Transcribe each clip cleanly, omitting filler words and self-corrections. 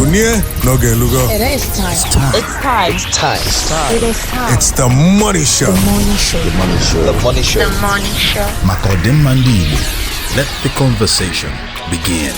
It is time. It's time. It's time. It's time. It's time. It is time. It's the Money Show. The Money Show. The Money Show. The Money Show. The Money Show. Makodem Mandibo. Let the conversation begin.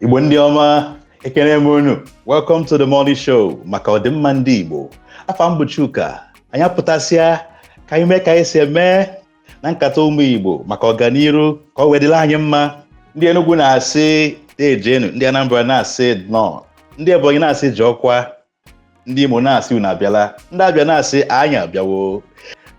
Ibondioma, Ekenemunu. Welcome to the Money Show. Makodem Mandibo. Afambuchuka. Anya putasia. Kaime kaiseme. Nankata umu Igbo. Maka ọganiru. Ka o wedila anyị mma. Ndị Enugu na-asị ejenu. Ndị Anambra na-asị no. Ndị Ebonyi na-asị jọkwa. Ndị Imo na-asị unu abịala. Ndị Abịa na-asị anyị abịawo.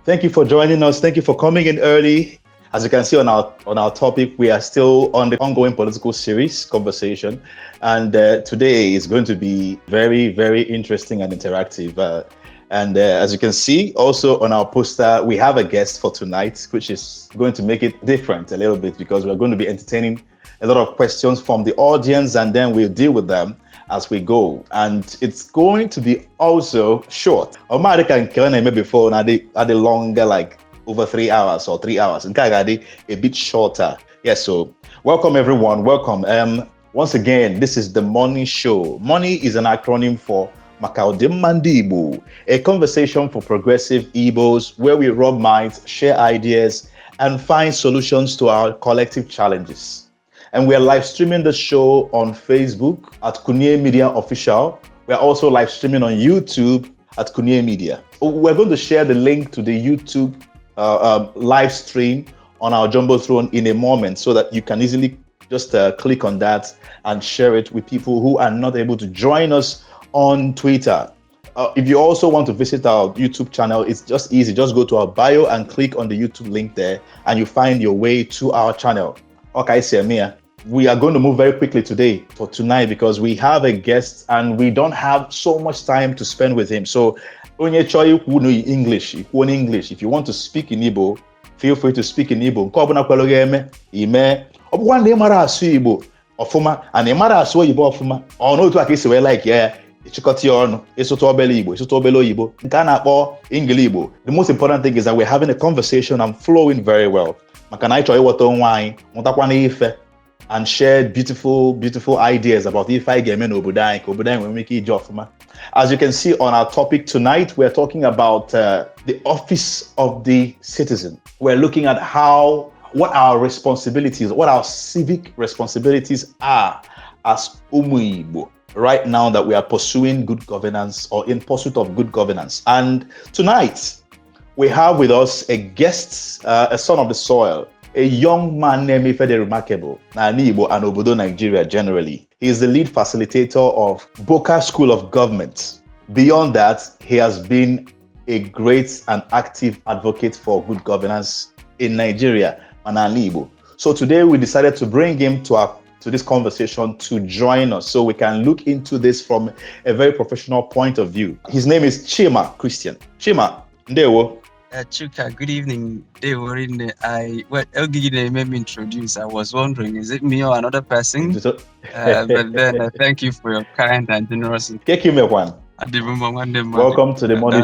Thank you for joining us. Thank you for coming in early. As you can see on our topic, we are still on the ongoing political series conversation. And today is going to be very, very interesting and interactive. As you can see, also on our poster, we have a guest for tonight, which is going to make it different a little bit because we're going to be entertaining a lot of questions from the audience and then we'll deal with them as we go. And it's going to be also short. American can before now they longer, like over 3 hours or 3 hours. And Kagadi a bit shorter. Yes, so welcome everyone. Welcome. Once again, this is the Money Show. Money is an acronym for Makodem Mandibo, a conversation for progressive Igbos where we rub minds, share ideas, and find solutions to our collective challenges. And we are live streaming the show on Facebook at Kunye Media Official. We're also live streaming on YouTube at Kunye Media. We're going to share the link to the YouTube live stream on our Jumbotron in a moment so that you can easily just click on that and share it with people who are not able to join us on Twitter. If you also want to visit our YouTube channel, it's just easy. Just go to our bio and click on the YouTube link there and you find your way to our channel. Okay, Samia. We are going to move very quickly today for tonight because we have a guest and we don't have so much time to spend with him. So, English. If you want to speak in Igbo, feel free to speak in Igbo. The most important thing is that we're having a conversation and flowing very well. And share beautiful ideas about Ifai Gemen Obudai will make it Jofuma. As you can see on our topic tonight, we're talking about the office of the citizen. We're looking at what our responsibilities, what our civic responsibilities are as Umuibo right now that we are pursuing good governance or in pursuit of good governance. And tonight, we have with us a guest, a son of the soil, a young man named Ifede Remarkable, Igbo and Obodo, Nigeria generally. He is the lead facilitator of Boka School of Government. Beyond that, he has been a great and active advocate for good governance in Nigeria and Igbo. So today we decided to bring him to this conversation to join us so we can look into this from a very professional point of view. His name is Chima Christian. Chima, ndewo. Chuka, good evening. LG made me introduce. I was wondering, is it me or another person? But then thank you for your kind and generosity. Welcome to the Money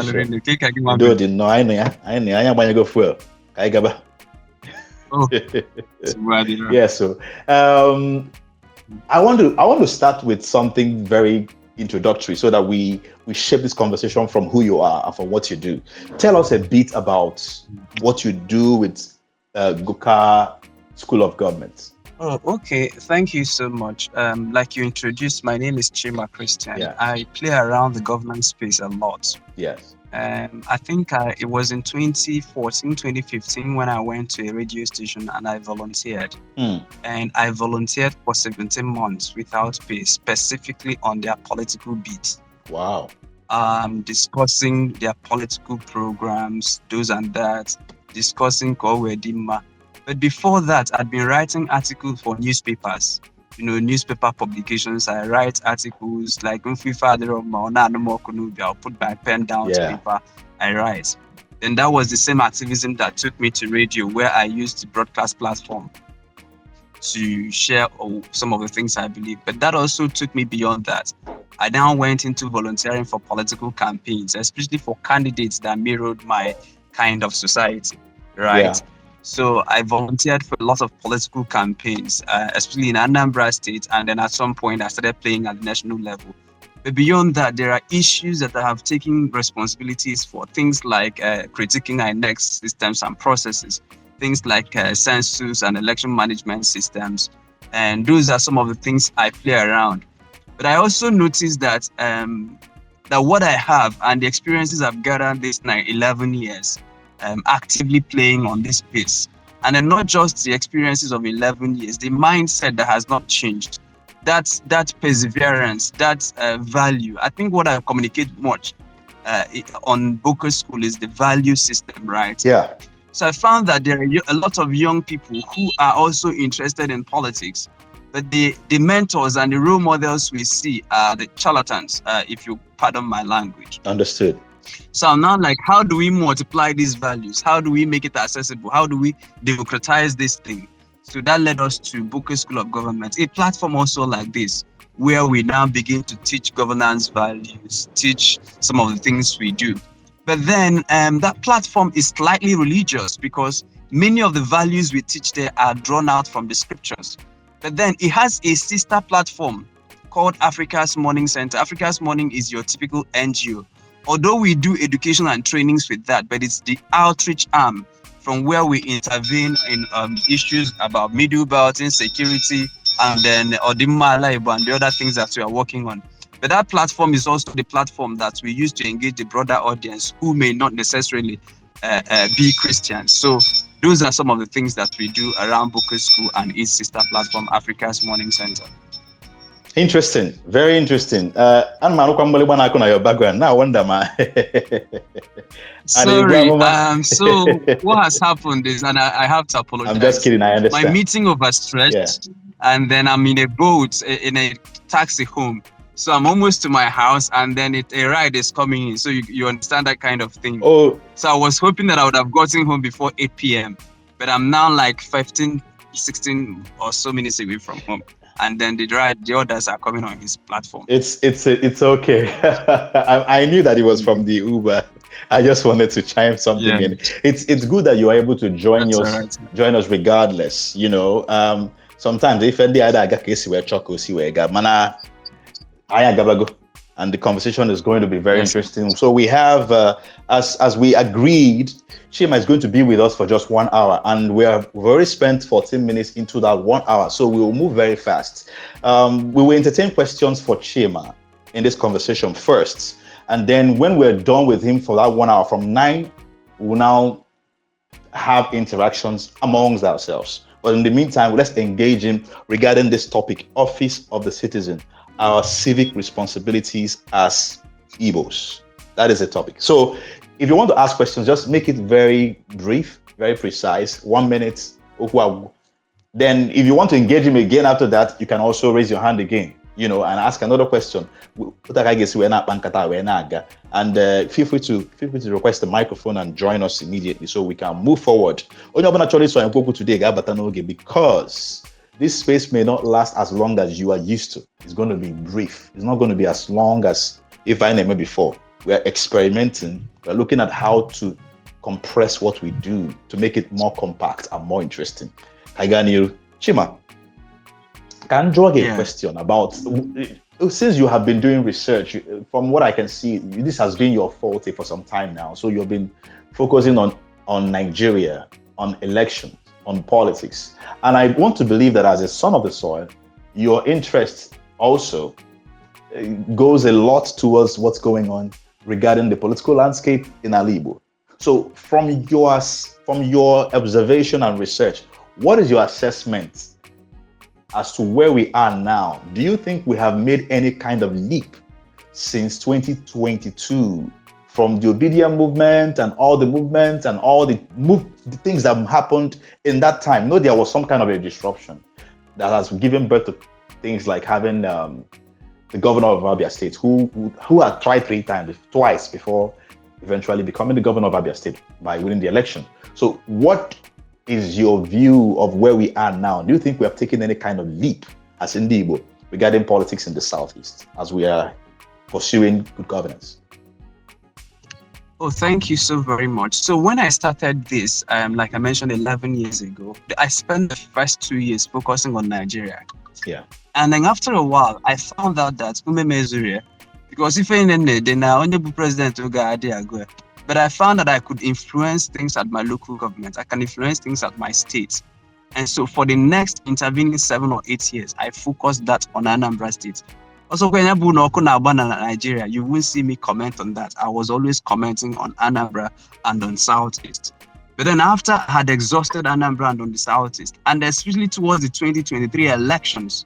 Show. Yeah, so I want to start with something very introductory so that we shape this conversation from who you are and from what you do. Tell us a bit about what you do with Boka School of Government. Oh, okay. Thank you so much. Like you introduced, my name is Chima Christian. Yeah. I play around the government space a lot. Yes. I think it was in 2014, 2015 when I went to a radio station and I volunteered. And I volunteered for 17 months without pay, specifically on their political beat. Wow. Discussing their political programs, those and that, discussing Kowedima. But before that, I'd been writing articles for newspapers. Newspaper publications. I write articles like I'll put my pen down to paper. I write. And that was the same activism that took me to radio, where I used the broadcast platform to share some of the things I believe. But that also took me beyond that. I now went into volunteering for political campaigns, especially for candidates that mirrored my kind of society, right? Yeah. So I volunteered for a lot of political campaigns, especially in Anambra State, and then at some point I started playing at the national level. But beyond that, there are issues that I have taken responsibilities for, things like critiquing INEC systems and processes, things like census and election management systems. And those are some of the things I play around. But I also noticed that that what I have and the experiences I've gathered this 11 years, actively playing on this space, and then not just the experiences of 11 years, the mindset that has not changed, that perseverance, that value. I think what I communicate much on Booker School is the value system, right? Yeah. So I found that there are a lot of young people who are also interested in politics, but the mentors and the role models we see are the charlatans, if you pardon my language. Understood. So I'm now like, how do we multiply these values? How do we make it accessible? How do we democratize this thing? So that led us to Booker School of Government, a platform also like this, where we now begin to teach governance values, teach some of the things we do. But then that platform is slightly religious because many of the values we teach there are drawn out from the scriptures. But then it has a sister platform called Africa's MONI Center. Africa's MONI is your typical NGO. Although we do education and trainings with that, but it's the outreach arm from where we intervene in issues about middle belt insecurity, and then Odimma Alaibo and the other things that we are working on. But that platform is also the platform that we use to engage the broader audience who may not necessarily be Christians. So those are some of the things that we do around Booker School and its sister platform, Africa's MONI Center. Interesting, very interesting. And your background now, wonder man. Sorry. So what has happened is, and I have to apologize. I'm just kidding. I understand. My meeting overstretched, and then I'm in a boat in a taxi home. So I'm almost to my house, and then a ride is coming in. So you understand that kind of thing. Oh. So I was hoping that I would have gotten home before 8 p.m. But I'm now like 15, 16 or so minutes away from home. And then the others are coming on his platform. It's okay. I knew that it was from the Uber. I just wanted to chime something in. It's good that you are able to join us regardless. You know, sometimes if the other guy where choco see where mana gabago, and the conversation is going to be very interesting. So we have, as we agreed, Chima is going to be with us for just 1 hour, and we've already spent 14 minutes into that 1 hour. So we will move very fast. We will entertain questions for Chima in this conversation first. And then when we're done with him for that 1 hour, from 9, we'll now have interactions amongst ourselves. But in the meantime, let's engage him regarding this topic, Office of the Citizen, our civic responsibilities as Igbos. That is the topic. So if you want to ask questions, just make it very brief, very precise, 1 minute. Then if you want to engage him again after that, you can also raise your hand again, you know, and ask another question. And feel free to request the microphone and join us immediately so we can move forward. Because this space may not last as long as you are used to. It's going to be brief. It's not going to be as long as if I named before. We're experimenting. We're looking at how to compress what we do to make it more compact and more interesting. Kaiganil, Chima, can draw a question about, since you have been doing research, from what I can see, this has been your forte for some time now. So you've been focusing on Nigeria, on elections, on politics. And I want to believe that as a son of the soil, your interest also goes a lot towards what's going on regarding the political landscape in Alibo. So from your observation and research, what is your assessment as to where we are now? Do you think we have made any kind of leap since 2022 from the Obedient movement and all the movements and all the things that happened in that time? No, there was some kind of a disruption that has given birth to things like having the governor of Abia State, who had tried twice before eventually becoming the governor of Abia State by winning the election. So what is your view of where we are now? Do you think we have taken any kind of leap as Igbo regarding politics in the Southeast as we are pursuing good governance? Oh, thank you so very much. So when I started this, like I mentioned 11 years ago, I spent the first 2 years focusing on Nigeria. Yeah. And then after a while, I found out that Umemezure, because if then only president but I found that I could influence things at my local government. I can influence things at my state. And so for the next intervening 7 or 8 years, I focused that on Anambra State. Also, when Nigeria, you won't see me comment on that. I was always commenting on Anambra and on Southeast. But then after I had exhausted Anambra and on the Southeast, and especially towards the 2023 elections,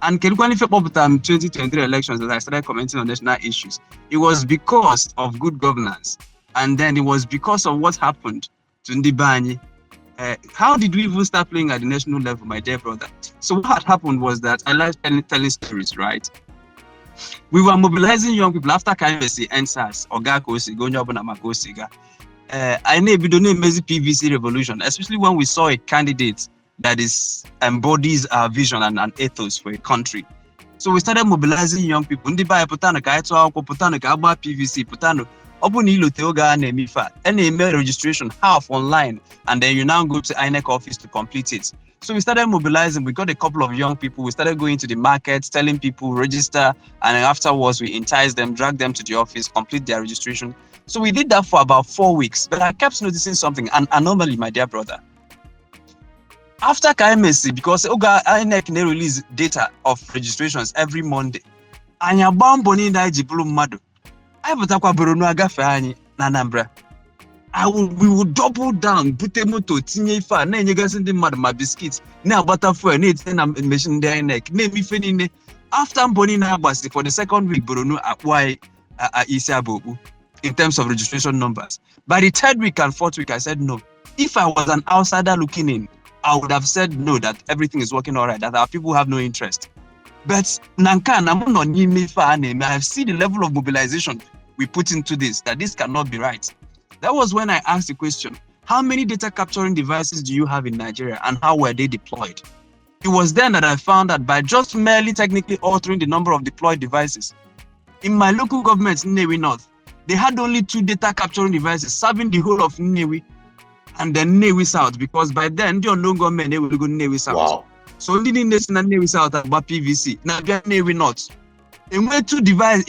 and Kelukani Fepop 2023 elections that I started commenting on national issues, it was because of good governance. And then it was because of what happened to Ndibani. How did we even start playing at the national level, my dear brother? So what had happened was that I like telling stories, right? We were mobilizing young people after KMSC, NSAS, Ogakosi, Gonjabona Makosiga. I know we don't know PVC revolution, especially when we saw a candidate that embodies our vision and an ethos for a country. So we started mobilizing young people. Ndiba putano ka eto akwụkwọ putano ka agba PVC putano. Open any registration half online, and then you now go to INEC office to complete it. So we started mobilizing. We got a couple of young people. We started going to the markets, telling people register, and then afterwards we enticed them, dragged them to the office, complete their registration. So we did that for about 4 weeks. But I kept noticing something, an anomaly, my dear brother. After KMSC, because INEC release data of registrations every Monday, and your bamboni na jibulu madu. We will double down, put a moto, tinye fa, na nyega send mad my biscuits, na butterfly, na machine there neck, name me fenine. After Mboni na basi for the second week, Boronu why Isabobu in terms of registration numbers. By the third week and fourth week, I said no. If I was an outsider looking in, I would have said no, that everything is working all right, that our people have no interest. But I have seen the level of mobilization we put into this, that this cannot be right. That was when I asked the question, how many data capturing devices do you have in Nigeria and how were they deployed? It was then that I found that by just merely technically altering the number of deployed devices, in my local government, Nnewi North, they had only 2 data capturing devices serving the whole of Nnewi and then Nnewi South, because by then, the unknown government, they will go Nnewi South. Wow. So only in this Nnewi South about PVC. Now Nnewi North. And where 2 devices,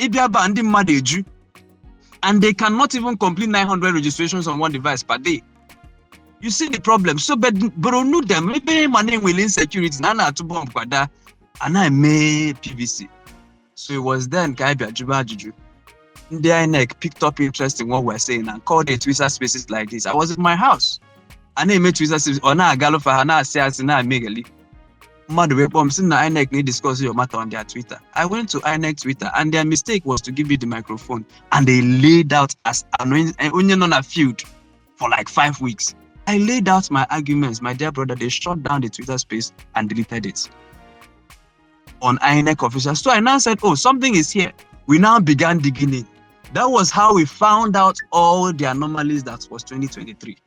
and they cannot even complete 900 registrations on one device per day. You see the problem. So, but knew them. Maybe my name will insecurity. Nana to bomb kwada, and I made PVC. So it was then Kaibia Juba Juju. The INEC picked up interest in what we're saying and called it Twitter Spaces like this. I was in my house, and I made Twitter Spaces. Ona Galofa Hana says na Megali. Mother, I'm saying that INEC need discuss your matter on their Twitter. I went to INEC Twitter, and their mistake was to give me the microphone, and they laid out as an onion on a field for like 5 weeks. I laid out my arguments, my dear brother. They shut down the Twitter space and deleted it on INEC officials. So I now said, oh, something is here. We now began digging in. That was how we found out all the anomalies that was 2023.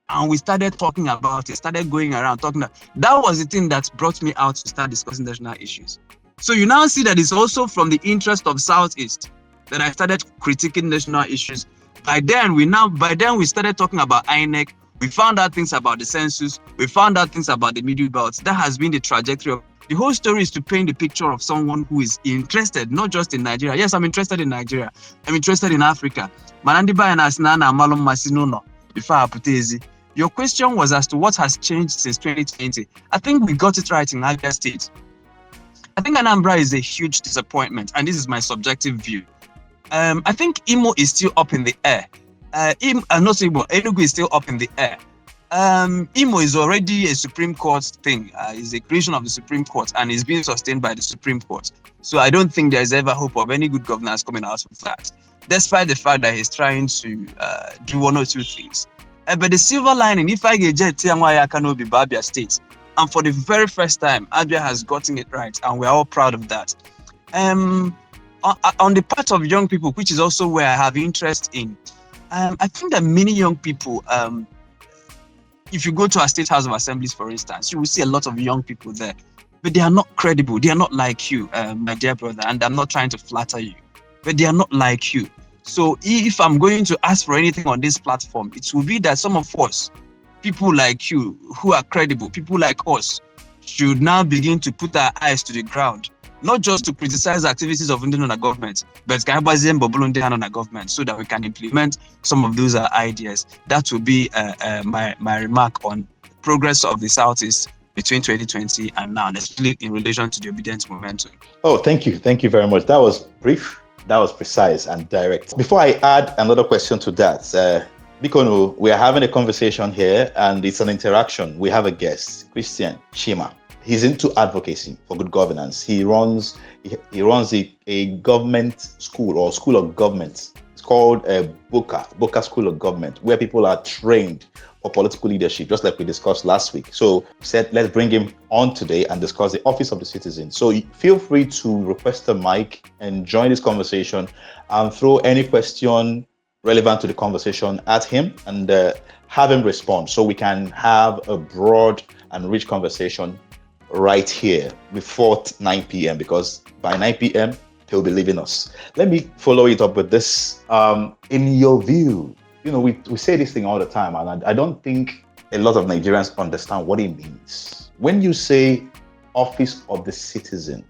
And we started talking about it, started going around talking about that was the thing that brought me out to start discussing national issues. So you now see that it's also from the interest of Southeast that I started critiquing national issues. By then we started talking about INEC. We found out things about the census. We found out things about the middle belts. That has been the trajectory of the whole story, is to paint the picture of someone who is interested, not just in Nigeria. Yes, I'm interested in Nigeria. I'm interested in Africa. Your question was as to what has changed since 2020. I think we got it right in Abia State. I think Anambra is a huge disappointment, and this is my subjective view. I think Imo is still up in the air. Enugu is still up in the air. Imo is already a Supreme Court thing. It's a creation of the Supreme Court and is being sustained by the Supreme Court. So I don't think there's ever hope of any good governance coming out of that, despite the fact that he's trying to do 1 or 2 things. But the silver lining, if I get Tiangwaya Kanobi Babia State, and for the very first time, Abia has gotten it right, and we're all proud of that. On the part of young people, which is also where I have interest in, I think that many young people, if you go to our State House of Assemblies, for instance, you will see a lot of young people there, but they are not credible. They are not like you, my dear brother, and I'm not trying to flatter you, but they are not like you. So if I'm going to ask for anything on this platform, it will be that some of us, people like you who are credible, people like us, should now begin to put our eyes to the ground, not just to criticize the activities of Indian government, but on government so that we can implement some of those ideas. That will be my remark on progress of the Southeast between 2020 and now, especially in relation to the obedience momentum. Oh, thank you. Thank you very much. That was brief, that was precise and direct. Before I add another question to that, Bikono, we are having a conversation here and it's an interaction. We have a guest, Christian Chima. He's into advocacy for good governance. He runs a government school or school of government. It's called Boca School of Government, where people are trained for political leadership, just like we discussed last week. So we said, let's bring him on today and discuss the office of the citizen. So feel free to request a mic and join this conversation and throw any question relevant to the conversation at him and have him respond so we can have a broad and rich conversation right here before 9 p.m. because by 9 p.m. he'll be leaving us. Let me follow it up with this. In your view, we say this thing all the time, and I don't think a lot of Nigerians understand what it means. When you say office of the citizen,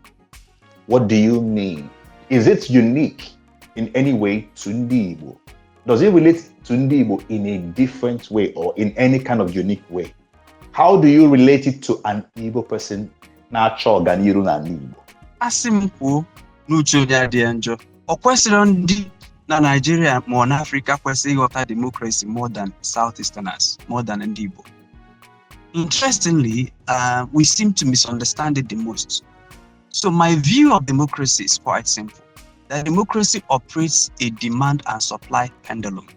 what do you mean? Is it unique in any way to Ndi Igbo? Does it relate to Ndi Igbo in a different way or in any kind of unique way? How do you relate it to an Igbo person na-achọ ọganiru na Igbo? Asimpo n'uche dị adị njọ. O kwesịrị ndị na Nigeria ma na Africa kwesịrị ịghọta democracy more than Southeasterners, more than Ndi Igbo. Interestingly, we seem to misunderstand it the most. So my view of democracy is quite simple. That democracy operates a demand and supply pendulum.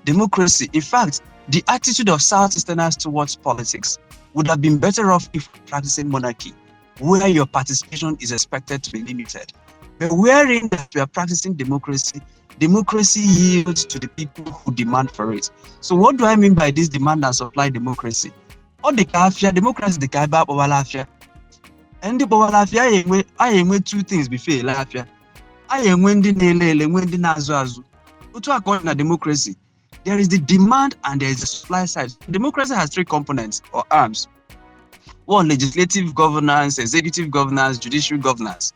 Democracy, in fact, the attitude of Southeasterners towards politics would have been better off if practicing monarchy, where your participation is expected to be limited. But wherein that we are practicing democracy, democracy yields to the people who demand for it. So what do I mean by this demand and supply democracy? Or the kafia, democracy the kaiba over lafia. And the over lafia, I am two things before lafia. I am when the nele, when the nazu. What are calling a democracy? There is the demand and there is the supply side. Democracy has three components or arms. One, legislative governance, executive governance, judicial governance.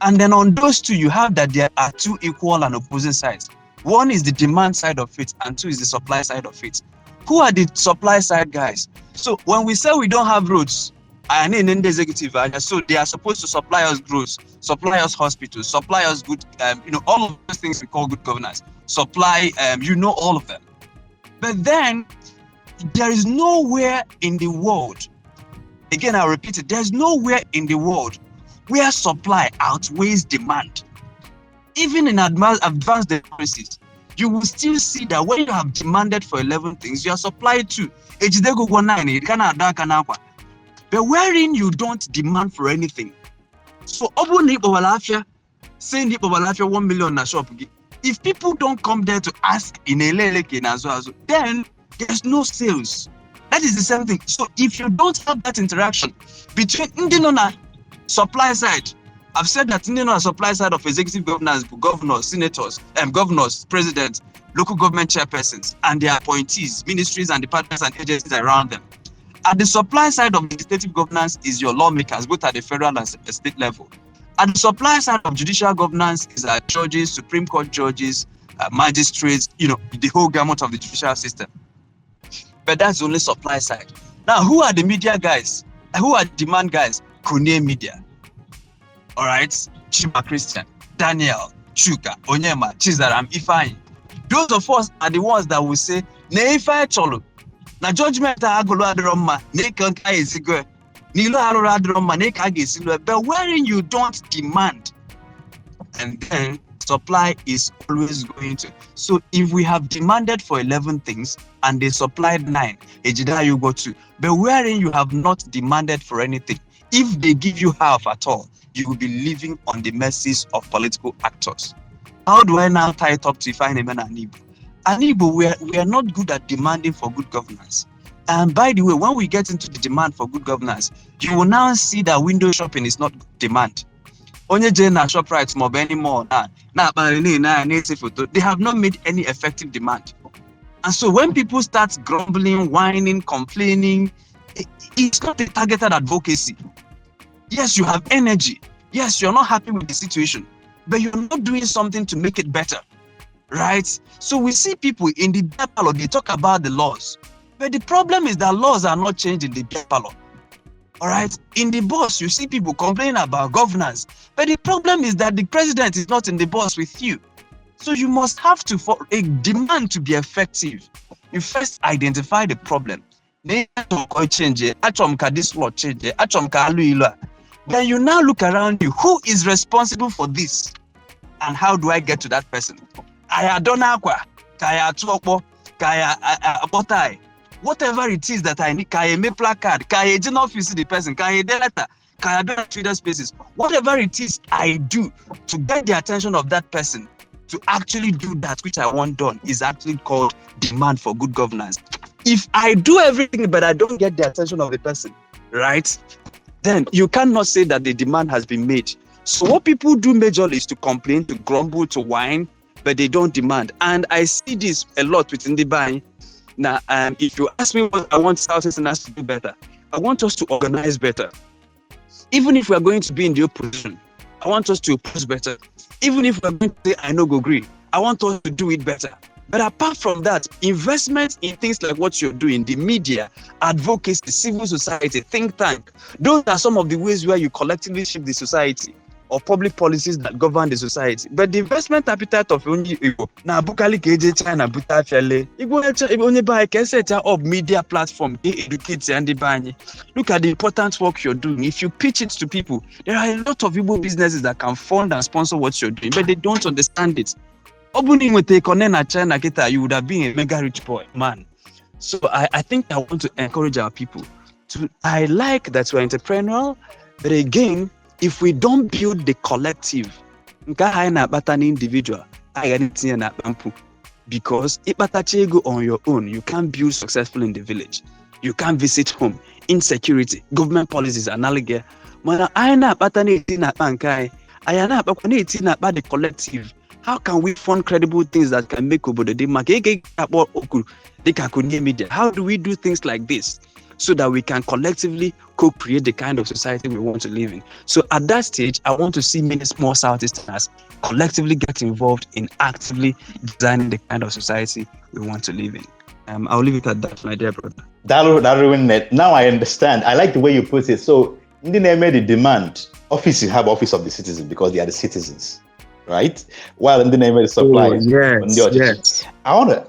And then on those two, you have that there are two equal and opposing sides. One is the demand side of it, and two is the supply side of it. Who are the supply side guys? So when we say we don't have roads, and in the executive, so they are supposed to supply us roads, supply us hospitals, supply us good, all of those things we call good governance. Supply, all of them. But then there is nowhere in the world, again, I'll repeat it, there's nowhere in the world where supply outweighs demand. Even in advanced democracies, you will still see that when you have demanded for 11 things, you are supplied to. But wherein you don't demand for anything. So, saying 1 million na shop. If people don't come there to ask in then there's no sales. That is the same thing. So if you don't have that interaction between Indinona supply side, I've said that Indinona supply side of executive governors, governors, senators, governors, presidents, local government chairpersons, and their appointees, ministries and departments and agencies around them. At the supply side of legislative governance is your lawmakers, both at the federal and state level. At the supply side of judicial governance is our judges, Supreme Court judges, magistrates, the whole gamut of the judicial system. But that's only supply side. Now, who are the media guys? Who are demand guys? Kone Media. All right? Chima Christian, Daniel, Chuka, Onyema, Chizaram, Ifeanyi. Those of us are the ones that will say, ne Ifeanyi cholo. Na judgment agolo adroma, ne kanka esigwe. But wherein you don't demand, and then supply is always going to. So if we have demanded for 11 things and they supplied 9, you go 2. But wherein you have not demanded for anything, if they give you half at all, you will be living on the mercies of political actors. How do I now tie it up to find a man and Igbo? And Igbo, we are not good at demanding for good governance. And by the way, when we get into the demand for good governance, you will now see that window shopping is not demand. Onye je na ShopRite mob anymore. They have not made any effective demand. And so when people start grumbling, whining, complaining, it's not a targeted advocacy. Yes, you have energy. Yes, you're not happy with the situation, but you're not doing something to make it better, right? So we see people in the beer parlor, they talk about the laws, but the problem is that laws are not changed in the beer parlor. All right, in the bus, you see people complaining about governance, but the problem is that the president is not in the bus with you. So you must have to, for a demand to be effective, you first identify the problem. Then you now look around you, who is responsible for this? And how do I get to that person? Whatever it is that I need, placard, office the person, letter, Twitter spaces, whatever it is I do to get the attention of that person to actually do that which I want done is actually called demand for good governance. If I do everything but I don't get the attention of the person, right, then you cannot say that the demand has been made. So what people do majorly is to complain, to grumble, to whine, but they don't demand. And I see this a lot within the buying. Now, if you ask me what I want South Easterners to do better, I want us to organize better. Even if we are going to be in the opposition, I want us to oppose better. Even if we're going to say, I no go agree, I want us to do it better. But apart from that, investment in things like what you're doing, the media, advocacy, civil society, think tank, those are some of the ways where you collectively shape the society or public policies that govern the society. But the investment appetite of only Igbo, na bukali keje China buta fiale, Igbo only buy can set up media platform, educate and the. Look at the important work you're doing. If you pitch it to people, there are a lot of Igbo businesses that can fund and sponsor what you're doing, but they don't understand it. Opening with a China kita, you would have been a mega rich boy, man. So I think I want to encourage our people to. I like that we're entrepreneurial, but again, if we don't build the collective, individual, because if on your own, you can't build successful in the village. You can't visit home. Insecurity, government policies, analogous. The collective. How can we fund credible things that can make obodo dey mark? How do we do things like this so that we can collectively co-create the kind of society we want to live in? So at that stage, I want to see many small Southeasterners collectively get involved in actively designing the kind of society we want to live in. I'll leave it at that, my dear brother. Now I understand. I like the way you put it. So, in the name of the demand, you have office of the citizens because they are the citizens. Right? While in the name of the supply, yes. I want to,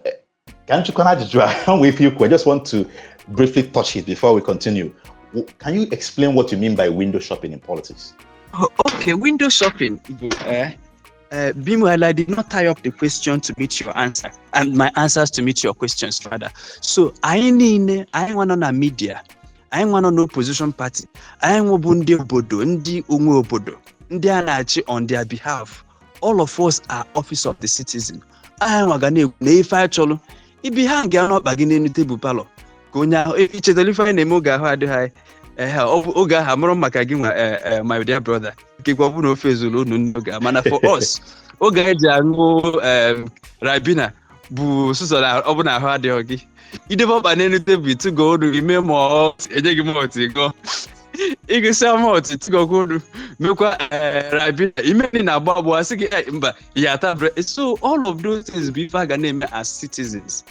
can't you connect with you? I just want to briefly touch it before we continue. Can you explain what you mean by window shopping in politics? Oh, okay, window shopping. Meanwhile, I did not tie up the question to meet your answer, and my answers to meet your questions rather. So I want on a media, I want on opposition party, I want bundi obodo, ndi unwe obodo, ndi anachi on their behalf. All of us are office of the citizen. I am going to if I cholo. If you hang out bagin in the table palo, go now. If you find a moga hard high, Oga Hamron Makagima, my dear brother. Keep up no face alone, mana for us. Oga Jango Rabina, Bu Susana, open our hard yogi. You develop an entity to go to remember a go. You sell more to go to so all of those things be as citizens.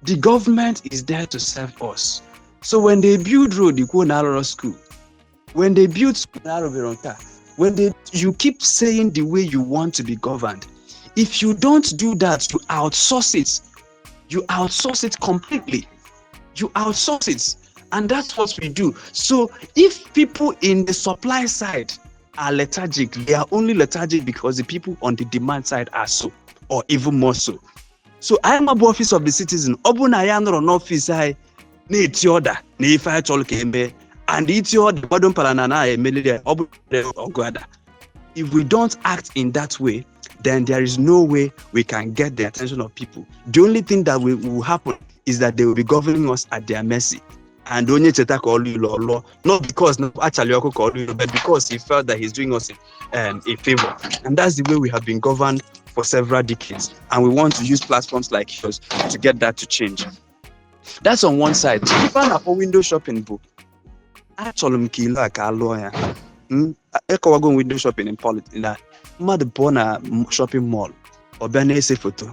The government is there to serve us. So when they build road, you go narrow school. When they build school, you keep saying the way you want to be governed. If you don't do that, you outsource it. You outsource it completely. You outsource it. And that's what we do. So if people in the supply side are lethargic, they are only lethargic because the people on the demand side are so, or even more so. So I am above office of the citizen. Obuna yanro no office I need order. Ni if I told kembe and it's your bottom paranana ogada. If we don't act in that way, then there is no way we can get the attention of people. The only thing that will happen is that they will be governing us at their mercy. and onye cheta ka olu ilo, not because actually oko ka olu ilo, but because he felt that he's doing us a favor. And that's the way we have been governed for several decades, and we want to use platforms like yours to get that to change. That's on one side. Even for window shopping book, actually kilo ka alụọ ya. Ekowago window shopping in politics na mmadụ pụọ na shopping mall ọ bịa na-ese foto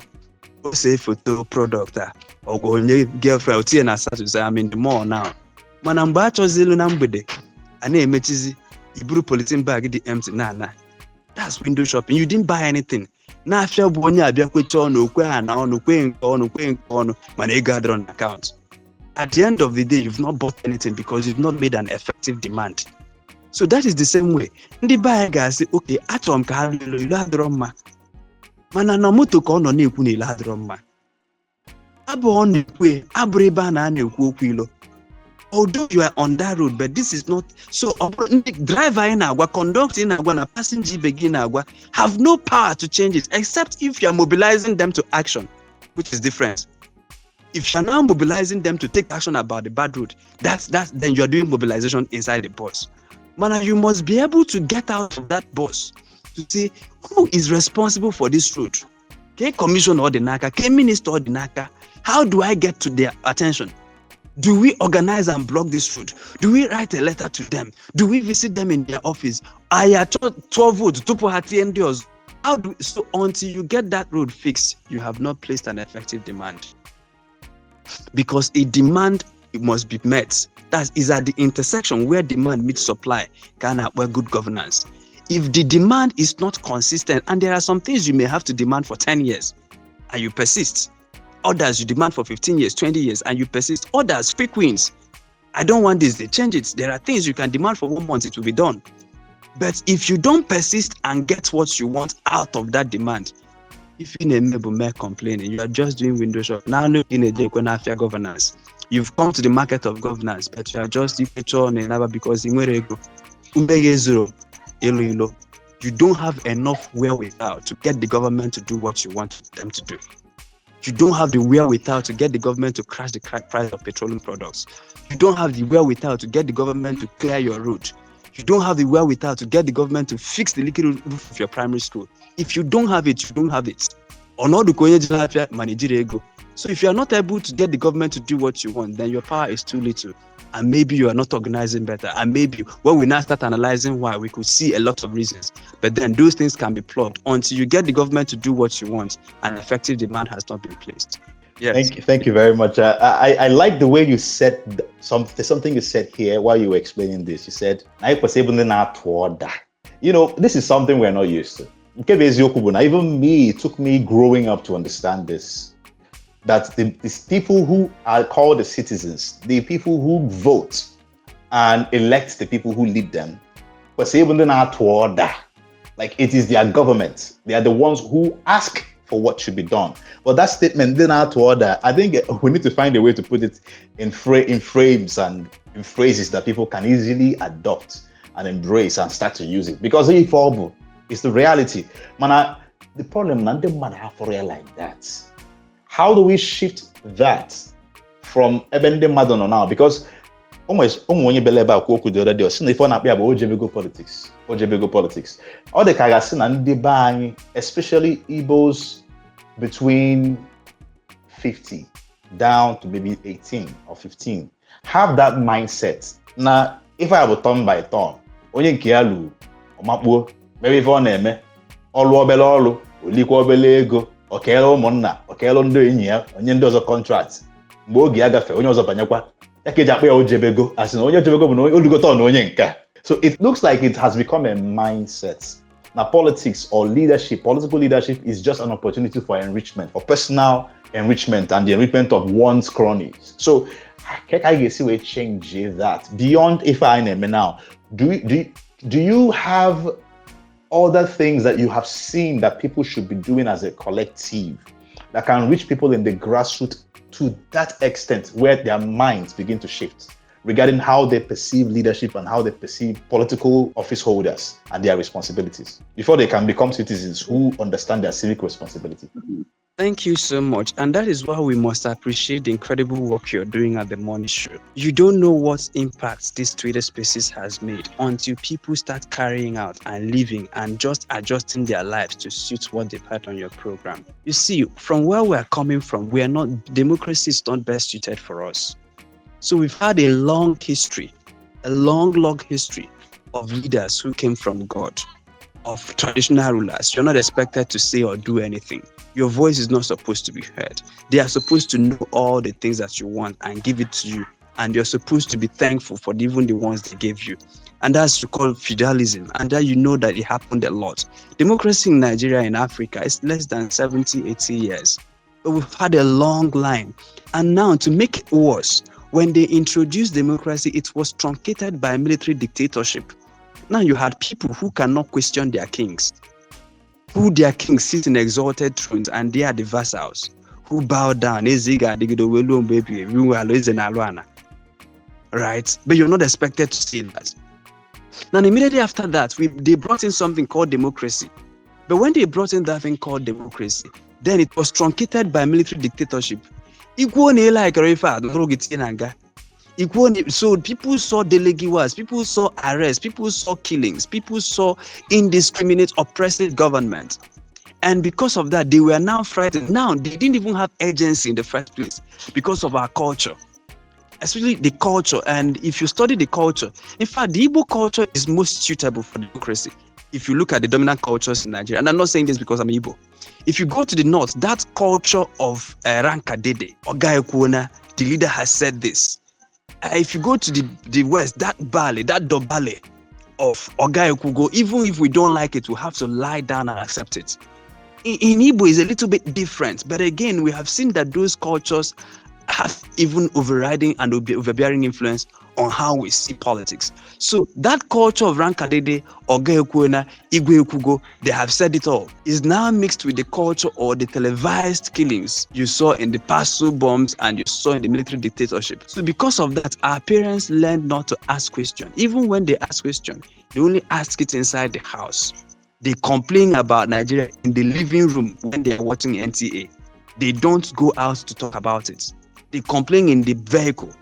o see foto product a ọgwụ onye girlfriend tinye na status I'm in the mall now. Mana mgbe a chọzilu na mgbede a na-emechizi iburu polythene bag dị empty na that's window shopping. You didn't buy anything. Na-afịa bụ onye abịa kwecha ọnụ okwe ha na ọnụ kwe nke ọnụ mana ego adịrọ na account. At the end of the day, you've not bought anything because you've not made an effective demand. So that is the same way. Ndị buyer ga-asị, okay, achọrọ m ka ha ilu adịrọ mma. Mana na moto ka ọ nọ na-ekwu na ilu adịrọ mma. Abụ ọ na-ekwu abụrụ ebe a na-ekwu okwu ilo. Although you are on that road, but this is not so. Driver in Agua, conductor in Agua, and passenger begin Agua have no power to change it except if you are mobilizing them to action, which is different. If you're now mobilizing them to take action about the bad road, then you're doing mobilization inside the bus. Man, you must be able to get out of that bus to see who is responsible for this road. Okay, commissioner or the NACA, okay, minister or the NACA, how do I get to their attention? Do we organize and block this road? Do we write a letter to them? Do we visit them in their office? I 12 votes, so until you get that road fixed, you have not placed an effective demand. Because a demand must be met. That is at the intersection where demand meets supply, where good governance. If the demand is not consistent, and there are some things you may have to demand for 10 years, and you persist. Others you demand for 15 years, 20 years, and you persist. Others, quick wins. I don't want this, they change it. There are things you can demand for 1 month, it will be done. But if you don't persist and get what you want out of that demand, if you enable mere complaining, you are just doing window shop. Now looking at the governance. You've come to the market of governance, but you are just because you don't have enough wherewithal to get the government to do what you want them to do. You don't have the wherewithal to get the government to crash the price of petroleum products. You don't have the wherewithal to get the government to clear your road. You don't have the wherewithal to get the government to fix the leaky roof of your primary school. If you don't have it, you don't have it. So if you are not able to get the government to do what you want, then your power is too little. And maybe you are not organizing better. And maybe when we now start analyzing why, we could see a lot of reasons. But then those things can be plugged until you get the government to do what you want and effective demand has not been placed. Yes. Thank you very much. I like the way you said something you said here while you were explaining this. You said, you know, this is something we're not used to. Even me, it took me growing up to understand this. That these people who are called the citizens, the people who vote and elect the people who lead them, like it is their government. They are the ones who ask for what should be done. But that statement, then out to order, I think we need to find a way to put it in frames and in phrases that people can easily adopt and embrace and start to use it. Because it's the reality. Man, the problem, none of them have to realize that. How do we shift that from Ebende Madonna now? Because almost when you believe about Koku the other day, if you want to OJBego politics. All the Kagasin and the bang, especially Igbos between 50 down to maybe 18 or 15, have that mindset. Now, if I have a turn by turn, onye nke ya lu omakpo maybe if ọ na-eme ọlụ obele ọlụ olikwa obele ego okele ụmụnna okele ndị enyi ya onye ndị ọzọ contract mgbe oge ya gafe onye ọzọ banyekwa ya ka eji akpọ ya ojebego asị na onye ojebego bụ na olugota na onye nka. So it looks like it has become a mindset. Now politics or leadership, political leadership is just an opportunity for enrichment, for personal enrichment and the enrichment of one's cronies. So I see we change that beyond if I name now. Do you have other things that you have seen that people should be doing as a collective that can reach people in the grassroots to that extent where their minds begin to shift regarding how they perceive leadership and how they perceive political office holders and their responsibilities before they can become citizens who understand their civic responsibility? Thank you so much. And that is why we must appreciate the incredible work you're doing at the MONI Show. You don't know what impact this Twitter Spaces has made until people start carrying out and living and just adjusting their lives to suit what they've heard on your program. You see, from where we're coming from, democracy is not best suited for us. So we've had a long history of leaders who came from God, of traditional rulers. You're not expected to say or do anything. Your voice is not supposed to be heard. They are supposed to know all the things that you want and give it to you. And you're supposed to be thankful for even the ones they gave you. And that's called feudalism. And that you know that it happened a lot. Democracy in Nigeria and Africa is less than 70, 80 years. But we've had a long line. And now to make it worse, when they introduced democracy, it was truncated by military dictatorship. Now you had people who cannot question their kings, who their kings sit in exalted thrones and they are the vassals, who bow down. Right? But you're not expected to say that. Now immediately after that, they brought in something called democracy. But when they brought in that thing called democracy, then it was truncated by military dictatorship. So people saw delegate wars, people saw arrests, people saw killings, people saw indiscriminate oppressive government. And because of that, they were now frightened. Now, they didn't even have agency in the first place because of our culture, especially the culture. And if you study the culture, in fact, the Igbo culture is most suitable for democracy. If you look at the dominant cultures in Nigeria, and I'm not saying this because I'm Igbo. If you go to the north, that culture of Rankadede, Oga Ekwuona, the leader has said this. If you go to the west, that Dobale of Oga Ekwugo, even if we don't like it, we have to lie down and accept it. In Igbo is a little bit different, but again, we have seen that those cultures have even overriding and overbearing influence on how we see politics. So that culture of Rankadede, Oga Ekwuona, Igwe Ekwugo, they have said it all, is now mixed with the culture or the televised killings you saw in the Paso bombs and you saw in the military dictatorship. So because of that, our parents learned not to ask questions. Even when they ask questions, they only ask it inside the house. They complain about Nigeria in the living room when they are watching NTA. They don't go out to talk about it. They complain in the vehicle.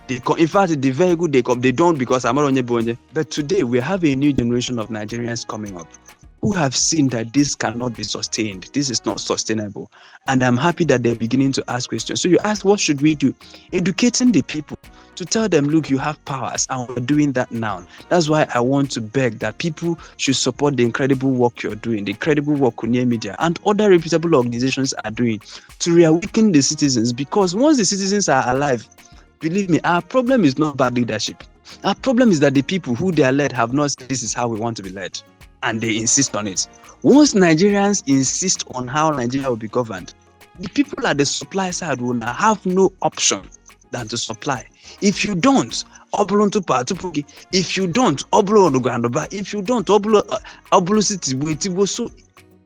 In fact, the vehicle they don't because I'm not on. But today we have a new generation of Nigerians coming up who have seen that this cannot be sustained. This is not sustainable. And I'm happy that they're beginning to ask questions. So you ask, what should we do? Educating the people to tell them, look, you have powers, and we're doing that now. That's why I want to beg that people should support the incredible work you're doing, the incredible work Kunie Media and other reputable organizations are doing to reawaken the citizens. Because once the citizens are alive, believe me, our problem is not bad leadership. Our problem is that the people who they are led have not said this is how we want to be led. And they insist on it. Once Nigerians insist on how Nigeria will be governed, the people at the supply side will now have no option than to supply. If you don't, if you don't, so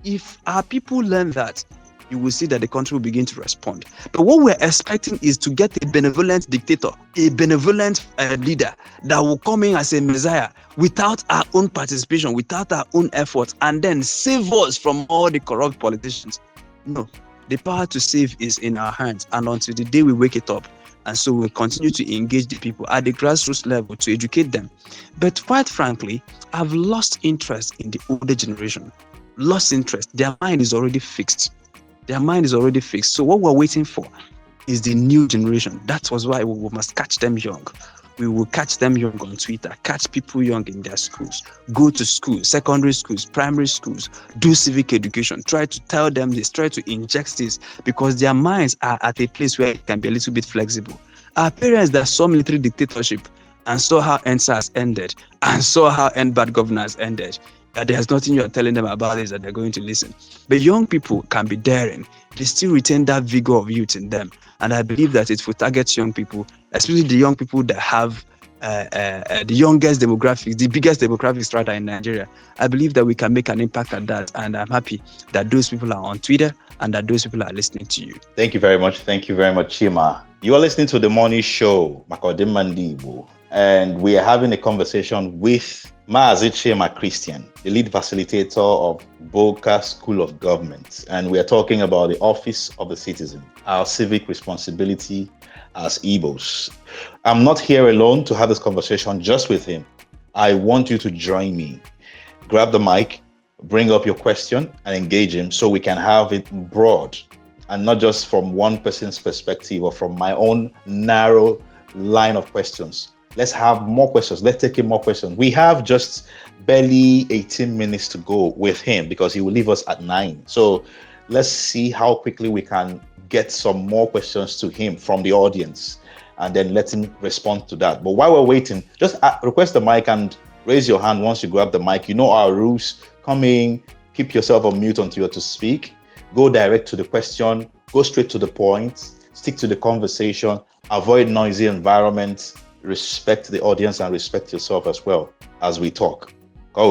if our people learn that, you will see that the country will begin to respond. But what we're expecting is to get a benevolent dictator, a benevolent leader that will come in as a messiah without our own participation, without our own efforts, and then save us from all the corrupt politicians. No, the power to save is in our hands, and until the day we wake it up. And so we'll continue to engage the people at the grassroots level to educate them. But quite frankly, I've lost interest in the older generation. Lost interest. Their mind is already fixed. So what we're waiting for is the new generation. That was why we must catch them young. We will catch them young on Twitter, catch people young in their schools, go to schools, secondary schools, primary schools, do civic education, try to tell them this, try to inject this, because their minds are at a place where it can be a little bit flexible. Our parents that saw military dictatorship and saw how NSAS ended and saw how end bad governance ended, that there's nothing you're telling them about this that they're going to listen. But young people can be daring. They still retain that vigor of youth in them. And I believe that it will target young people, especially the young people that have the youngest demographics, the biggest demographic strata in Nigeria. I believe that we can make an impact at that. And I'm happy that those people are on Twitter and that those people are listening to you. Thank you very much. Thank you very much, Chima. You are listening to the MONI Show, Makodim Mandibo. And we are having a conversation with Maazi Chema Christian, the lead facilitator of Boca School of Government. And we are talking about the office of the citizen, our civic responsibility as Igbos. I'm not here alone to have this conversation just with him. I want you to join me. Grab the mic, bring up your question, and engage him so we can have it broad and not just from one person's perspective or from my own narrow line of questions. Let's have more questions. Let's take in more questions. We have just barely 18 minutes to go with him because he will leave us at 9. So let's see how quickly we can get some more questions to him from the audience and then let him respond to that. But while we're waiting, just request the mic and raise your hand once you grab the mic. You know our rules. Come in, keep yourself on mute until you're to speak. Go direct to the question, go straight to the point, stick to the conversation, avoid noisy environments, respect the audience and respect yourself as well as we talk. At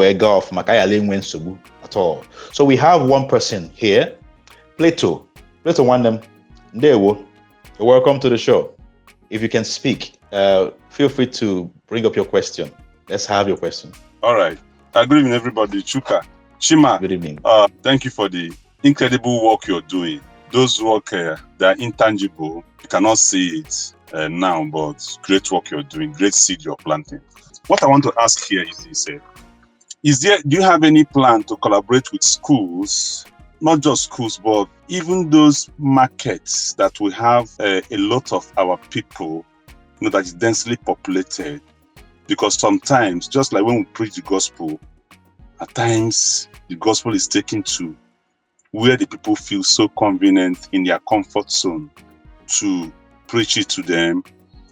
all. So we have one person here, Plato. Plato Wandem, Ndewo, welcome to the show. If you can speak, feel free to bring up your question. Let's have your question. All right. Good evening, everybody. Chuka, Chima. Good evening. Thank you for the incredible work you're doing. Those work, they're intangible. You cannot see it now, but great work you're doing, great seed you're planting. What I want to ask here is this: do you have any plan to collaborate with schools, not just schools, but even those markets that we have a lot of our people, that is densely populated? Because sometimes, just like when we preach the gospel, at times the gospel is taken to where the people feel so convenient in their comfort zone to preach it to them,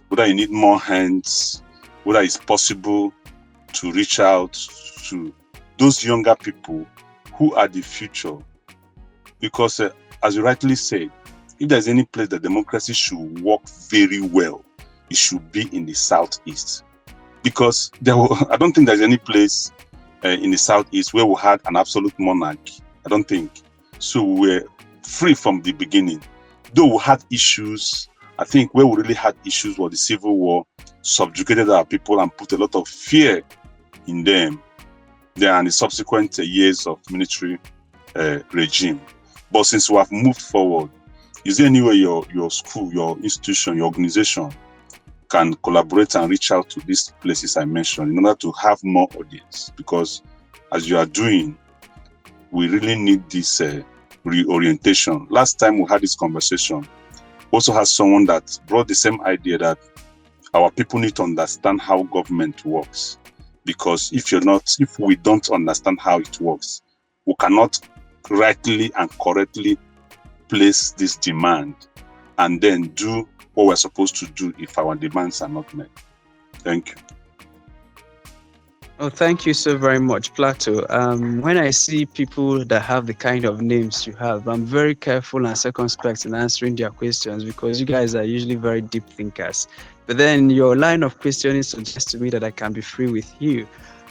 whether you need more hands, whether it's possible to reach out to those younger people who are the future. Because as you rightly said, if there's any place that democracy should work very well, it should be in the Southeast. Because I don't think there's any place in the Southeast where we had an absolute monarchy. I don't think. So we're free from the beginning. Though we had issues, I think where we really had issues was the Civil War, subjugated our people and put a lot of fear in them. There and the subsequent years of military regime. But since we have moved forward, is there any way your school, your institution, your organization can collaborate and reach out to these places I mentioned in order to have more audience? Because as you are doing, we really need this reorientation. Last time we had this conversation, also had someone that brought the same idea that our people need to understand how government works. Because if we don't understand how it works, we cannot rightly and correctly place this demand and then do what we're supposed to do if our demands are not met. Thank you. Oh, thank you so very much, Plato. When I see people that have the kind of names you have, I'm very careful and circumspect in answering their questions because you guys are usually very deep thinkers. But then your line of questioning suggests to me that I can be free with you.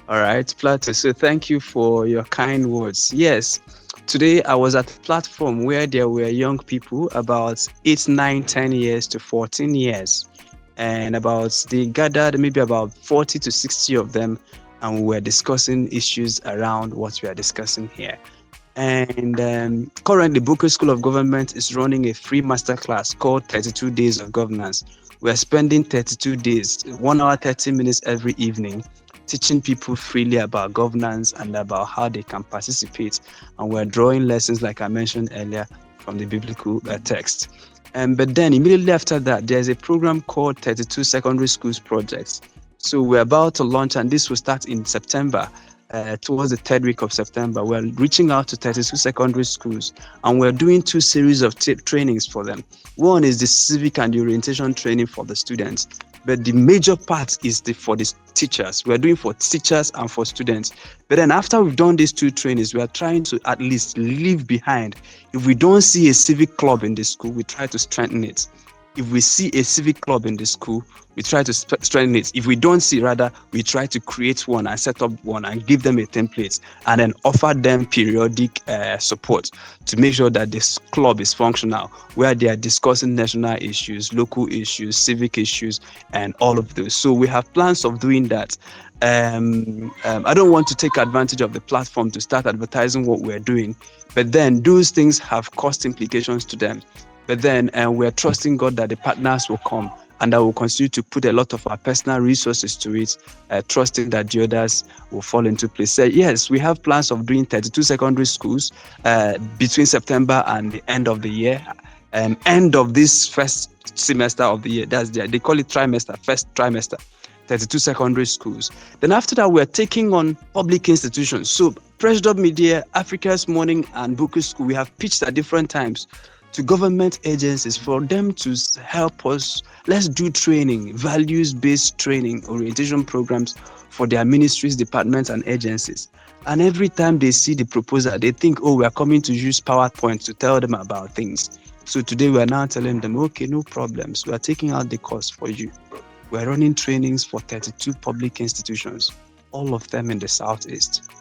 All right, Plato. So thank you for your kind words. Yes, today I was at a platform where there were young people about 8, 9, 10 years to 14 years. And they gathered maybe about 40 to 60 of them. And we were discussing issues around what we are discussing here. And currently, Booker School of Government is running a free masterclass called 32 Days of Governance. We're spending 32 days, 1 hour, 30 minutes every evening, teaching people freely about governance and about how they can participate. And we're drawing lessons, like I mentioned earlier, from the biblical text. But then immediately after that, there's a program called 32 Secondary Schools Projects. So we're about to launch, and this will start in September, towards the 3rd week of September. We're reaching out to 32 secondary schools, and we're doing 2 series of trainings for them. One is the civic and the orientation training for the students, but the major part is for the teachers. We're doing for teachers and for students. But then after we've done these 2 trainings, we are trying to at least leave behind. If we don't see a civic club in the school, we try to strengthen it. If we see a civic club in the school, we try to strengthen it. If we don't see, rather, we try to create one and set up one and give them a template and then offer them periodic support to make sure that this club is functional, where they are discussing national issues, local issues, civic issues, and all of those. So we have plans of doing that. I don't want to take advantage of the platform to start advertising what we're doing, but then those things have cost implications to them. But then we're trusting God that the partners will come and that will continue to put a lot of our personal resources to it, trusting that the others will fall into place. So yes, we have plans of doing 32 secondary schools between September and the end of the year. End of this first semester of the year, they call it trimester, first trimester, 32 secondary schools. Then after that, we're taking on public institutions. So Fresh Dub Media, Africa's Morning, and Booker School, we have pitched at different times to government agencies for them to help us. Let's do training, values-based training, orientation programs for their ministries, departments, and agencies. And every time they see the proposal, they think, oh, we're coming to use PowerPoint to tell them about things. So today we're now telling them, okay, no problems. We are taking out the cost for you. We're running trainings for 32 public institutions, all of them in the Southeast.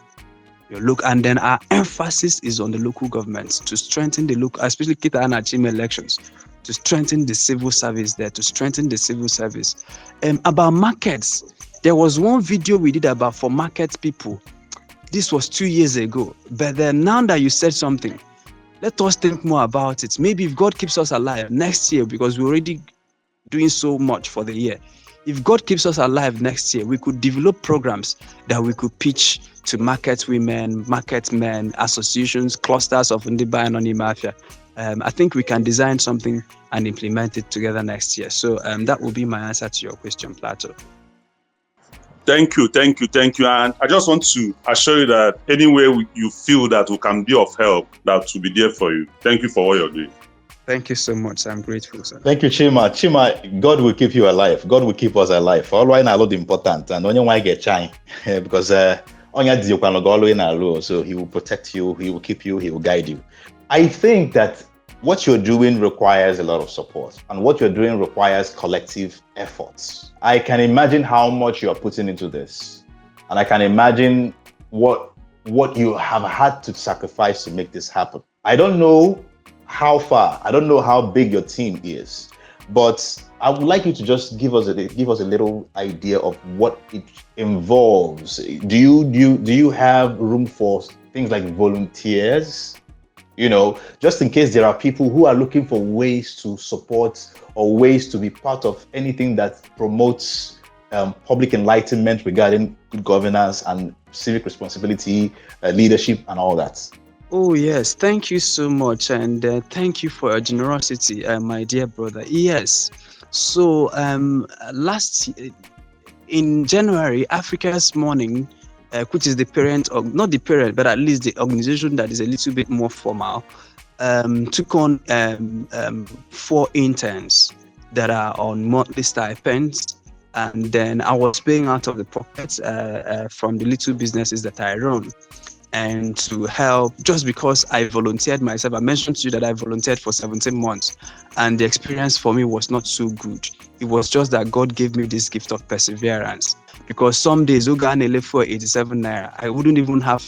And then our emphasis is on the local governments to strengthen the local, especially Kita and Achim elections, to strengthen the civil service there, to strengthen the civil service. About markets, there was one video we did about for market people. This was 2 years ago. But then now that you said something, let us think more about it. Maybe if God keeps us alive next year, because we're already doing so much for the year. If God keeps us alive next year, we could develop programs that we could pitch to market women, market men, associations, clusters of Ndiba and Oni Mafia. I think we can design something and implement it together next year. So that will be my answer to your question, Plato. Thank you. And I just want to assure you that anywhere you feel that we can be of help, that will be there for you. Thank you for what you're doing. Thank you so much. I'm grateful, sir. Thank you, Chima. Chima, God will keep you alive. God will keep us alive. All right, now, a lot important. And only why get shine because so He will protect you, He will keep you, He will guide you. I think that what you're doing requires a lot of support, and what you're doing requires collective efforts. I can imagine how much you are putting into this, and I can imagine what you have had to sacrifice to make this happen. I don't know how far, I don't know how big your team is, but I would like you to just give us a little idea of what it involves. Do you have room for things like volunteers? Just in case there are people who are looking for ways to support or ways to be part of anything that promotes public enlightenment regarding good governance and civic responsibility, leadership, and all that. Oh, yes. Thank you so much. And thank you for your generosity, my dear brother. Yes. So in January, Africa's Morning, which is the parent, or not the parent, but at least the organization that is a little bit more formal, took on 4 interns that are on monthly stipends. And then I was paying out of the pockets from the little businesses that I run. And to help, just because I volunteered myself. I mentioned to you that I volunteered for 17 months, and the experience for me was not so good. It was just that God gave me this gift of perseverance, because some days Uganele for 87 naira, I wouldn't even have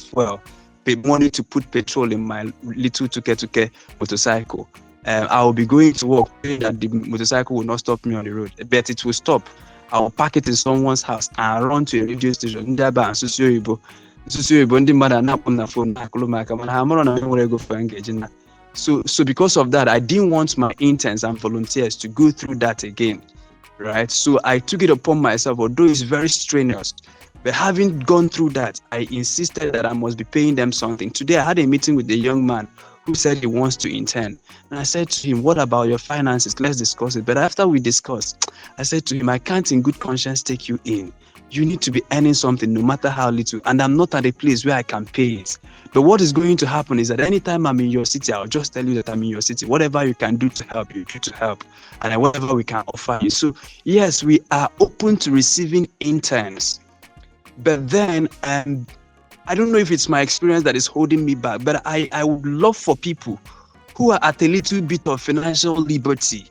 money to put petrol in my little tuke motorcycle. I will be going to work, knowing that the motorcycle will not stop me on the road, but it will stop. I will park it in someone's house and run to a radio station. So because of that, I didn't want my interns and volunteers to go through that again, right? So I took it upon myself, although it's very strenuous, but having gone through that, I insisted that I must be paying them something. Today I had a meeting with a young man who said he wants to intern, and I said to him, what about your finances? Let's discuss it. But after we discussed, I said to him, I can't in good conscience take you in. You need to be earning something, no matter how little. And I'm not at a place where I can pay it. But what is going to happen is that anytime I'm in your city, I'll just tell you that I'm in your city. Whatever you can do to help, you do to help. And whatever we can offer you. So yes, we are open to receiving interns. But then, I don't know if it's my experience that is holding me back, but I would love for people who are at a little bit of financial liberty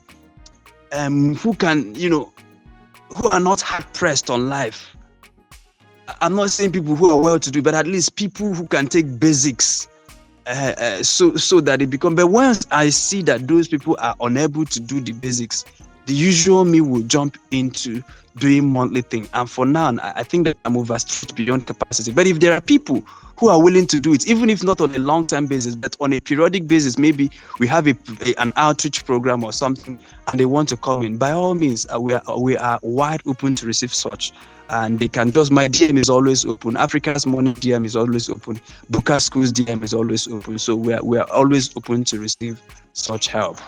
who can, who are not hard pressed on life. I'm not saying people who are well to do, but at least people who can take basics, so that they become. But once I see that those people are unable to do the basics, the usual me will jump into doing monthly thing. And for now, I think that I'm overstretched beyond capacity. But if there are people who are willing to do it, even if not on a long-term basis, but on a periodic basis, maybe we have an outreach program or something, and they want to come in, by all means, we are wide open to receive such. And they can just, my DM is always open. Africa's MONI DM is always open. Booker School's DM is always open. So we are always open to receive such help.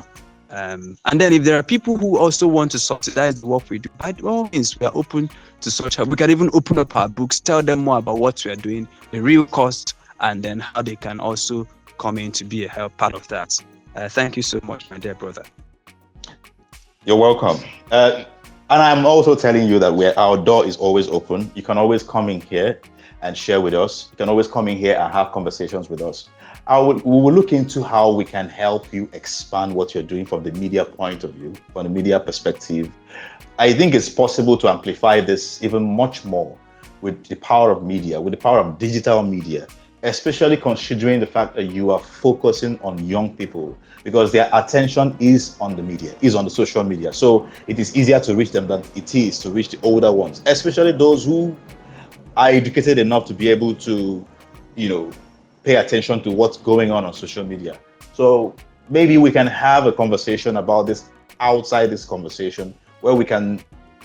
And then if there are people who also want to subsidize the work we do, by all means, we are open to such help. We can even open up our books, tell them more about what we are doing, the real cost, and then how they can also come in to be a help part of that. Thank you so much, my dear brother. You're welcome. And I'm also telling you that our door is always open. You can always come in here and share with us. You can always come in here and have conversations with us. We will look into how we can help you expand what you're doing from the media point of view, from the media perspective. I think it's possible to amplify this even much more with the power of media, with the power of digital media, especially considering the fact that you are focusing on young people, because their attention is on the media, is on the social media. So it is easier to reach them than it is to reach the older ones, especially those who are educated enough to be able to, pay attention to what's going on social media. So maybe we can have a conversation about this outside this conversation, where we can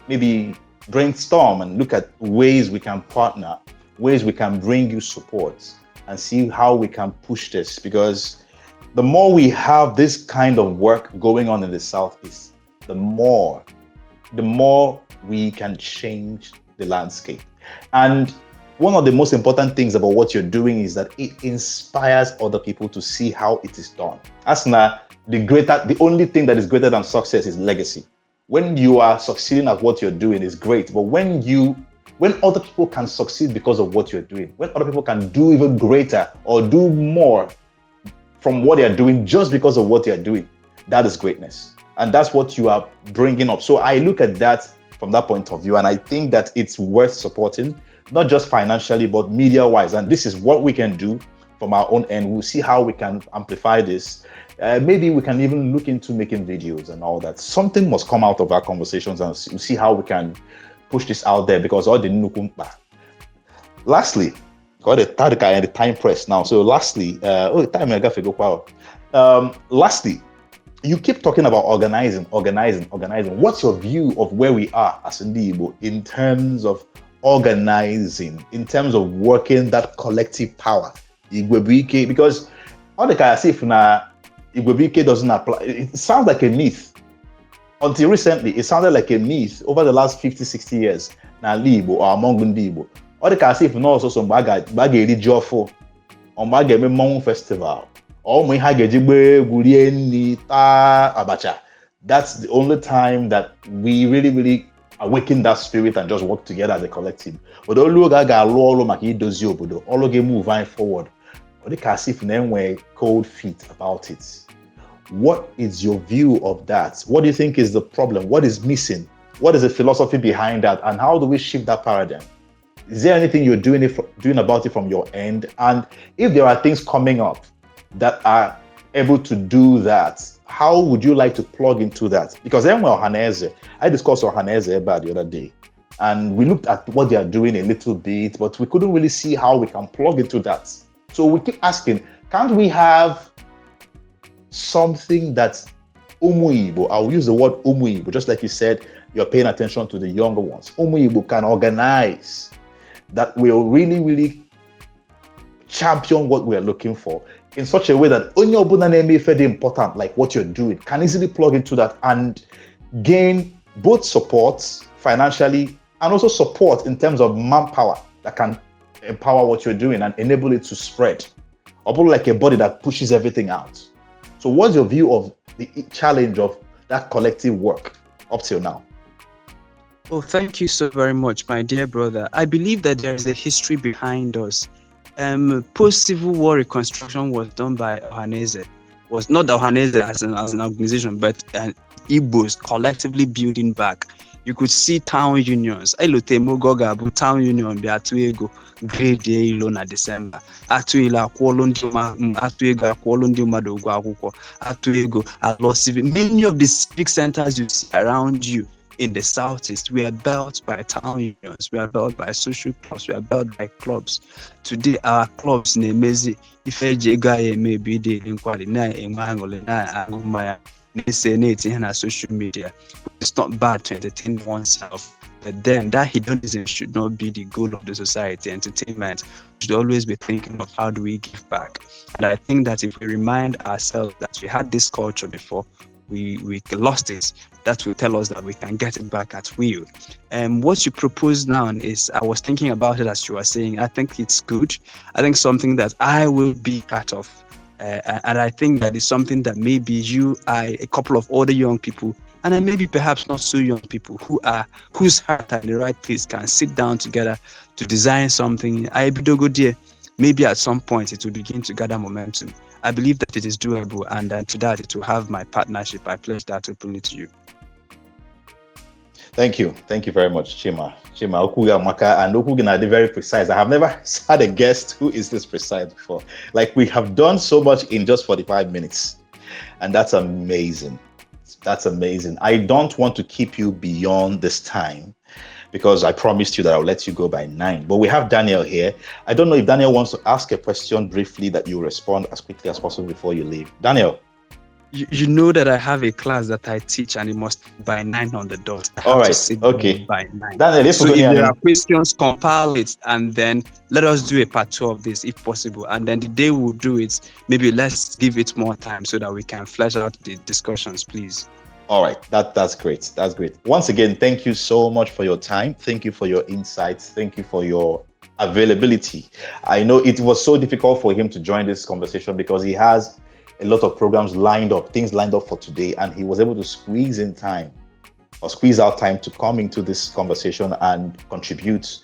maybe brainstorm and look at ways we can partner, ways we can bring you support, and see how we can push this. Because the more we have this kind of work going on in the Southeast, the more we can change the landscape. And one of the most important things about what you're doing is that it inspires other people to see how it is done. Asna, the only thing that is greater than success is legacy. When you are succeeding at what you're doing is great, but when other people can succeed because of what you're doing, when other people can do even greater or do more from what they're doing just because of what they're doing, that is greatness. And that's what you are bringing up. So I look at that from that point of view, and I think that it's worth supporting, not just financially, but media-wise. And this is what we can do from our own end. We'll see how we can amplify this. Maybe we can even look into making videos and all that. Something must come out of our conversations, and we'll see how we can push this out there, because all the nukumpa. Lastly, got the time press now. So lastly, lastly, you keep talking about organizing. What's your view of where we are as Ndibo in terms of organizing, in terms of working that collective power? Because all the guys say Igwebike doesn't apply. It sounds like a myth. Until recently, it sounded like a myth over the last 50, 60 years. Now, Libo or among Ndibo. All the guys say if not also some bagay jofo or bagay Mon festival or abacha. That's the only time that we really awaken that spirit and just work together as a collective. But all move forward. All the guys if we're cold feet about it. What is your view of that? What do you think is the problem? What is missing? What is the philosophy behind that? And how do we shift that paradigm? Is there anything you're doing about it from your end? And if there are things coming up that are able to do that, how would you like to plug into that? Because I discussed Ohaneze about the other day, and we looked at what they are doing a little bit, but we couldn't really see how we can plug into that. So we keep asking, can't we have something that's Umuibo? I'll use the word Umuibo, just like you said, you're paying attention to the younger ones. Umuibo can organize that will really champion what we're looking for in such a way that only Obunaneme Fede important, like what you're doing, can easily plug into that and gain both support financially and also support in terms of manpower that can empower what you're doing and enable it to spread. Or like a body that pushes everything out. So what's your view of the challenge of that collective work up till now? Oh, thank you so very much, my dear brother. I believe that there is a history behind us. Post-Civil War reconstruction was done by Ohaneze. Was not Ohaneze as an organization, but Igbos collectively building back. You could see town unions. Elotemo Gogabu town union be atuego grade ilo na December. Atuela akwolo ndi mmadụ ụgwọ akwụkwọ. Atuego alo civic. Many of the civic centers you see around you in the southeast, we are built by town unions, we are built by social clubs, we are built by clubs. Today, our clubs nemezi ifeji guy maybe the inquiry na enwangole na agumaya na social media. It's not bad to entertain oneself, but then that hedonism should not be the goal of the society. Entertainment should always be thinking of how do we give back. And I think that if we remind ourselves that we had this culture before, we lost it, that will tell us that we can get it back at will. And what you propose now is, I was thinking about it as you were saying, I think it's good. I think something that I will be part of. And I think that is something that maybe you, I, a couple of other young people, and then maybe perhaps not so young people whose heart are in the right place can sit down together to design something. Maybe at some point it will begin to gather momentum. I believe that it is doable, and to that it will have my partnership. I pledge that openly to you. Thank you very much, Chima Okuga Maka, and Okuga are very precise. I have never had a guest who is this precise before. Like, we have done so much in just 45 minutes, and that's amazing. I don't want to keep you beyond this time, because I promised you that I'll let you go by 9. But we have Daniel here. I don't know if Daniel wants to ask a question briefly that you respond as quickly as possible before you leave. Daniel. You know that I have a class that I teach, and it must be by 9 on the dot. All right. Okay. By 9. Daniel, so if there are questions, compile it, and then let us do a part 2 of this if possible. And then the day we'll do it, maybe let's give it more time so that we can flesh out the discussions, please. All right, that's great. That's great. Once again, thank you so much for your time. Thank you for your insights. Thank you for your availability. I know it was so difficult for him to join this conversation because he has a lot of programs lined up, things lined up for today, and he was able to squeeze out time to come into this conversation and contribute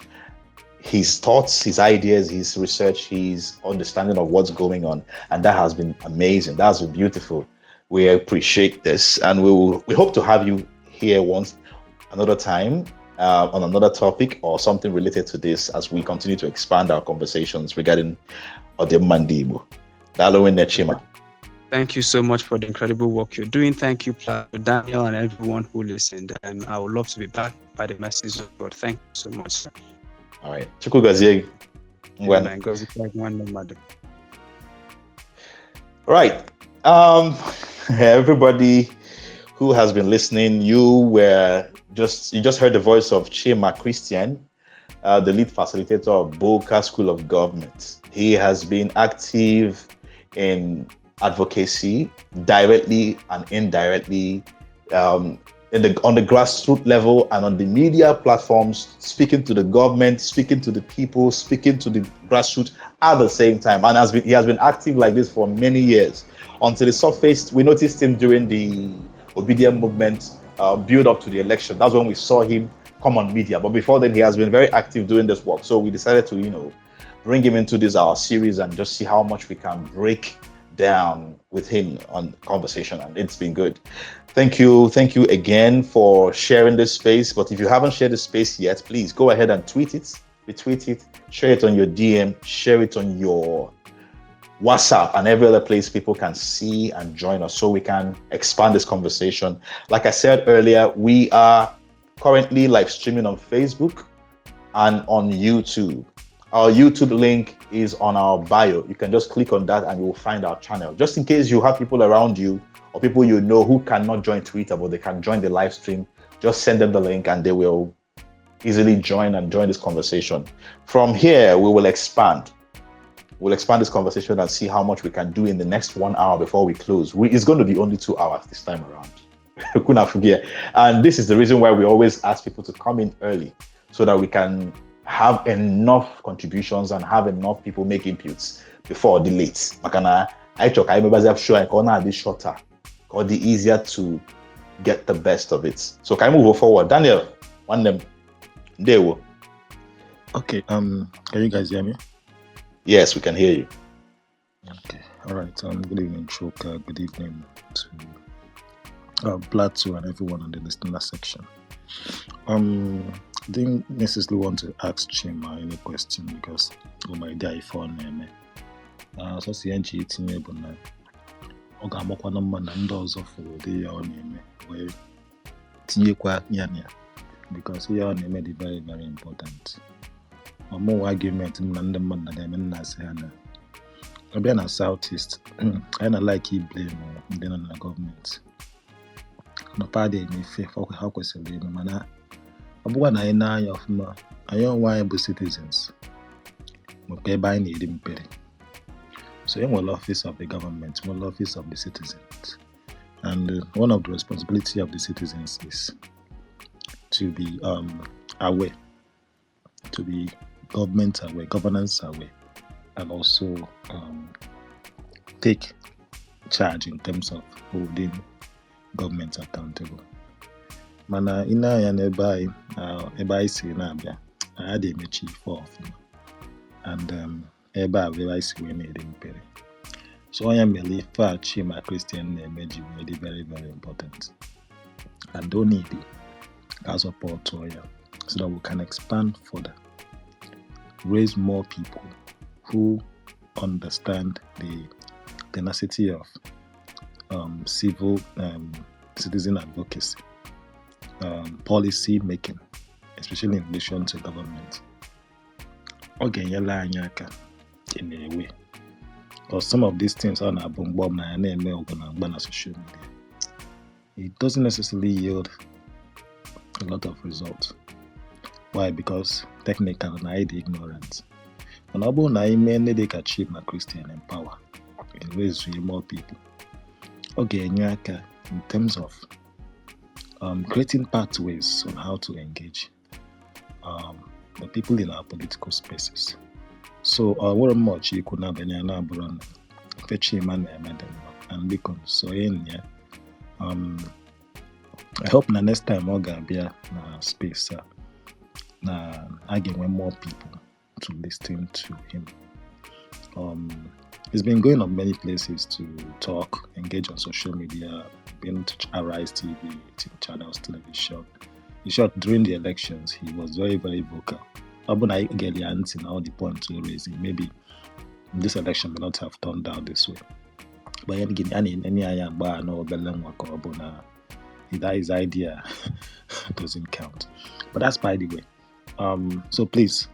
his thoughts, his ideas, his research, his understanding of what's going on. And that has been amazing. That's been beautiful. We appreciate this, and we hope to have you here another time on another topic or something related to this as we continue to expand our conversations regarding Ode Igbo. Thank you so much for the incredible work you're doing. Thank you, Daniel, and everyone who listened. And I would love to be back by the message of God. Thank you so much. All right. Chukwugazie. Right. Everybody who has been listening, you just heard the voice of Chima Christian, the lead facilitator of Boca School of Government. He has been active in advocacy, directly and indirectly, on the grassroots level and on the media platforms, speaking to the government, speaking to the people, speaking to the grassroots at the same time. And he has been active like this for many years. Until it surfaced, we noticed him during the Obedient movement build up to the election. That's when we saw him come on media. But before then, he has been very active doing this work. So we decided to, bring him into our series and just see how much we can break down with him on conversation. And it's been good. Thank you again for sharing this space. But if you haven't shared this space yet, please go ahead and tweet it, retweet it, share it on your DM, share it on your WhatsApp and every other place people can see and join us so we can expand this conversation. Like I said earlier, we are currently live streaming on Facebook and on YouTube. Our YouTube link is on our bio. You can just click on that and you will find our channel. Just in case you have people around you or people you know who cannot join Twitter, but they can join the live stream, just send them the link and they will easily join this conversation. From here, we will expand. We'll expand this conversation and see how much we can do in the next 1 hour before we close. It's going to be only 2 hours this time around. And this is the reason why we always ask people to come in early so that we can have enough contributions and have enough people make inputs before the late. I'm sure I can this shorter or the easier to get the best of it. So can I move forward? Daniel, one name. There. Okay, can you guys hear me? Yes, we can hear you. Okay, all right. Good evening, Choka. Good evening to Plateau, and everyone on the listener section. I didn't necessarily want to ask Chima any question because my idea for name. So CNG itinye bụ na ọ ga-amakwana mma na ndị ọzọ fụrụ ụdị ya ọ na-eme wee tinyekwa ya na ya because ihe ọ na-eme dị very very important. Ọmụnwa argument m na ndị mmadụ na-eme nna asị ha na ọbịa na Southeast anyị na like blame ndị nọ na gọọmenti nọpadị emefe ha kwesịrị ime mana ọ bụkwa na anyị na-anya ọfụma anyị onwe anyị bụ citizens nwekwa ebe anyị na-eri mpere. So in the office of the government, in the office of the citizens. And one of the responsibility of the citizens is to be aware, to be government aware, governance aware, and also take charge in terms of holding government accountable. Mana ina ya ebe I si na-abịa, I had a mechi for and ebe a where I see when it impere. So I am really far Chima Christian image really very very important. And don't need it as support to you so that we can expand further, raise more people who understand the tenacity of civil citizen advocacy, policy making, especially in relation to government. Okay, in a way, because some of these things are not on social media. It doesn't necessarily yield a lot of results. Why? Because technical and I ignorance. And about I mainly they can achieve my Christian in power in ways with more people. Okay, in terms of creating pathways on how to engage the people in our political spaces. So what much you could have been an fetching man and become so in here. I hope the next time I'll be a space I get more people to listen to him. He's been going on many places to talk, engage on social media, been to Arise TV, TV channels, television. In short, during the elections, he was very, very vocal. I get the answer now the point to raising. Maybe this election may not have turned out this way. But his idea doesn't count. But that's by the way. So please,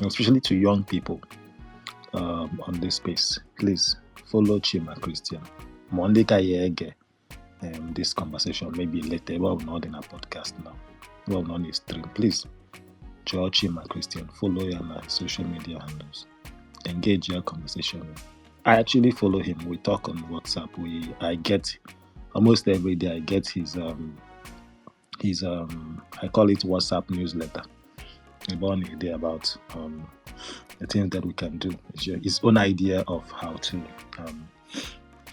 especially to young people on this space, please follow Chima Christian. Monday this conversation maybe later. Well, not in a podcast now. Well, not in stream. Please, Chima Christian, follow your social media handles. Engage your conversation. I actually follow him. We talk on WhatsApp. I get almost every day. I get his I call it WhatsApp newsletter. About an idea about the things that we can do. His own idea of how to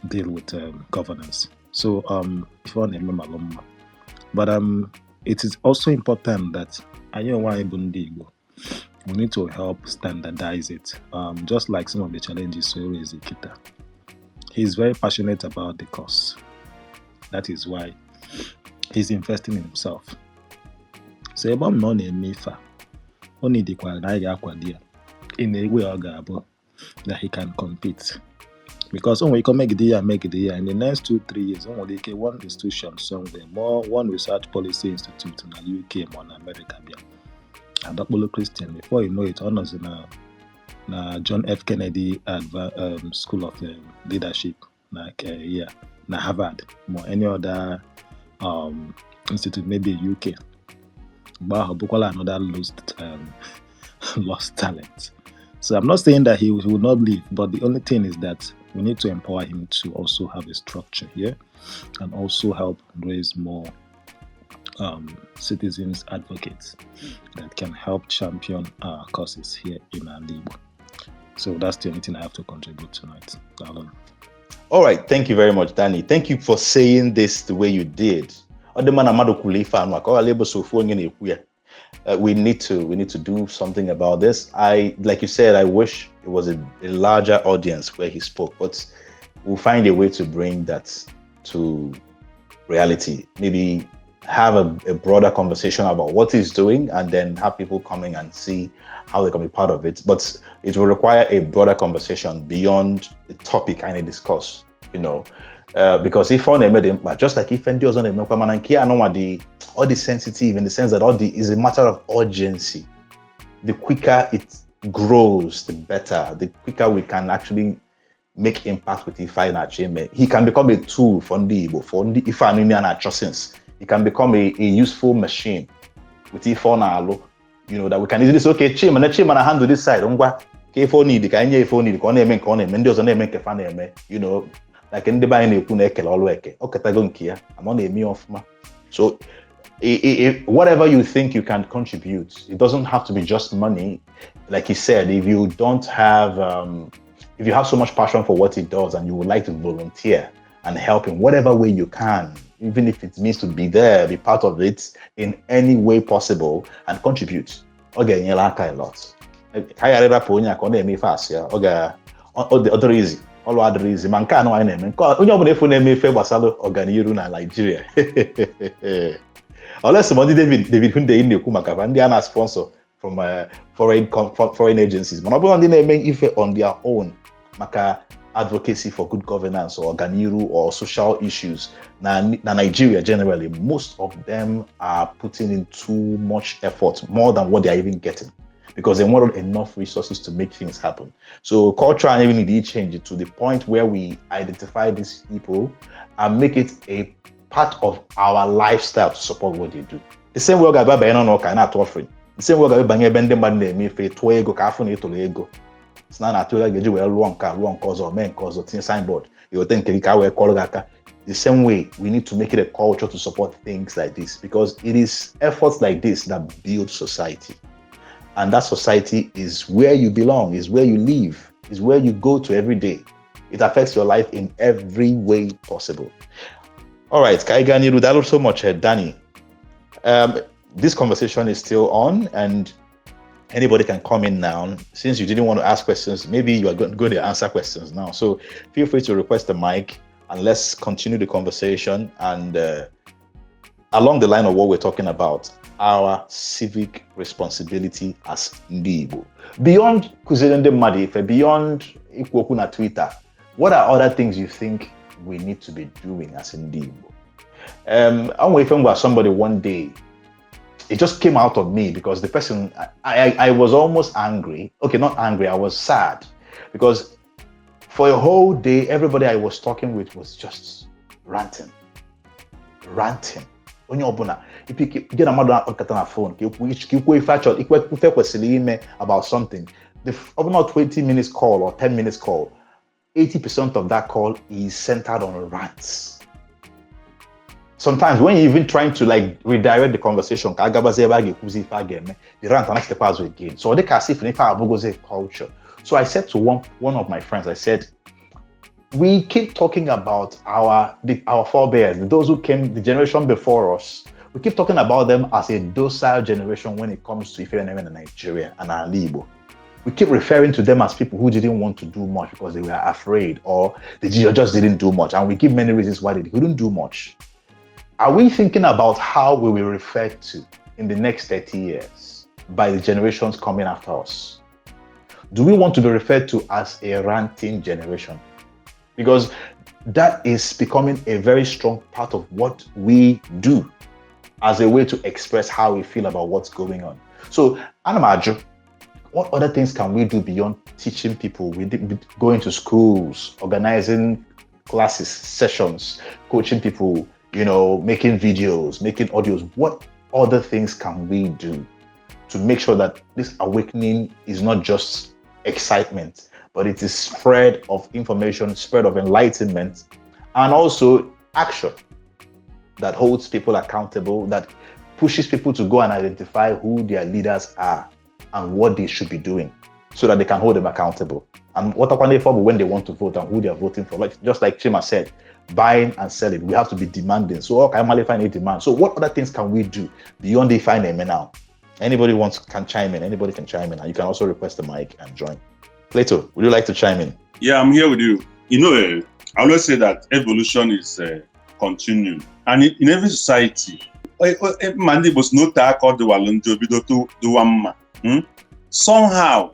deal with governance. So if you want to remember, but it is also important that we need to help standardize it. Just like some of the challenges so raise Ikita. He's very passionate about the cause. That is why he's investing in himself. So about non-emifa, only the in a way that he can compete. Because when we can make it here, in the next 2-3 years, only one institution somewhere, one research policy institute in the UK, or in America, and Apollo Christian. Before you know it, honors in John F. Kennedy School of Leadership, na Harvard, or any other institute, maybe UK. But another lost talent. So I'm not saying that he will not leave, but the only thing is that we need to empower him to also have a structure here and also help raise more citizens advocates that can help champion our causes here in Alibo. So that's the only thing I have to contribute tonight. All right, thank you very much, Danny. Thank you for saying this the way you did. We need to do something about this. Like you said, I wish it was a larger audience where he spoke, but we'll find a way to bring that to reality. Maybe have a broader conversation about what he's doing, and then have people coming and see how they can be part of it. But it will require a broader conversation beyond the topic I discuss, because if on a just like if Fendi was on a all the sensitive in the sense that is a matter of urgency. The quicker it grows, the better. The quicker we can actually make impact with Ifeanyi and Achime. He can become a tool for Ifeanyi and Achosins. He can become a useful machine with Ifeanyi, that we can easily say, okay, Chima na handle this side. If like anybody na-ekwu na-ekele ọlụ eke oketago nke ya ama na-eme ọfụma. So whatever you think you can contribute, it doesn't have to be just money. Like he said, if you don't have if you have so much passion for what he does and you would like to volunteer and help in whatever way you can, even if it means to be there, be part of it in any way possible and contribute, okay, you like a lot. Other easy. All other reason, man can't know any name. Only one if we name if Basalo Organiru na Nigeria. Unless somebody David Hunde in the Kumaka and they are sponsor from foreign agencies. But not naming if on their own maka advocacy for good governance or Organiru or social issues. Na Nigeria generally, most of them are putting in too much effort, more than what they are even getting, because they want enough resources to make things happen. So culture and even need to change it to the point where we identify these people and make it a part of our lifestyle to support what they do. The same way about offering. The same way about bende mande me fe to ego ka afu na itolo ego. It's not natural geji we wrong cause or men cause or tin signboard. You think ka we call gaka. The same way we need to make it a culture to support things like this, because it is efforts like this that build society. And that society is where you belong, is where you live, is where you go to every day. It affects your life in every way possible. All right, Kaiga Niru, that was so much, Danny. This conversation is still on, and anybody can come in now. Since you didn't want to ask questions, maybe you are going to answer questions now. So feel free to request the mic, and let's continue the conversation. And along the line of what we're talking about, our civic responsibility as Ndi Igbo. Beyond Kuzerende Madife, beyond Ikwoku na Twitter, what are other things you think we need to be doing as Ndi Igbo? I'm waiting for somebody one day. It just came out of me because the person, I was almost angry. Okay, not angry, I was sad. Because for a whole day, everybody I was talking with was just ranting. Onye ọbụla get a mother on a phone about something. The about 20 minutes call or 10 minutes call, 80% of that call is centered on rants. Sometimes when you're even trying to like redirect the conversation, the rant and step out again. So they can see if culture. So I said to one of my friends, I said, we keep talking about our forebears, those who came, the generation before us. We keep talking about them as a docile generation when it comes to Ifeanyi and Nigeria and our Igbo. We keep referring to them as people who didn't want to do much because they were afraid, or they just didn't do much. And we give many reasons why they couldn't do much. Are we thinking about how we will refer to in the next 30 years by the generations coming after us? Do we want to be referred to as a ranting generation? Because that is becoming a very strong part of what we do as a way to express how we feel about what's going on. So, Anamaju, what other things can we do beyond teaching people? We going to schools, organizing classes, sessions, coaching people, making videos, making audios. What other things can we do to make sure that this awakening is not just excitement, but it is spread of information, spread of enlightenment, and also action that holds people accountable, that pushes people to go and identify who their leaders are and what they should be doing so that they can hold them accountable. And what they for when they want to vote and who they are voting for. Just like Chima said, buying and selling, we have to be demanding. So okay, I'm find a demand. So what other things can we do beyond the finding now? Anybody can chime in. Anybody can chime in. And you can also request the mic and join. Plato, would you like to chime in? Yeah, I'm here with you. I always say that evolution is continuing. And in every society, Mandi was no talk or the Walunjo bido to do one man. Somehow,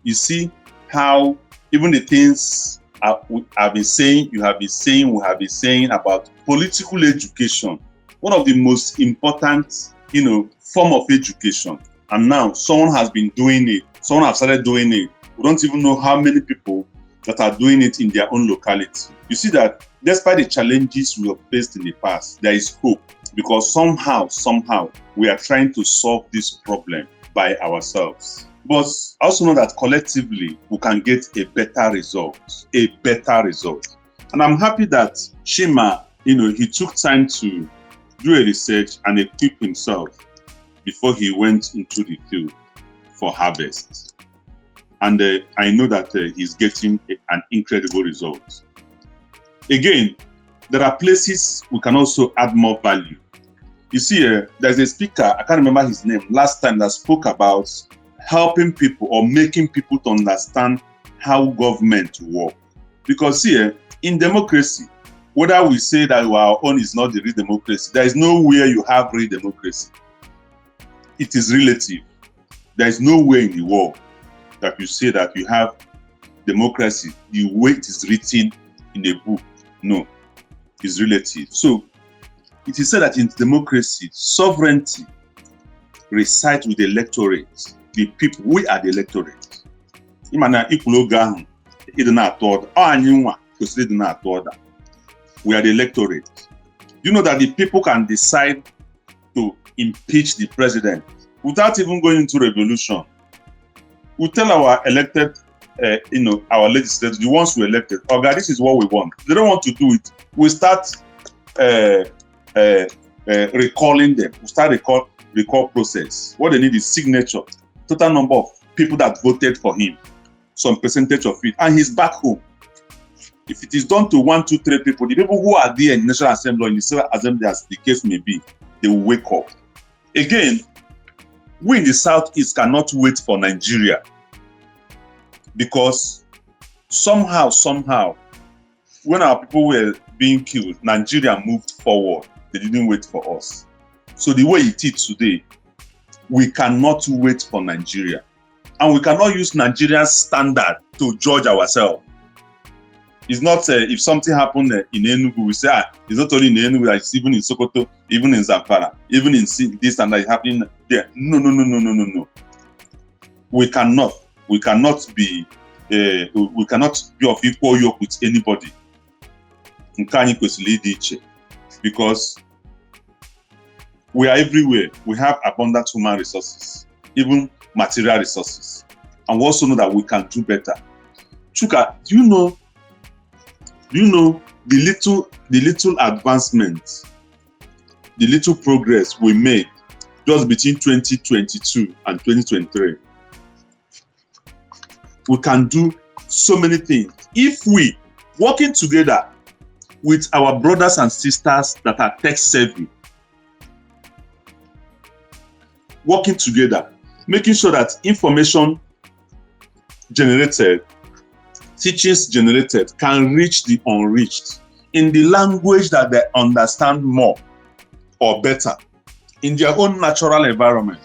you see how even the things I've been saying, we have been saying about political education, one of the most important, form of education. And now someone has been doing it. Someone has started doing it. We don't even know how many people that are doing it in their own locality. You see that despite the challenges we have faced in the past, there is hope because somehow, we are trying to solve this problem by ourselves. But also know that collectively, we can get a better result. And I'm happy that Shima, he took time to do a research and equip himself before he went into the field for harvest. And I know that he's getting an incredible result. Again, there are places we can also add more value. You see, there's a speaker, I can't remember his name, last time that spoke about helping people or making people to understand how government works. Because here, in democracy, whether we say that our own is not the real democracy, there is nowhere you have real democracy. It is relative. There is nowhere in the world that you say that you have democracy the way it is written in a book. No, it's relative. So it is said that in democracy, sovereignty resides with the electorate. The people, we are the electorate. We are the electorate. You know that the people can decide to impeach the president without even going into revolution. We tell our elected, our legislators, the ones who elected, oh God, this is what we want. They don't want to do it. We start recalling them. We start recall process. What they need is signature, total number of people that voted for him, some percentage of it, and he's back home. If it is done to 1, 2, 3 people, the people who are there in the National Assembly or in the Senate Assembly, as the case may be, they will wake up. Again, we in the Southeast cannot wait for Nigeria because somehow, when our people were being killed, Nigeria moved forward. They didn't wait for us. So the way it is today, we cannot wait for Nigeria. And we cannot use Nigeria's standard to judge ourselves. It's not if something happened in Enugu, we say it's not only in Enugu, it's even in Sokoto, even in Zamfara, even in this and that is happening there. No. We cannot be of equal yoke with anybody. Because we are everywhere. We have abundant human resources, even material resources, and we also know that we can do better. Chuka, do you know the little advancements, the little progress we made just between 2022 and 2023? We can do so many things if we working together with our brothers and sisters that are tech savvy, working together, making sure that information generated, teachings generated can reach the unreached in the language that they understand more or better in their own natural environment.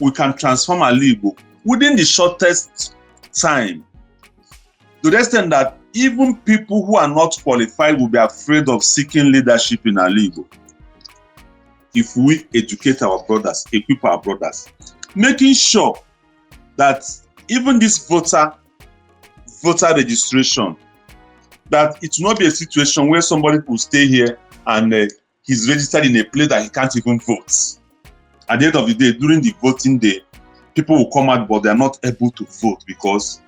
We can transform our Igbo within the shortest time, to the extent that even people who are not qualified will be afraid of seeking leadership in our Igbo. If we educate our brothers, equip our brothers, making sure that even this voter registration, that it will not be a situation where somebody will stay here and he's registered in a place that he can't even vote. At the end of the day, during the voting day, people will come out, but they are not able to vote because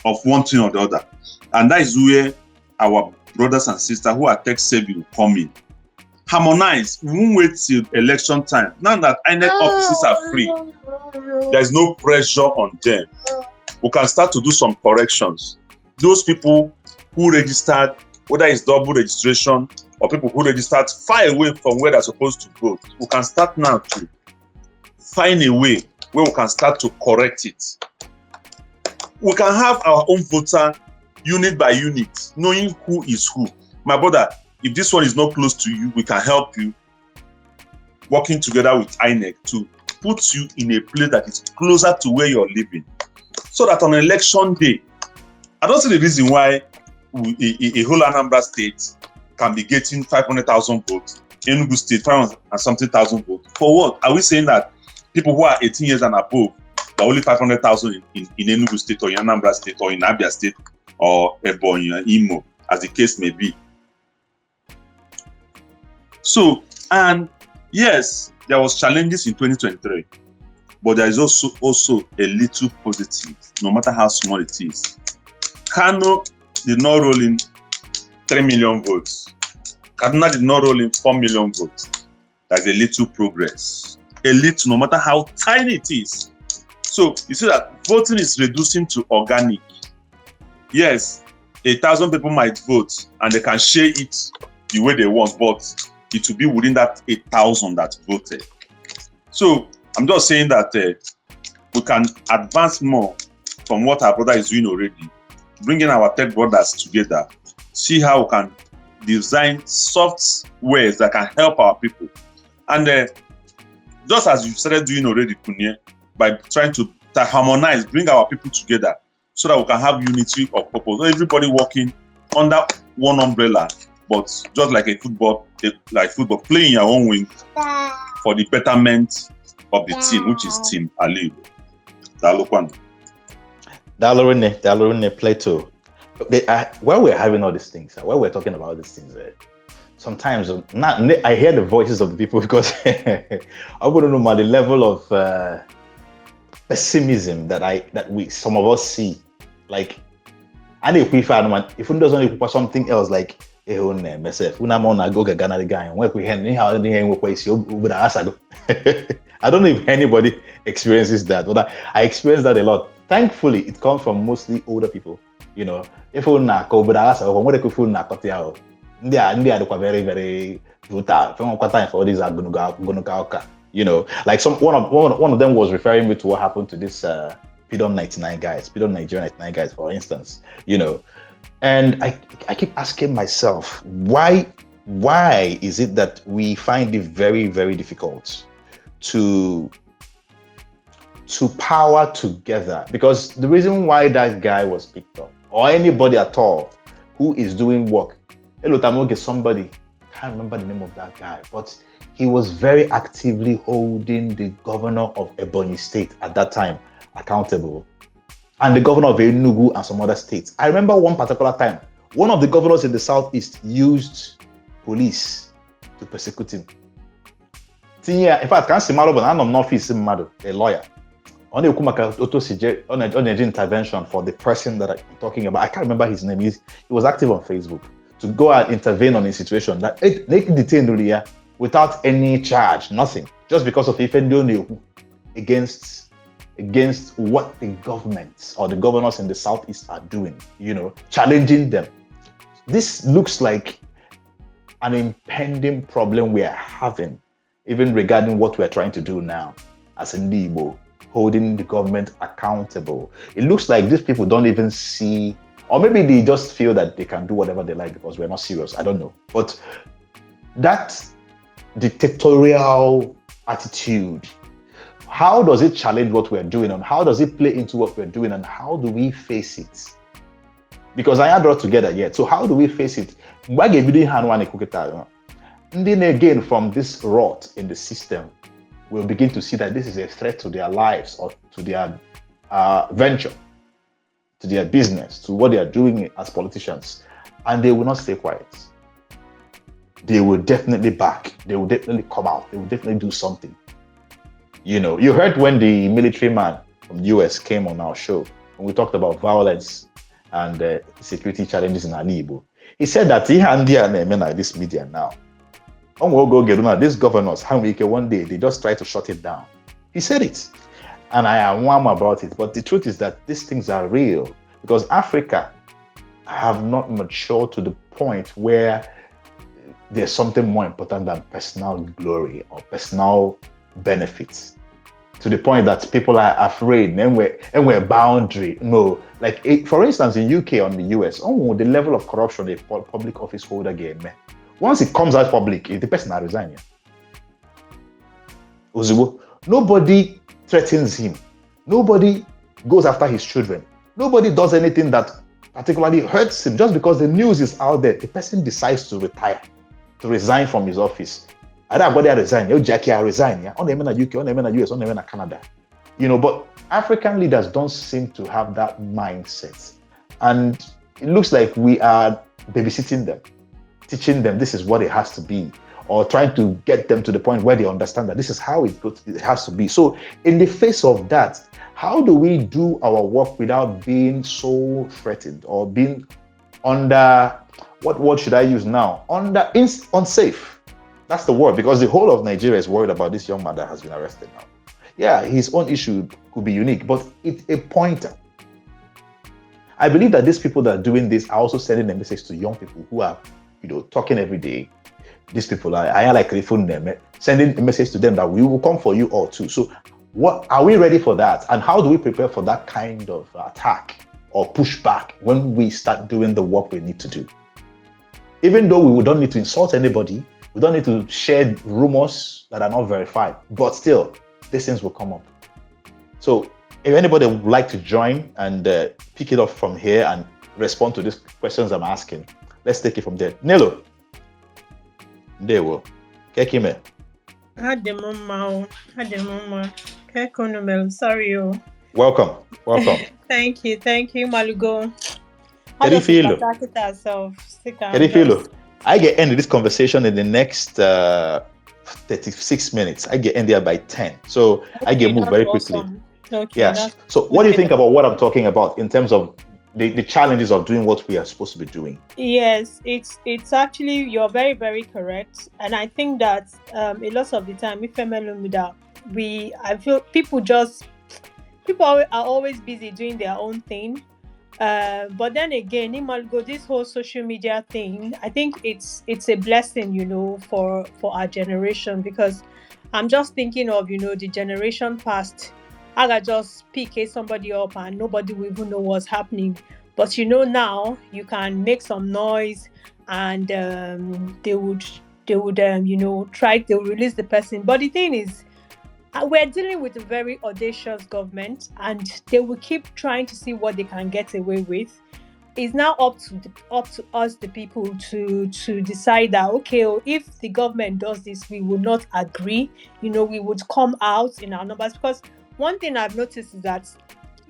of one thing or the other. And that is where our brothers and sisters who are tech savvy will come in. Harmonize. We won't wait till election time. Now that INEC offices are free, there's no pressure on them. We can start to do some corrections. Those people who registered, whether it's double registration or people who registered far away from where they're supposed to vote, we can start now to find a way where we can start to correct it. We can have our own voter unit by unit, knowing who is who. my brother, if this one is not close to you, we can help you. Working together with INEC to put you in a place that is closer to where you're living, so that on election day, I don't see the reason why a whole Anambra state can be getting 500,000 votes, Enugu state 500 and something thousand votes. For what? Are we saying that people who are 18 years and above, there are only 500,000 in Enugu state or in Anambra state or in Abia state or Ebonyi or Imo, as the case may be? So, and yes, there was challenges in 2023, but there is also a little positive, no matter how small it is. Kano did not roll in 3 million votes. Kaduna did not roll in 4 million votes. There's a little progress. A little, no matter how tiny it is. So you see that voting is reducing to organic. Yes, 1,000 people might vote and they can share it the way they want, but it will be within that 8,000 that voted. So I'm just saying that we can advance more from what our brother is doing already, bringing our tech brothers together, see how we can design softwares that can help our people. And just as you started doing already, Kunye, by trying to harmonize, bring our people together so that we can have unity of purpose. Not everybody working under one umbrella, but just like football, playing your own wing for the betterment of the team, which is Team Ali. Dalokwan. Dalorine, Plato. While we're having all these things, while we're talking about these things, sometimes I hear the voices of the people because I wouldn't know the level of pessimism that some of us see. Like, and if we doesn't put something else like I don't know if anybody experiences that, but I experience that a lot. Thankfully, it comes from mostly older people. You know, if we they are very, very brutal. For these are you know, like one of them was referring me to what happened to this Pidon Nigeria 99 guys, for instance. You know, and I keep asking myself, why is it that we find it very, very difficult to power together? Because the reason why that guy was picked up, or anybody at all who is doing work, somebody, I can't remember the name of that guy, but he was very actively holding the governor of Ebonyi State at that time accountable, and the governor of Enugu and some other states. I remember one particular time, one of the governors in the southeast used police to persecute him. In fact, I can't see Malo, but I'm not a lawyer. On the intervention for the person that I'm talking about, I can't remember his name. He was active on Facebook to go and intervene on a situation that they detained without any charge, nothing, just because of against what the governments or the governors in the southeast are doing, you know, challenging them. This looks like an impending problem we are having, even regarding what we're trying to do now as Igbo, holding the government accountable. It looks like these people don't even see, or maybe they just feel that they can do whatever they like because we're not serious. I don't know. But that dictatorial attitude, how does it challenge what we're doing, and how does it play into what we're doing, and how do we face it? Because I am brought together yet. So how do we face it? And then again, from this rot in the system, we'll begin to see that this is a threat to their lives or to their venture, to their business, to what they are doing as politicians. And they will not stay quiet. They will definitely back. They will definitely come out. They will definitely do something. You know, you heard when the military man from the US came on our show, when we talked about violence and security challenges in Igbo. He said that he and this media now, these governors, how we can one day, they just try to shut it down. He said it. And I am warm about it. But the truth is that these things are real, because Africa have not matured to the point where there's something more important than personal glory or personal benefits. to the point that people are afraid and we're boundary. No, like for instance, in UK or in the US, the level of corruption a public office holder game, man. Once it comes out public, the person will resign. Nobody threatens him. Nobody goes after his children. Nobody does anything that particularly hurts him. Just because the news is out there, the person decides to retire, to resign from his office. Everybody resign. Jackie, I resign. On the UK, on the US, on the Canada. But African leaders don't seem to have that mindset. And it looks like we are babysitting them, teaching them this is what it has to be, or trying to get them to the point where they understand that this is how it has to be. So in the face of that, how do we do our work without being so threatened or being under, what word should I use now? Unsafe. That's the word, because the whole of Nigeria is worried about this young man that has been arrested now. Yeah, his own issue could be unique, but it's a pointer. I believe that these people that are doing this are also sending a message to young people who are, talking every day. These people I like referring them, sending a message to them that we will come for you all too. So what are we ready for that? And how do we prepare for that kind of attack or pushback when we start doing the work we need to do? Even though we don't need to insult anybody, we don't need to share rumors that are not verified, but still, these things will come up. So if anybody would like to join and pick it up from here and respond to these questions I'm asking, let's take it from there. Nelo. There we go. Kekime. Sorry, yo. Welcome. Thank you, Malugo. Kerifilo. I get end this conversation in the next 36 minutes. I get end there by 10. So okay, I get moved very quickly. Awesome. Okay, yes. So what do you think about what I'm talking about in terms of the challenges of doing what we are supposed to be doing? Yes, it's actually, you're very, very correct. And I think that a lot of the time, I feel people are always busy doing their own thing. But then again, this whole social media thing, I think it's a blessing, for our generation, because I'm just thinking of, the generation past. I could just pick somebody up and nobody will even know what's happening. But now you can make some noise and they would try to release the person. But the thing is, we're dealing with a very audacious government, and they will keep trying to see what they can get away with. It's now up to us, the people, to decide that, okay, if the government does this, we will not agree. We would come out in our numbers, because one thing I've noticed is that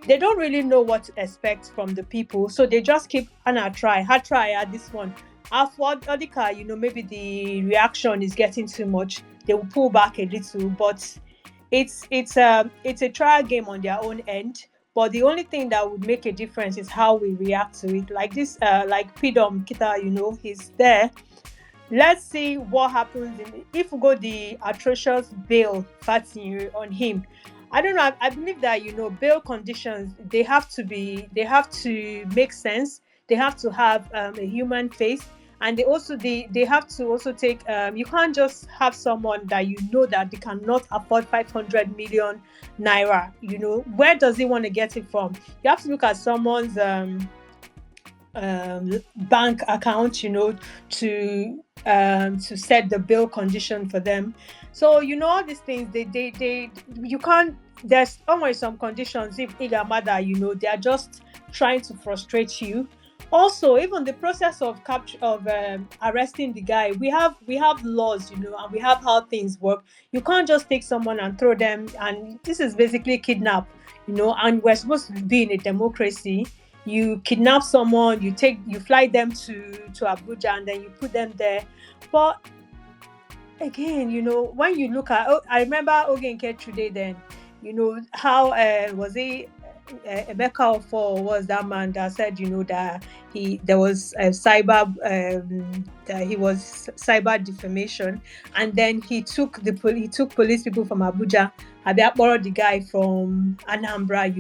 they don't really know what to expect from the people, so they just keep try this one. After maybe the reaction is getting too much, they will pull back a little, but it's a trial game on their own end. But the only thing that would make a difference is how we react to it. Like this, like Pidom Kita, he's there. Let's see what happens if we go the atrocious bail on him. I don't know. I believe that bail conditions, they have to make sense. They have to have a human face. And they have to also take, you can't just have someone that that they cannot afford 500 million naira. Where does he want to get it from? You have to look at someone's bank account, to set the bill condition for them. So, all these things, you can't, there's always some conditions, if Igamada, they are just trying to frustrate you. Also, even the process of arresting the guy, we have laws, and we have how things work. You can't just take someone and throw them, and this is basically kidnap, and we're supposed to be in a democracy. You kidnap someone, you fly them to Abuja, and then you put them there. But again, when you look at, I remember Ogenke today then, how was he? Emeka Ofo was that man that said, that there was that he was cyber defamation, and then he took police people from Abuja, and they borrowed the guy from Anambra,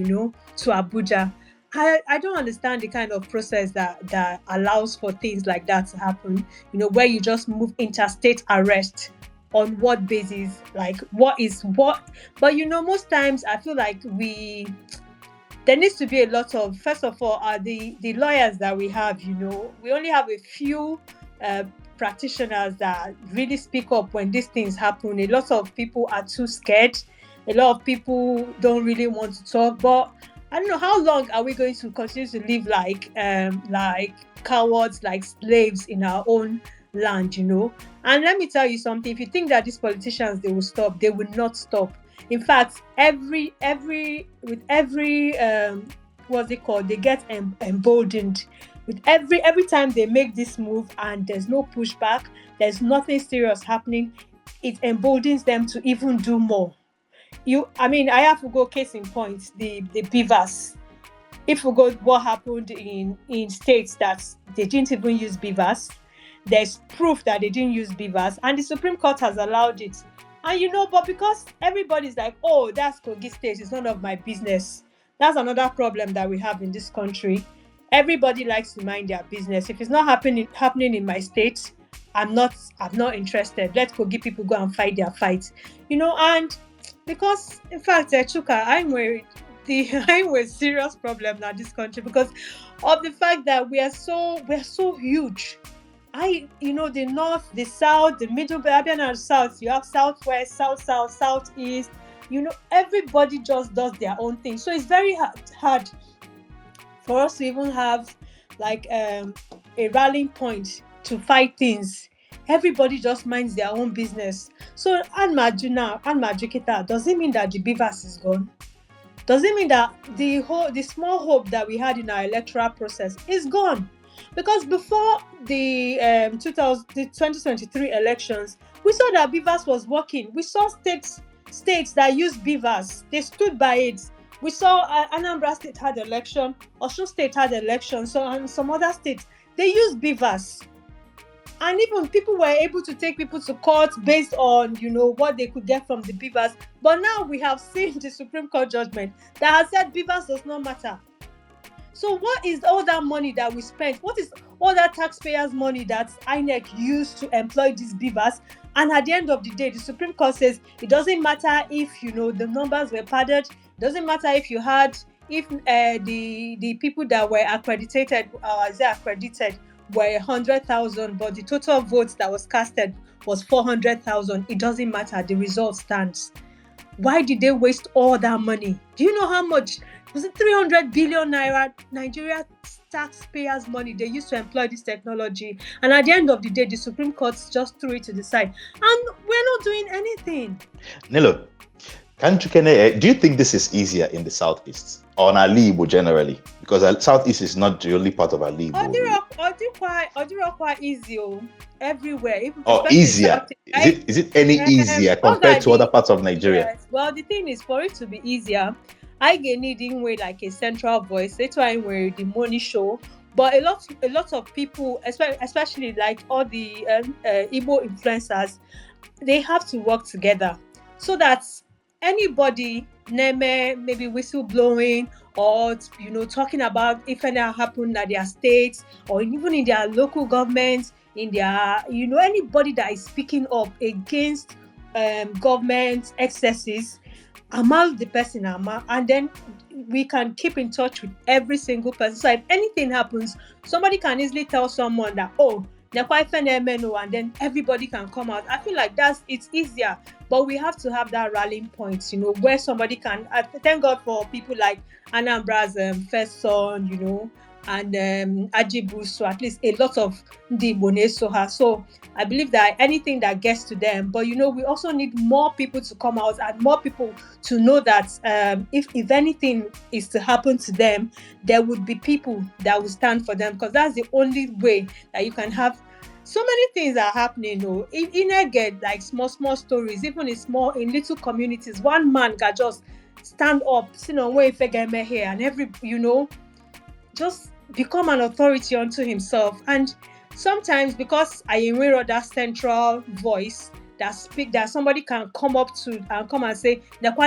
to Abuja. I don't understand the kind of process that allows for things like that to happen, where you just move interstate arrest. on what basis, like what is what. But most times I feel like there needs to be a lot of, first of all, the lawyers that we have. We only have a few practitioners that really speak up when these things happen. A lot of people are too scared. A lot of people don't really want to talk. But I don't know, how long are we going to continue to live like cowards, like slaves in our own land? And let me tell you something: if you think that these politicians, they will stop, they will not stop. In fact, every what's it called, they get emboldened with every time they make this move, and there's no pushback, there's nothing serious happening. It emboldens them to even do more. I have to go, case in point, the beavers. If we go what happened in states that they didn't even use beavers, there's proof that they didn't use beavers, and the Supreme Court has allowed it. And but because everybody's like, oh, that's Kogi State, it's none of my business. That's another problem that we have in this country. Everybody likes to mind their business. If it's not happening in my state, I'm not interested. Let Kogi people go and fight their fight. And because, in fact, Chuka, I'm worried. I'm a serious problem now in this country because of the fact that we're so huge. The north, the south, the middle, Arabian and south. You have southwest, southeast. Everybody just does their own thing. So it's very hard for us to even have like a rallying point to fight things. Everybody just minds their own business. So Anmajukita, does it mean that the beavers is gone? Does it mean that the small hope that we had in our electoral process is gone? Because before the 2023 elections, we saw that beavers was working. We saw states that used beavers. They stood by it. We saw Anambra State had election, Osun State had election, and some other states, they used beavers. And even people were able to take people to court based on, what they could get from the beavers. But now we have seen the Supreme Court judgment that has said beavers does not matter. So what is all that money that we spent? What is all that taxpayers' money that INEC used to employ these beavers? And at the end of the day, the Supreme Court says it doesn't matter if, the numbers were padded. It doesn't matter if the people that were accredited were 100,000, but the total votes that was casted was 400,000. It doesn't matter. The result stands. Why did they waste all that money? Do you know how much? Was it 300 billion naira, Nigeria taxpayers' money they used to employ this technology? And at the end of the day, the Supreme Court just threw it to the side. And we're not doing anything. Nilo, do you think this is easier in the Southeast or in Alibo generally? Because Southeast is not the only part of Alibo. Quite easy everywhere. Easier? Is it any easier compared to other parts of Nigeria? Yes. Well, the thing is, for it to be easier, I get needing way like a central voice. That's why we're the MONI show. But a lot of people, especially like all the Igbo influencers, they have to work together so that anybody, maybe whistleblowing or talking about if anything happened at their states or even in their local governments, in their anybody that is speaking up against government excesses, among the person, and then we can keep in touch with every single person. So if anything happens, somebody can easily tell someone that, oh, they're quite phenomenal, and then everybody can come out. I feel like it's easier, but we have to have that rallying point, where somebody can. Thank God for people like Anambra's first son, and Ajibu, so at least a lot of the Bonesoha. So I believe that anything that gets to them, but we also need more people to come out and more people to know that if anything is to happen to them, there would be people that will stand for them, because that's the only way that you can have. So many things are happening, in get like small stories, even in little communities. One man can just stand up, here, and just become an authority unto himself. And sometimes, because I am aware of that central voice that somebody can come up to and come and say, like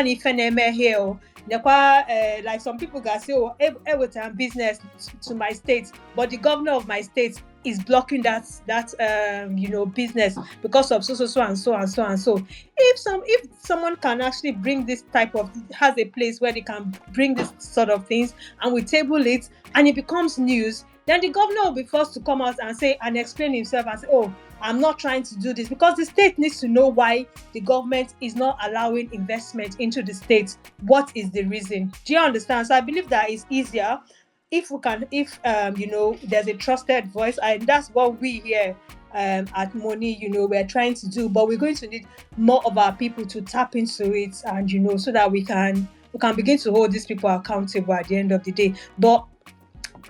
some people can say, oh, everything business to my state, but the governor of my state is blocking that business because of so and so. If someone can actually bring this has a place where they can bring this sort of things, and we table it and it becomes news, then the governor will be forced to come out and say and explain himself and say, oh, I'm not trying to do this, because the state needs to know why the government is not allowing investment into the state. What is the reason? Do you understand? So I believe that it's easier if there's a trusted voice, and that's what we here at MONI, we're trying to do. But we're going to need more of our people to tap into it, and so that we can begin to hold these people accountable at the end of the day. But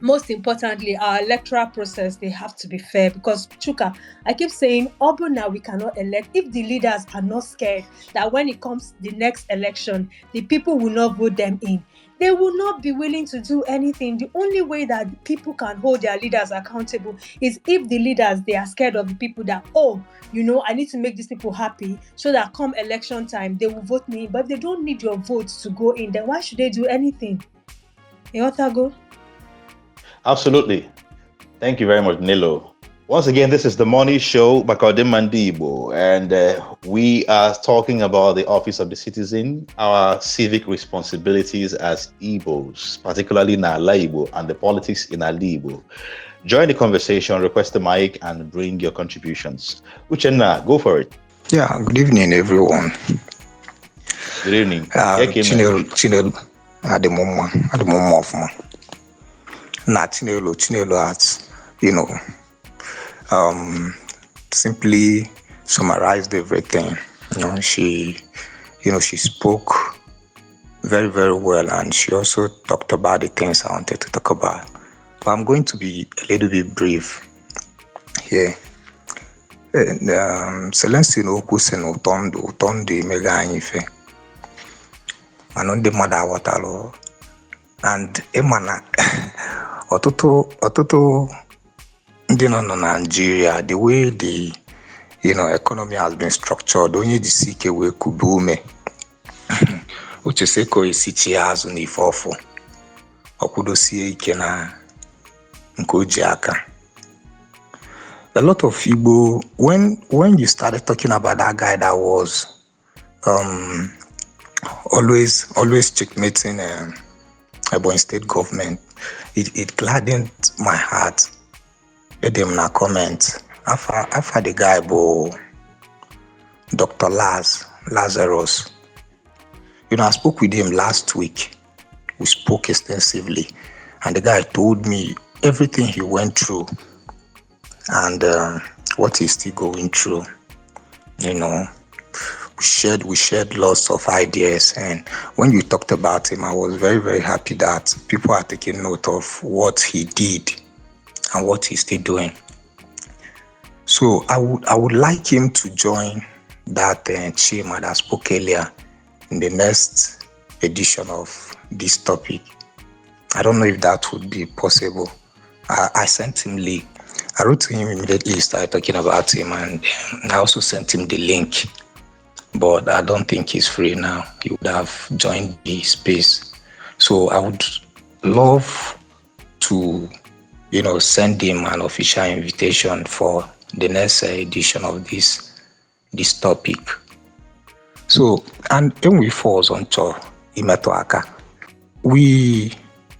most importantly, our electoral process, they have to be fair, because Chuka, I keep saying, now we cannot elect if the leaders are not scared that when it comes the next election, the people will not vote them in. They will not be willing to do anything. The only way that people can hold their leaders accountable is if the leaders, they are scared of the people that, I need to make these people happy so that come election time, they will vote me in. But if they don't need your votes to go in, then why should they do anything? Go? Absolutely. Thank you very much, Nilo. Once again, this is the MONI Show by Mandibo, and we are talking about the Office of the Citizen, our civic responsibilities as Igbos, particularly in Ala Igbo, and the politics in Ala Igbo. Join the conversation, request the mic, and bring your contributions. Uchenna, go for it. Yeah, good evening, everyone. Good evening. Chinelo, at the moment of my. Not Chinelo has, simply summarized everything. She spoke very, very well, and she also talked about the things I wanted to talk about. But I'm going to be a little bit brief here. Selensi n'okwu si n'ụtọ ndụ emega anyị ife. Mana ndị mmadụ aghọtalụ. And ịmana ọtụtụ ndị nọ na Nigeria, the way the economy has been structured, onye jisi ike wee kube ume ocheseko esichi azụ n'ife ọfụ ọkwụdosie ike na nke o ji aka. A lot of Igbo, when you started talking about that guy that was always checkmating Ebonyi state government, it gladdened my heart. Let them na comment. After the guy bo Dr. Lazarus. I spoke with him last week. We spoke extensively, and the guy told me everything he went through and what he's still going through. We shared lots of ideas, and when you talked about him, I was very, very happy that people are taking note of what he did and what he's still doing. So I would like him to join that Chima that spoke earlier in the next edition of this topic. I don't know if that would be possible. I sent him link. I wrote to him immediately, started talking about him, and I also sent him the link. But I don't think he's free now. He would have joined the space. So I would love to, send him an official invitation for the next edition of this topic. So, and when we falls on to Imetoaka,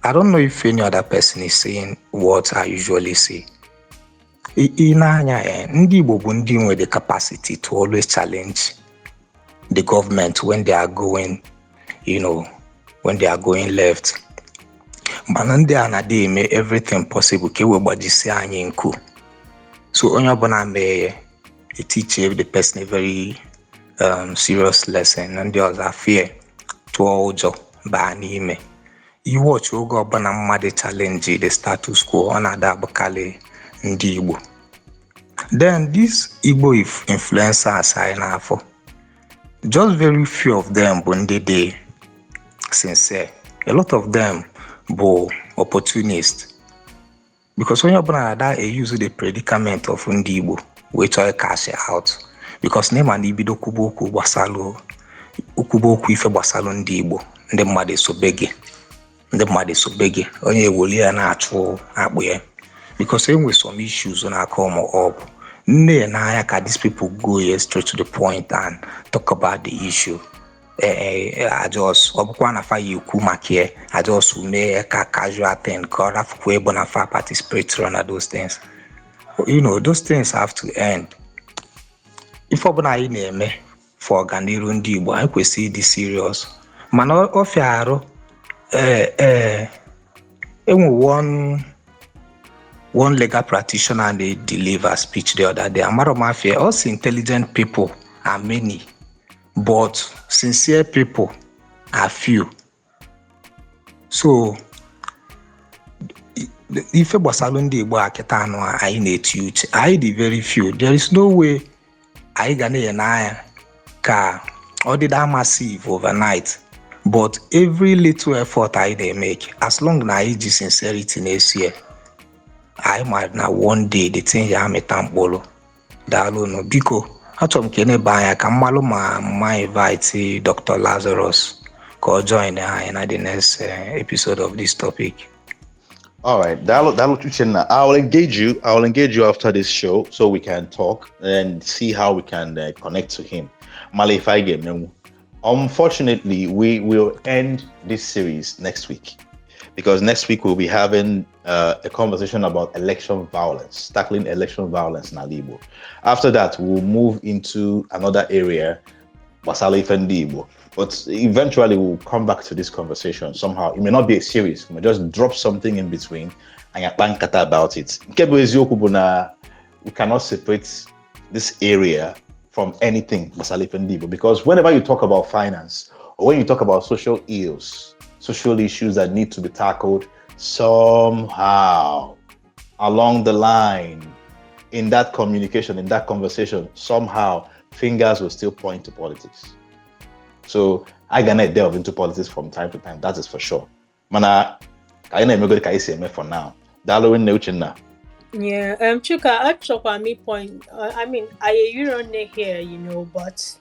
I don't know if any other person is saying what I usually say. Ndi Igbo bụ ndị nwe the capacity to always challenge the government when they are going, when they are going left. Manande anade make everything possible ke we gbajisi anyị nku. So onye ọbụla me teach the person a very serious lesson, and the other fear to ụjọ baa n'ime. You watch oge ọbụla mmadụ challenge the status quo ọ na-ada abụkali ndị Igbo. Then these Igbo influencers anyị na-afọ, just very few of them bụ ndị dị sincere. A lot of them bụ opportunists, because onye ọbụla na-ada use the predicament of ndị Igbo wee chọọ cash out, because name and ibido kwuba okwu ife gbasalụ ndị Igbo, ndị mmadụ esobe gị onye ewoli ya na-achụ akpụ ya, because when with some issues when I come up, these people go here straight to the point and talk about the issue. I just I just make a casual thing called participate on those things. Those things have to end. If anyị na-eme for ọganiru ndị Igbo, anyị kwesịrị ịdị serious. Mana ọ fịarụ enwe one legal practitioner they deliver speech the other day. Amaromafia, us intelligent people are many, but sincere people are few. So if a basalon Igbo aketano I need you, I the very few. There is no way I gonna and I can order that massive overnight. But every little effort I they make, as long as I do sincerity next year, I might now one day the thing ya metambolo. Dalo no biko. Atom kene baya kamalo ma invite Dr. Lazarus go join in the next episode of this topic. All right, Dalo Tuchenna, I will engage you. I will engage you after this show so we can talk and see how we can connect to him. Malefaige. Unfortunately, we will end this series next week because next week we'll be having a conversation about election violence, tackling election violence in Igbo. After that, we'll move into another area, Basala Ifendibo. But eventually, we'll come back to this conversation somehow. It may not be a series. We may just drop something in between and yankata about it. We cannot separate this area from anything Basala Ifendibo, because whenever you talk about finance or when you talk about social ills, social issues that need to be tackled, somehow along the line in that communication, in that conversation, somehow fingers will still point to politics. So I gonna delve into politics from time to time, that is for sure. Mana for now. Yeah, Chuka, actually, me point. I mean, you don't here, but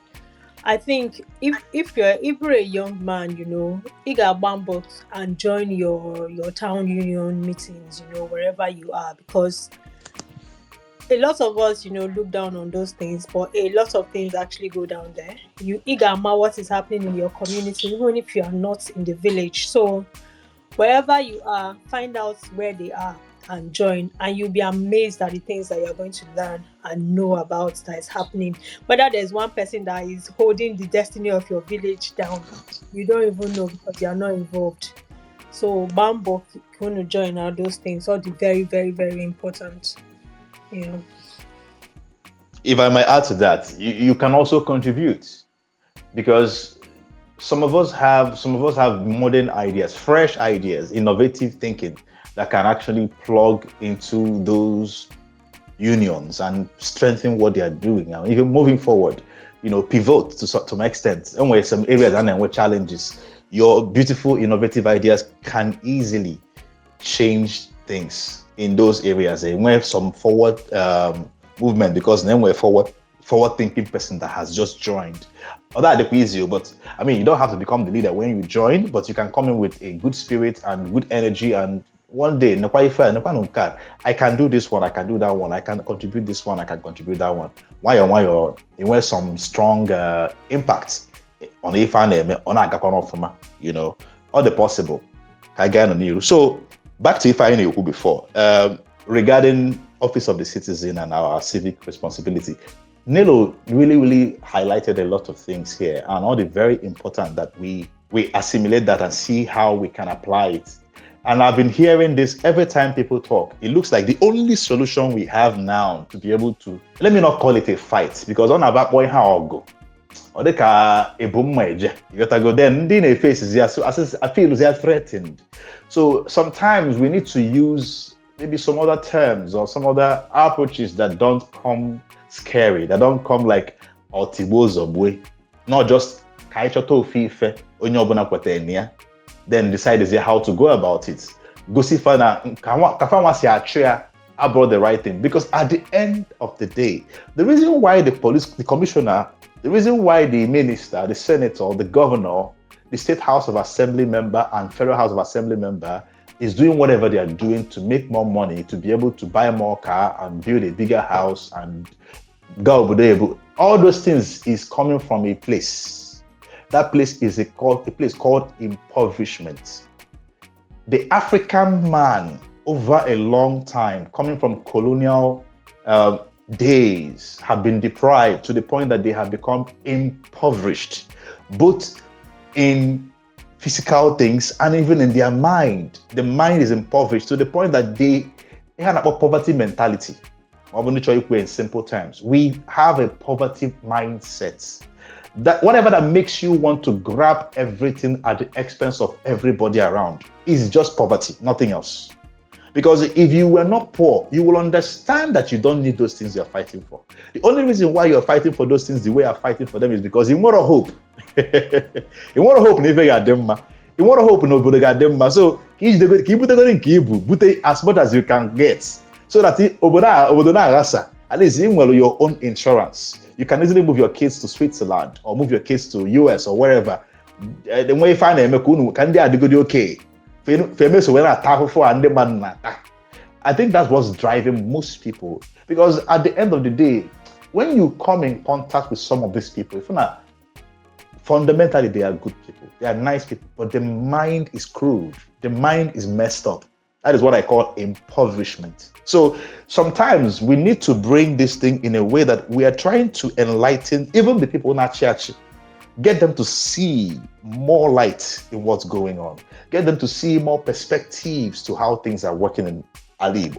I think if you're a young man, you got bamboo and join your town union meetings, wherever you are, because a lot of us, look down on those things, but a lot of things actually go down there. You igama what is happening in your community, even if you are not in the village. So wherever you are, find out where they are and join, and you'll be amazed at the things that you're going to learn and know about that is happening. Whether there's one person that is holding the destiny of your village down, you don't even know because you are not involved. So Bambo, going to join all those things, all the very, very, very important. Yeah. If I might add to that, you can also contribute, because some of us have modern ideas, fresh ideas, innovative thinking that can actually plug into those unions and strengthen what they are doing now. Even moving forward, pivot to some extent. And where some areas and where challenges, your beautiful, innovative ideas can easily change things in those areas. And we have some forward movement, because then we're forward thinking person that has just joined. Or that easy, but I mean, you don't have to become the leader when you join, but you can come in with a good spirit and good energy, and one day, I can do this one, I can do that one, I can contribute this one, I can contribute that one. Why it was some strong impact on if I name on all the possible. So back to if I knew before, regarding Office of the Citizen and our civic responsibility. Nelo really highlighted a lot of things here, and all the very important that we assimilate that and see how we can apply it. And I've been hearing this every time people talk. It looks like the only solution we have now to be able to, let me not call it a fight, because on about boy how I'll go. Or they can a boom you gotta go then a face is there. So I feel they are threatened. So sometimes we need to use maybe some other terms or some other approaches that don't come scary, that don't come like Otibozobwe, not just Kaichoto Fife, Onyobona Kwatenia. Then decide how to go about it. I brought the right thing, because at the end of the day, the reason why the commissioner, the reason why the minister, the senator, the governor, the state house of assembly member and federal house of assembly member is doing whatever they are doing to make more money, to be able to buy more car and build a bigger house and go over there. All those things is coming from a place. That place is a place called impoverishment. The African man over a long time, coming from colonial days, have been deprived to the point that they have become impoverished, both in physical things and even in their mind. The mind is impoverished to the point that they have a poverty mentality. In simple terms, we have a poverty mindset. That whatever that makes you want to grab everything at the expense of everybody around is just poverty, nothing else. Because if you were not poor, you will understand that you don't need those things you're fighting for. The only reason why you're fighting for those things the way you're fighting for them is because you want to hope. You want to hope never got them. You want to hope nobody got them. So keep as much as you can get. So that at least you will your own insurance. You can easily move your kids to Switzerland or move your kids to US or wherever. The way you find them, can they are okay? I think that's what's driving most people. Because at the end of the day, when you come in contact with some of these people, if not, fundamentally they are good people, they are nice people, but the mind is crude, the mind is messed up. That is what I call impoverishment. So sometimes we need to bring this thing in a way that we are trying to enlighten even the people in our church, get them to see more light in what's going on, get them to see more perspectives to how things are working in Alibo,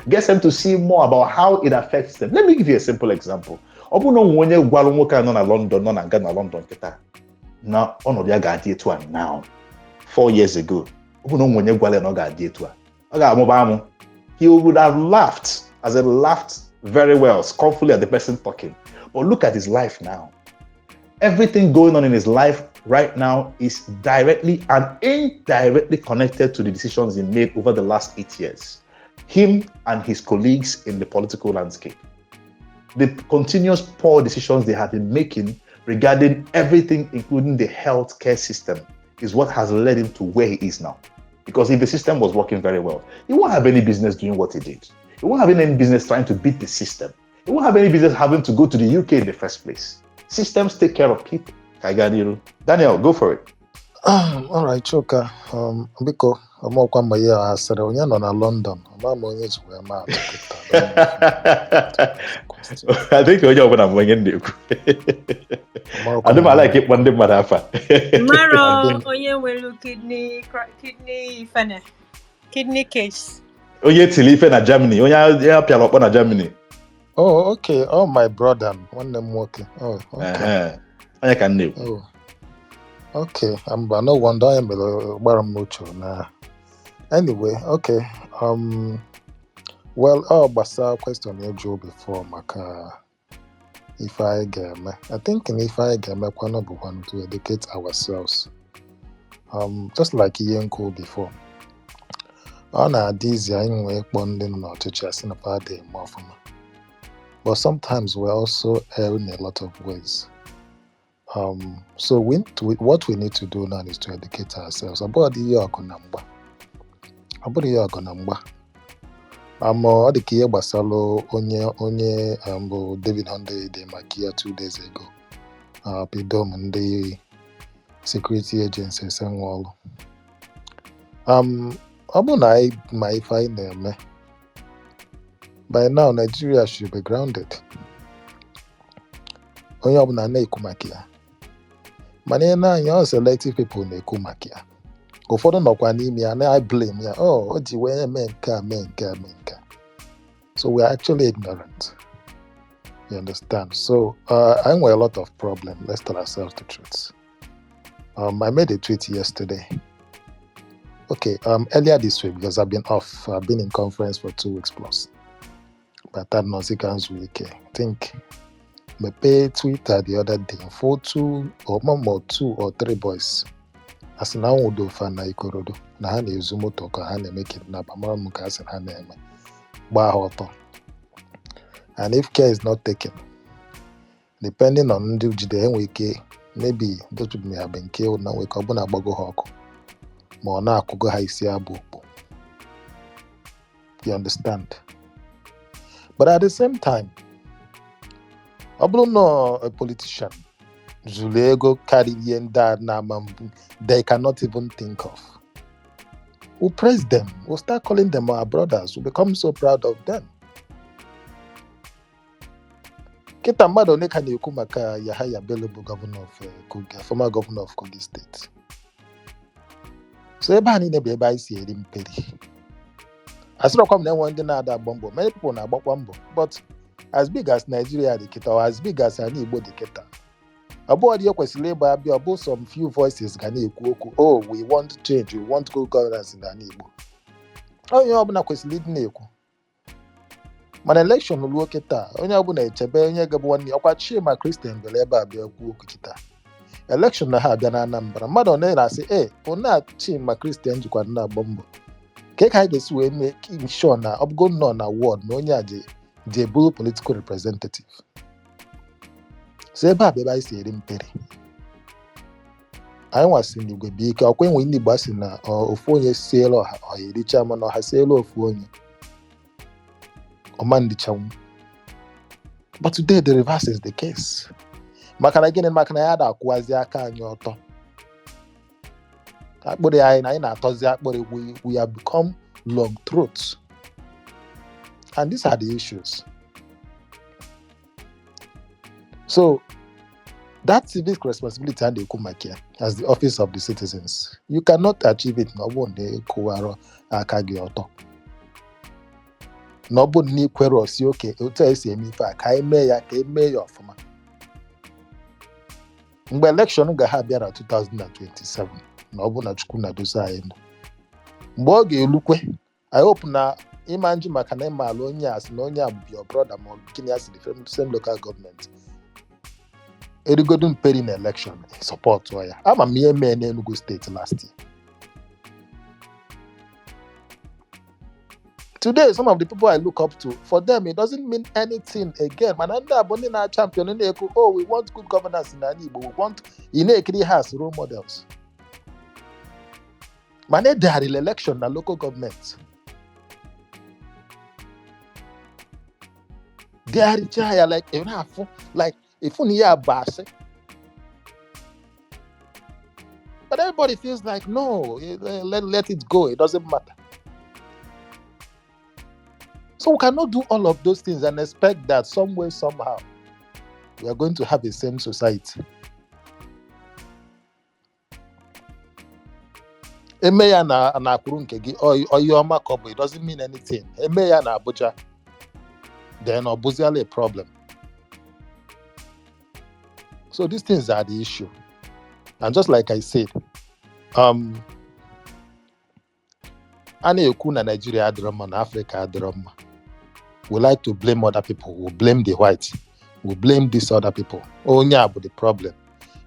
get them to see more about how it affects them. Let me give you a simple example. Now, 4 years ago, he would have laughed, as in laughed very well, scornfully at the person talking. But look at his life now. Everything going on in his life right now is directly and indirectly connected to the decisions he made over the last 8 years. Him and his colleagues in the political landscape. The continuous poor decisions they have been making regarding everything, including the healthcare system, is what has led him to where he is now. Because if the system was working very well, he won't have any business doing what he did. He won't have any business trying to beat the system. He won't have any business having to go to the UK in the first place. Systems take care of people. Daniel, go for it. All right, Choka. Biko, ọmọkwa mgbe ya asịrị onye nọ na London. Ọma ma onye ji wee maa I think onye ọbụla bụ onye na-ekwu. Adịm ala ike ịkpọ ndị mmadụ afa. Maro, onye nwere kidney case. Onye tiri ife na Germany, onye apịara ọkpọ na Germany. Oh, okay. Oh, my brother. Nwanne m nwoke. Oh, okay. Onye ka nne. Oh. Okay. No wonder I am gbara m n'uche na. Anyway, okay. Well, gbasa question you drew before maka if I game. I think if I game one to educate ourselves. Just like Iyenko before. These anyway bonding not to just in a party more from. But sometimes we're also erring in a lot of ways. So what we need to do now is to educate ourselves about the Yagonamba. Ọ dị ka ihe gbasara onye bụ David Hunde de Makia 2 days ago. Bido m ndị security agencies enwe ọrụ. Ọ bụ na anyị ma ife anyị na-eme. By now, Nigeria should be grounded. Onye ọbụla na-ekwu maka ya. Mana ihe na-anya selective people na-ekwu maka ya. Ụfọdụ nọkwa n'ime ya na I blame ya. O ji wee mee nke a. So we are actually ignorant. You understand? So I nwere a lot of problems. Let's tell ourselves the truth. I made a tweet yesterday. Okay, earlier this week, because I've been off. I've been in conference for 2 weeks plus. But that nonsense week. I think I paid Twitter the other day for 2 or 3 boys. As now we do fan na Ikorodo. Na ha na-ezu moto ka ha na-eme kidnap. Amara m ka asị ha na-eme. Gbaa ha ọtọ. And if care is not taken, depending on ndị jide enwe ike, maybe those people may have been killed na wake up na agbago ha ọkụ. Ma ọ na-akụgo ha isi abụ okpu. You understand? But at the same time, no a politician, Zulego Caribbean dad Namambu, they cannot even think of. We'll praise them. We'll start calling them our brothers. We'll become so proud of them. Kita mmadụ ne ka na-ekwu maka Yahaya Bello bụ governor of Kogi, former governor of Kogi State. So ebe a niile bụ ebe anyị si eri mperi. Asịrọkwa m na enwe ndị na-ada agba mbọ. Many people na-agbakwa mbọ. But as big as Nigeria dị kịta, or as big as anyị Igbo dị kịta, abụọ dị ekwesịrị ịgba abịa, ọ bụ some few voices ga na-ekwu okwu. Oh, we want change, we want good governance in anyị Igbo. Onye ọbụla kwesịrị ịdị na-ekwu. Mana election ruo kịta, onye ọbụla echebe onye gabụ nwanne ọkwa Chima Christian bịara ebe a bịa kwuo okwu kịta. Election na ha abịa na Anambra. Mmadụ ọ na-asị, ona Chima Christian jikwa na-agba mbọ. Ka anyị ga-esi wee mee sure na ọ bụgo nọ na ward na onye a ji eburu political representative. So ebe a bụ ebe anyị si eri mperi. Anyị nwasị n'igwe bụ ike, ọkwa enwe ndị Igbo asị na ofu onye siela ọha ọ ericha mana ọha siela ofu onye. But today the reverse is the case. Makana gịnị maka na ya da-akwụwazi aka anyị ọtọ. Akpụrụ anyị na anyị na-atọzi akpụrụ, we have become long throats. And these are the issues. So that civic responsibility and the Kumake as the office of the citizens, you cannot achieve it no one day kuwaro aka gị ọtọ. Na ọ bụ na ikwere osi oke otu esi eme ife a ka eme ya ọfụma. Mgbe election ga-ha bịara 2027 na ọ bụ na Chukwu na-adosa anyị ndụ. Mgbe ọ ga-elukwe, I hope na ịma njụ maka na ịma ala onye asị na onye a bụ your brother ma ọ bụ gịnị asị the same local government. Erigodu mperi na election support ya. Ama m ihe mee na Enugu State last year. Today, some of the people I look up to, for them, it doesn't mean anything again. Mananda Aboni na champion, oh, we want good governance in Anibo. We want Inekiri has role models. Mane they are in election na local government. They are like if only a bass. But everybody feels like no, let it go. It doesn't matter. So we cannot do all of those things and expect that some way, somehow, we are going to have a same society. Emeya na Akuru nke gị Oyoma Kobo, it doesn't mean anything. Emeya na Abuja, then Obuziala a problem. So these things are the issue. And just like I said, Ana-ekwu na Nigeria adịrọmma na Africa adịrọmma. We like to blame other people. We blame the white. We blame these other people. Onye abu the problem.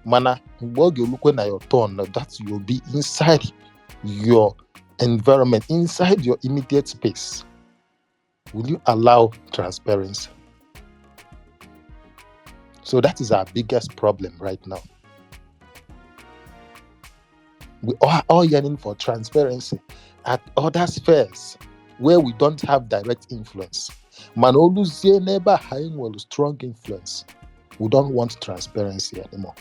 Mana, mgbe oge olukwe na your turn, that you'll be inside your environment, inside your immediate space. Will you allow transparency? So that is our biggest problem right now. We are all yearning for transparency at other spheres where we don't have direct influence. Manoluzie never having well strong influence. We don't want transparency anymore.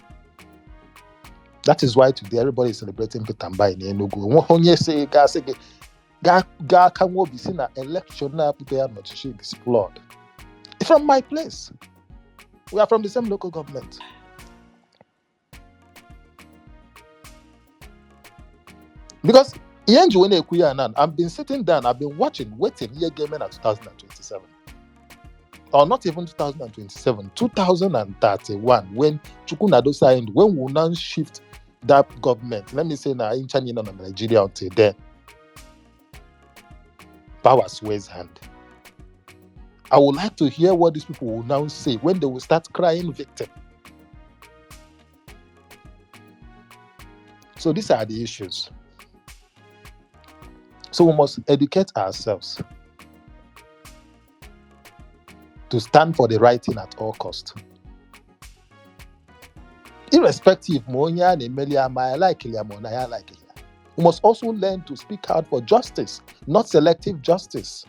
That is why today everybody is celebrating Petamba in Enugu. Onye say ga kanwo bisi na election na prepare not is flawed. From my place. We are from the same local government. Because I've been sitting down, I've been waiting here gaming at 2027. Or not even 2027, 2031, when Chukwunado signed, when we will now shift that government. Let me say now, in China and Nigeria until then. Power sways hand. I would like to hear what these people will now say when they will start crying victim. So these are the issues. So we must educate ourselves to stand for the right thing at all costs. Irrespective, we must also learn to speak out for justice, not selective justice.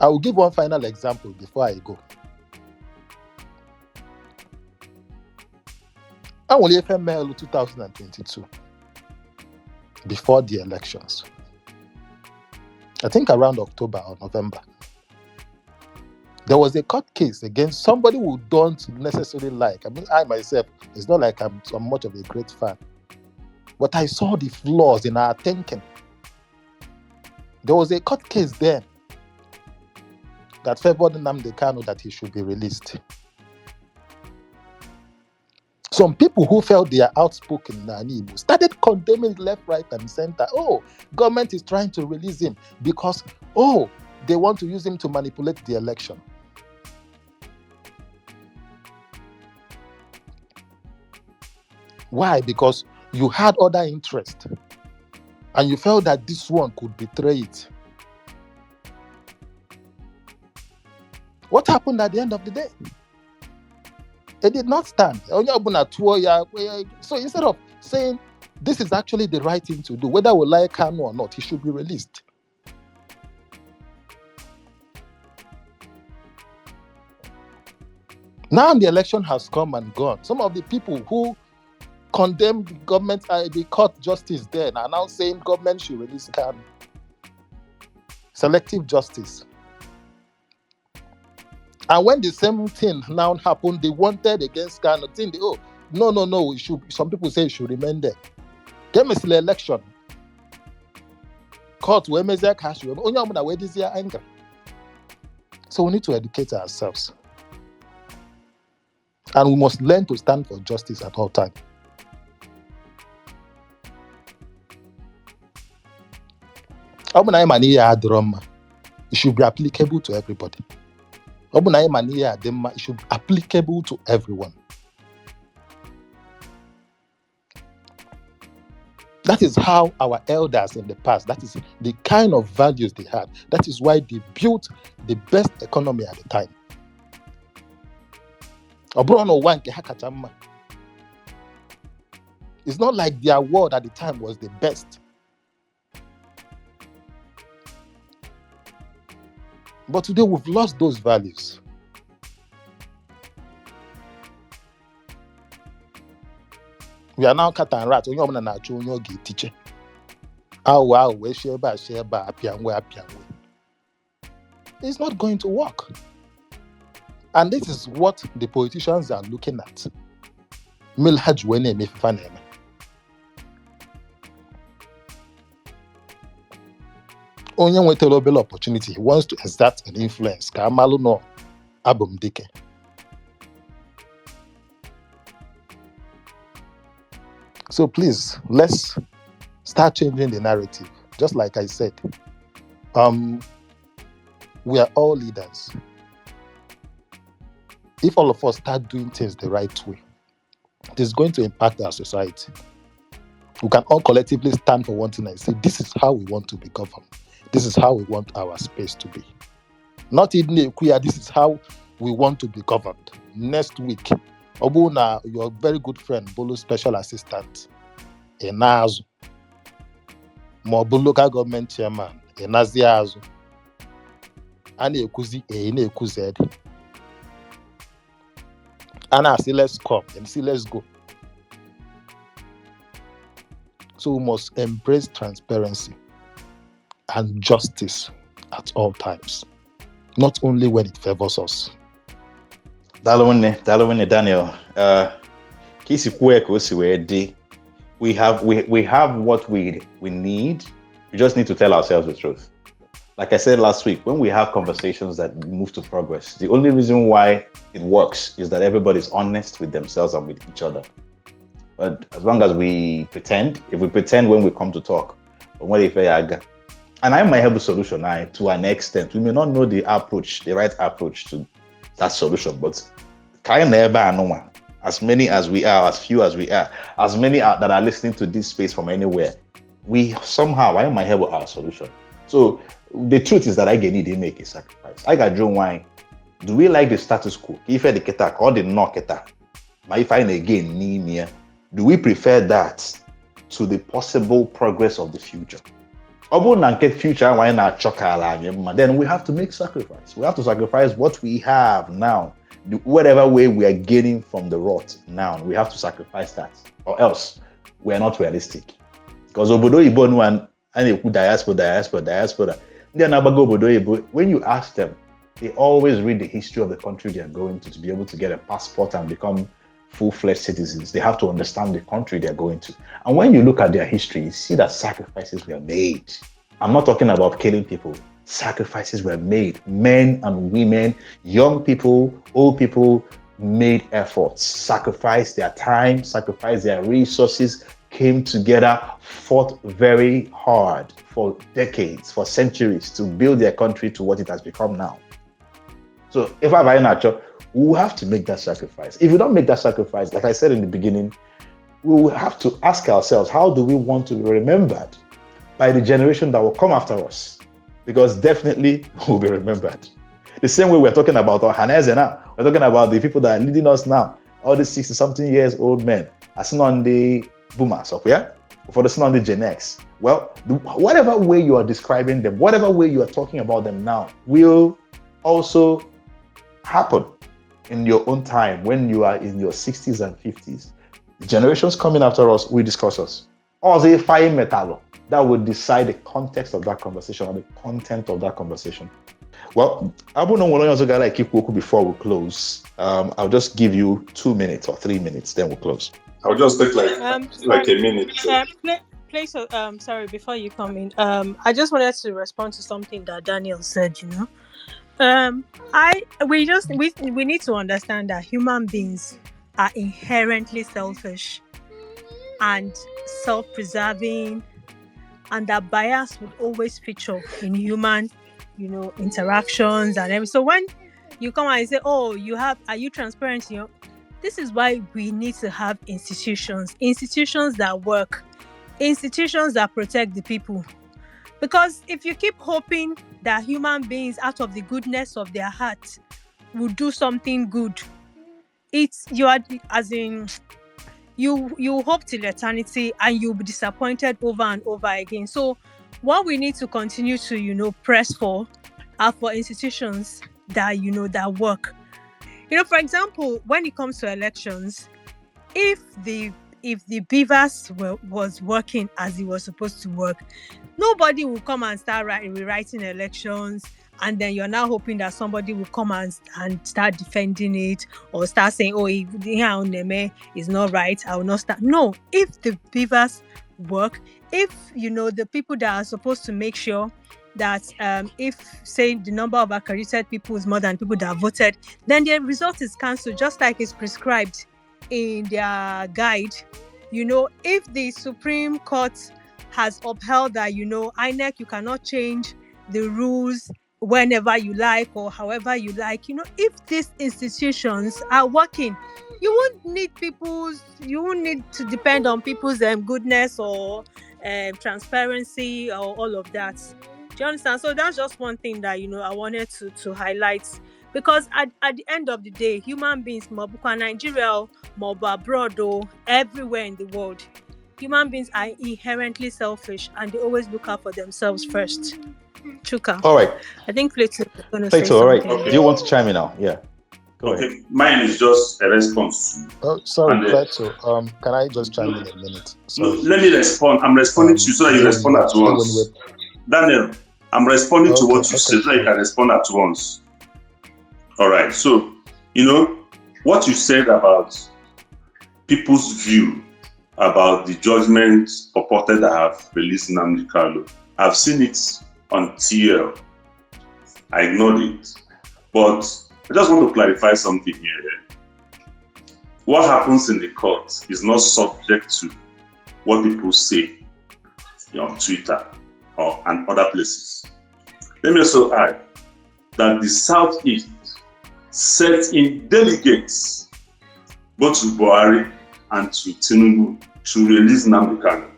I will give one final example before I go. I will FML 2022, before the elections. I think around October or November. There was a court case against somebody who don't necessarily like. I mean, I myself, it's not like I'm much of a great fan. But I saw the flaws in our thinking. There was a court case there that favored Nnamdi Kanu that he should be released. Some people who felt they are outspoken in Igbo started condemning left, right, and center. Oh, government is trying to release him because, they want to use him to manipulate the election. Why? Because you had other interest and you felt that this one could betray it. What happened at the end of the day? It did not stand. So instead of saying this is actually the right thing to do, whether we like Kanu or not, he should be released. Now the election has come and gone. Some of the people who condemned the government, the court justice there, are now saying government should release Kanu. Selective justice. And when the same thing now happened, they wanted against Kanu. No, it should. Some people say it should remain there. Get me the election. Court where measure cash. Anger. So we need to educate ourselves. And we must learn to stand for justice at all times. It should be applicable to everybody. It should be applicable to everyone. That is how our elders in the past, that is the kind of values they had. That is why they built the best economy at the time. It's not like their world at the time was the best. But today we've lost those values. We are now cat and rat. Teacher. It's not going to work. And this is what the politicians are looking at. Milhaj wene mefaneme. Onye nwetara obere opportunity, he wants to exert an influence. Ka amalu no abum dike. So please, let's start changing the narrative. Just like I said, we are all leaders. If all of us start doing things the right way, it is going to impact our society. We can all collectively stand for one thing and say, this is how we want to be governed. This is how we want our space to be. Not even queer, this is how we want to be governed. Next week, Obuna, your very good friend, Bolu's special assistant, Enazu, Mobu local government chairman, Enaziazu, and Ekuzi, Ekuzed. And I say, let's come and see, let's go. So we must embrace transparency and justice at all times, not only when it favors us. Dalwine Daniel. We have what we need. We just need to tell ourselves the truth. Like I said last week, when we have conversations that move to progress, the only reason why it works is that everybody's honest with themselves and with each other. But as long as we pretend, if we pretend when we come to talk, and I might have a solution to an extent. We may not know the right approach to that solution, but as many as we are, as few as we are, as many that are listening to this space from anywhere, I might have our solution. So the truth is that I need to make a sacrifice. I got John wine. Do we like the status quo? If I the ketak or the no ketak, but if I again near, do we prefer that to the possible progress of the future? future then we have to make sacrifice. We have to sacrifice what we have now. Whatever way we are gaining from the rot now, we have to sacrifice that, or else we are not realistic. Because obodo Igbo and diaspora. When you ask them, they always read the history of the country they are going to be able to get a passport and become full-fledged citizens. They have to understand the country they are going to. And when you look at their history, you see that sacrifices were made. I'm not talking about killing people. Sacrifices were made. Men and women, young people, old people made efforts, sacrificed their time, sacrificed their resources, came together, fought very hard for decades, for centuries to build their country to what it has become now. So if I'm natural, we will have to make that sacrifice. If we don't make that sacrifice, like I said in the beginning, we will have to ask ourselves, how do we want to be remembered by the generation that will come after us? Because definitely we'll be remembered. The same way we're talking about our Hanese now. We're talking about the people that are leading us now. All these 60-something years old men are sitting on the boomers, okay? For the sitting on the Gen X. Well, whatever way you are describing them, whatever way you are talking about them now, will also happen in your own time when you are in your 60s and 50s. The generations coming after us will discuss us. Or the fire metal that would decide the context of that conversation or the content of that conversation. Well, I don't want to also like keep Woku before we close. I'll just give you 2 minutes or 3 minutes, then we'll close. I'll just take like a minute. Sorry, before you come in, I just wanted to respond to something that Daniel said. We need to understand that human beings are inherently selfish and self-preserving, and that bias would always feature in human, interactions and everything. So when you come and say, "Oh, are you transparent?" This is why we need to have institutions that work, institutions that protect the people. Because if you keep hoping that human beings, out of the goodness of their heart, will do something good, you hope till eternity and you'll be disappointed over and over again. So what we need to continue to press for are for institutions that that work. For example, when it comes to elections, if the beavers was working as it was supposed to work, nobody will come and start rewriting elections, and then you're now hoping that somebody will come and start defending it or start saying, "Oh, if is not right, I will not start." No, if the beavers work, if the people that are supposed to make sure that if say the number of accredited people is more than people that voted, then the result is cancelled, just like it's prescribed in their guide. If the Supreme Court has upheld that INEC, you cannot change the rules whenever you like or however you like, if these institutions are working, you won't need to depend on people's goodness or transparency or all of that. Do you understand? So that's just one thing that I wanted to highlight, because at the end of the day, human beings, Mobuka Nigeria, Mobu abroad, everywhere in the world, human beings are inherently selfish and they always look out for themselves first. Chuka. All right. I think Plato is going to say something. All right. Okay. Do you want to chime in now? Yeah. Go ahead. Mine is just a response. Oh, sorry, Plato. Can I just chime in a minute? No, let me respond. I'm responding to you so that you respond at once. Daniel, I'm responding to what you said so you can respond at once. All right. So, what you said about people's view about the judgment purported to have released Nnamdi Kanu, I've seen it on TL. I ignored it. But I just want to clarify something here. What happens in the court is not subject to what people say on Twitter and other places. Let me also add that the Southeast sent in delegates both to Buhari and to Tinubu to release Nnamdi Kanu.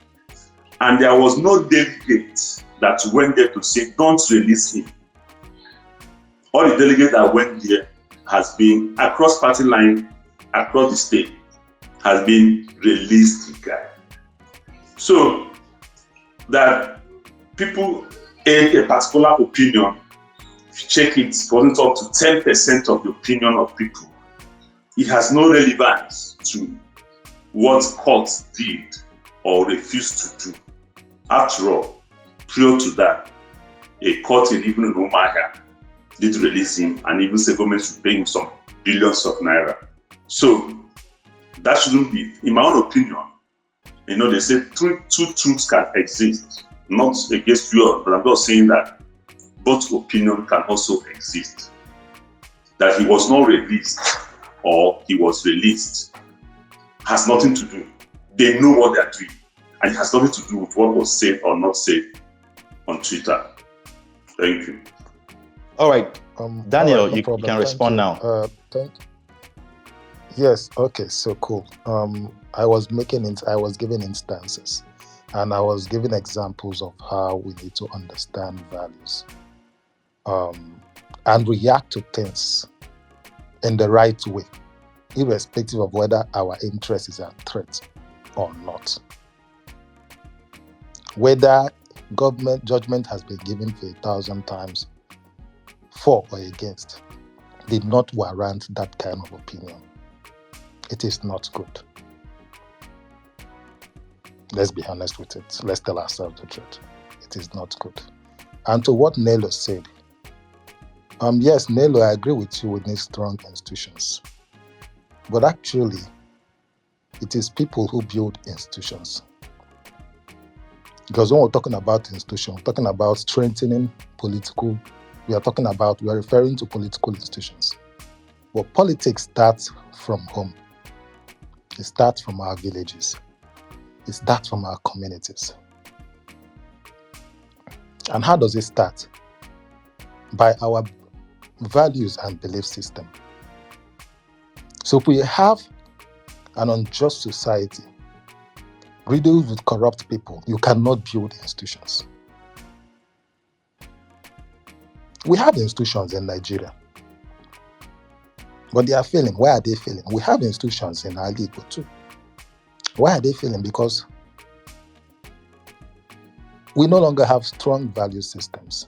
And there was no delegate that went there to say, "Don't release him." All the delegates that went there has been across party line, across the state, has been released the guy. So that people a particular opinion, if you check it, wasn't up to 10% of the opinion of people. It has no relevance to what court did or refused to do. After all, prior to that, a court in even Romania did release him, and even the government should pay him some billions of naira. So that shouldn't be, in my own opinion. They say two truths can exist, not against you, but I'm not saying that both opinion can also exist. That he was not released or he was released has nothing to do. They know what they're doing, and it has nothing to do with what was said or not said on Twitter. Thank you. All right, Daniel, all right, no you problem. can respond now. Yes. Okay. So cool. I was giving instances, and I was giving examples of how we need to understand values, and react to things in the right way, irrespective of whether our interest is at threat or not. Whether government judgment has been given for 1,000 times, for or against, did not warrant that kind of opinion. It is not good. Let's be honest with it. Let's tell ourselves the truth. It is not good. And to what Nelo said, yes, Nelo, I agree with you. We need strong institutions. But actually, it is people who build institutions. Because when we're talking about institutions, we're talking about strengthening political, we are referring to political institutions. But politics starts from home. It starts from our villages. It starts from our communities. And how does it start? By our values and belief system. So if we have an unjust society riddled with corrupt people, you cannot build institutions. We have institutions in Nigeria, but they are failing. Why are they failing? We have institutions in our league too. Why are they failing? Because we no longer have strong value systems.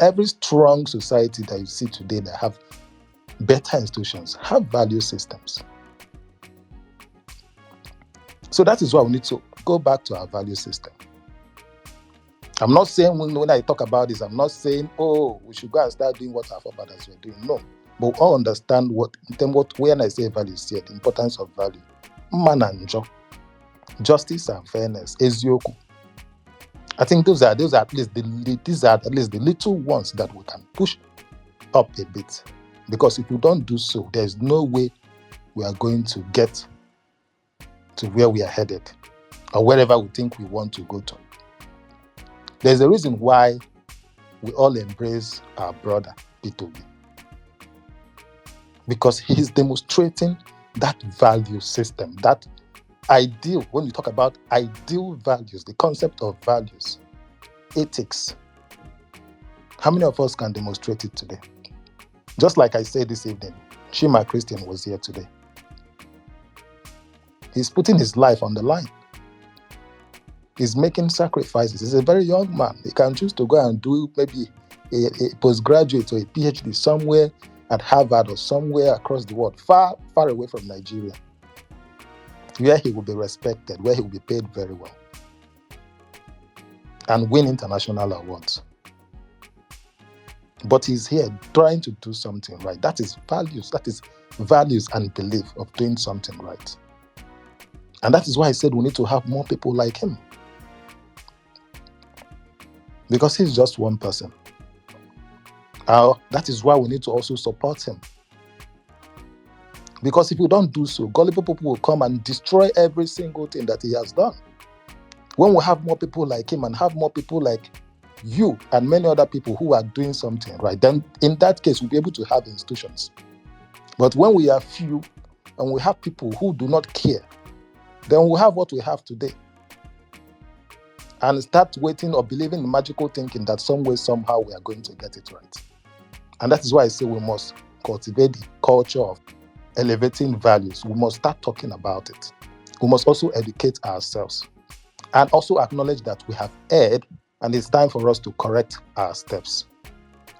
Every strong society that you see today that have better institutions have value systems. So that is why we need to go back to our value system. I'm not saying when I talk about this, I'm not saying, we should go and start doing what our forefathers were doing. No. But we all understand when I say values here, the importance of value. Man and joy, justice and fairness, ezioku. I think these are at least the little ones that we can push up a bit. Because if we don't do so, there's no way we are going to get to where we are headed or wherever we think we want to go to. There's a reason why we all embrace our brother, P2B. Because he's demonstrating that value system, that ideal, when we talk about ideal values, the concept of values, ethics. How many of us can demonstrate it today? Just like I said this evening, Shima Christian was here today. He's putting his life on the line. He's making sacrifices. He's a very young man. He can choose to go and do maybe a postgraduate or a PhD somewhere at Harvard or somewhere across the world, far, far away from Nigeria, where he will be respected, where he will be paid very well, and win international awards. But he's here trying to do something right. That is values. That is values and belief of doing something right. And that is why I said we need to have more people like him. Because he's just one person. That is why we need to also support him. Because if we don't do so, gullible people will come and destroy every single thing that he has done. When we have more people like him and have more people like you and many other people who are doing something right, then in that case, we'll be able to have institutions. But when we are few and we have people who do not care, then we'll have what we have today. And start waiting or believing in magical thinking that some way, somehow we are going to get it right. And that is why I say we must cultivate the culture of elevating values. We must start talking about it. We must also educate ourselves and also acknowledge that we have erred and it's time for us to correct our steps.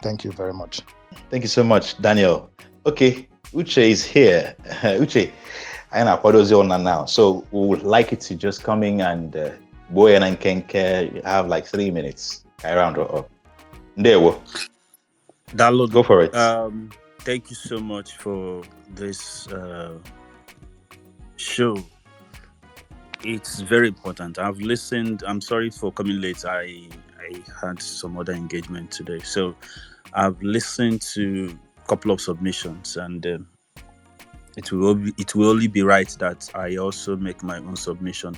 Thank you very much. Thank you so much, Daniel. Okay, Uche is here. Uche, I know what is on now. So we would like it to just come in and Boy and Kenke have like 3 minutes. I round it up. There we Download. go for it. Thank you so much for this show. It's very important. I've listened. I'm sorry for coming late. I had some other engagement today, so I've listened to a couple of submissions, and it will only be right that I also make my own submission.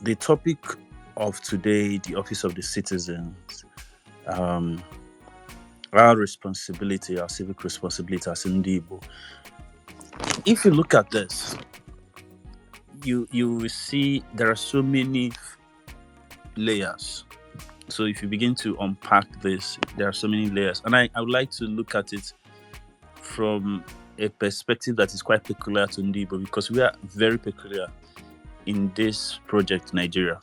The topic of today, the Office of the Citizens, our responsibility, our civic responsibility as Ndibo. If you look at this, you will see there are so many layers. So if you begin to unpack this, there are so many layers. And I would like to look at it from a perspective that is quite peculiar to Ndibo, because we are very peculiar in this project, Nigeria.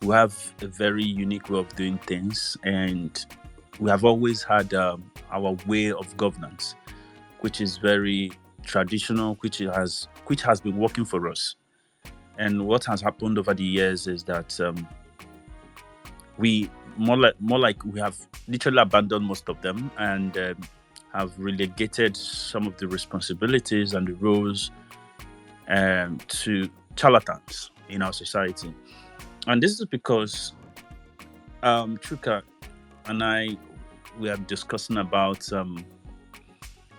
We have a very unique way of doing things, and we have always had our way of governance, which is very traditional, which has been working for us. And what has happened over the years is that we more like we have literally abandoned most of them and have relegated some of the responsibilities and the roles to charlatans in our society. And this is because Chuka and we are discussing about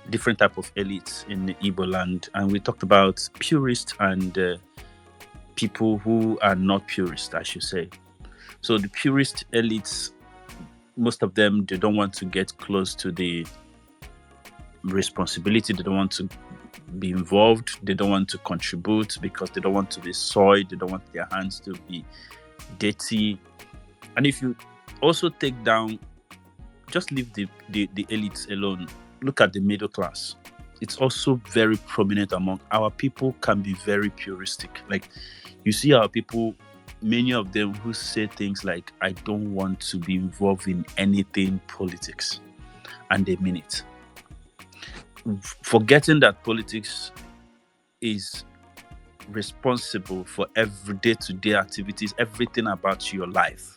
different type of elites in the Igbo land, and we talked about purists and people who are not purist, I should say. So the purist elites, most of them, they don't want to get close to the responsibility. They don't want to be involved. They don't want to contribute because they don't want to be soiled. They don't want their hands to be dirty. And if you also take down, just leave the elites alone, look at the middle class. It's also very prominent among our people, can be very puristic. Like, you see our people, many of them who say things like, I don't want to be involved in anything politics. And they mean it. Forgetting that politics is responsible for every day-to-day activities, everything about your life.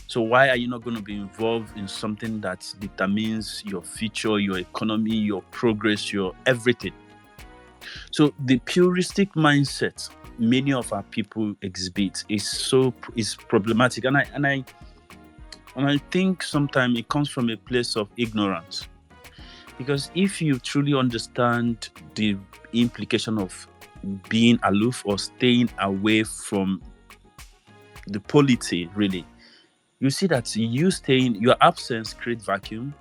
So why are you not going to be involved in something that determines your future, your economy, your progress, your everything? So the puristic mindset many of our people exhibit is problematic, and I think sometimes it comes from a place of ignorance. Because if you truly understand the implication of being aloof or staying away from the polity, really, you see that your absence creates vacuum.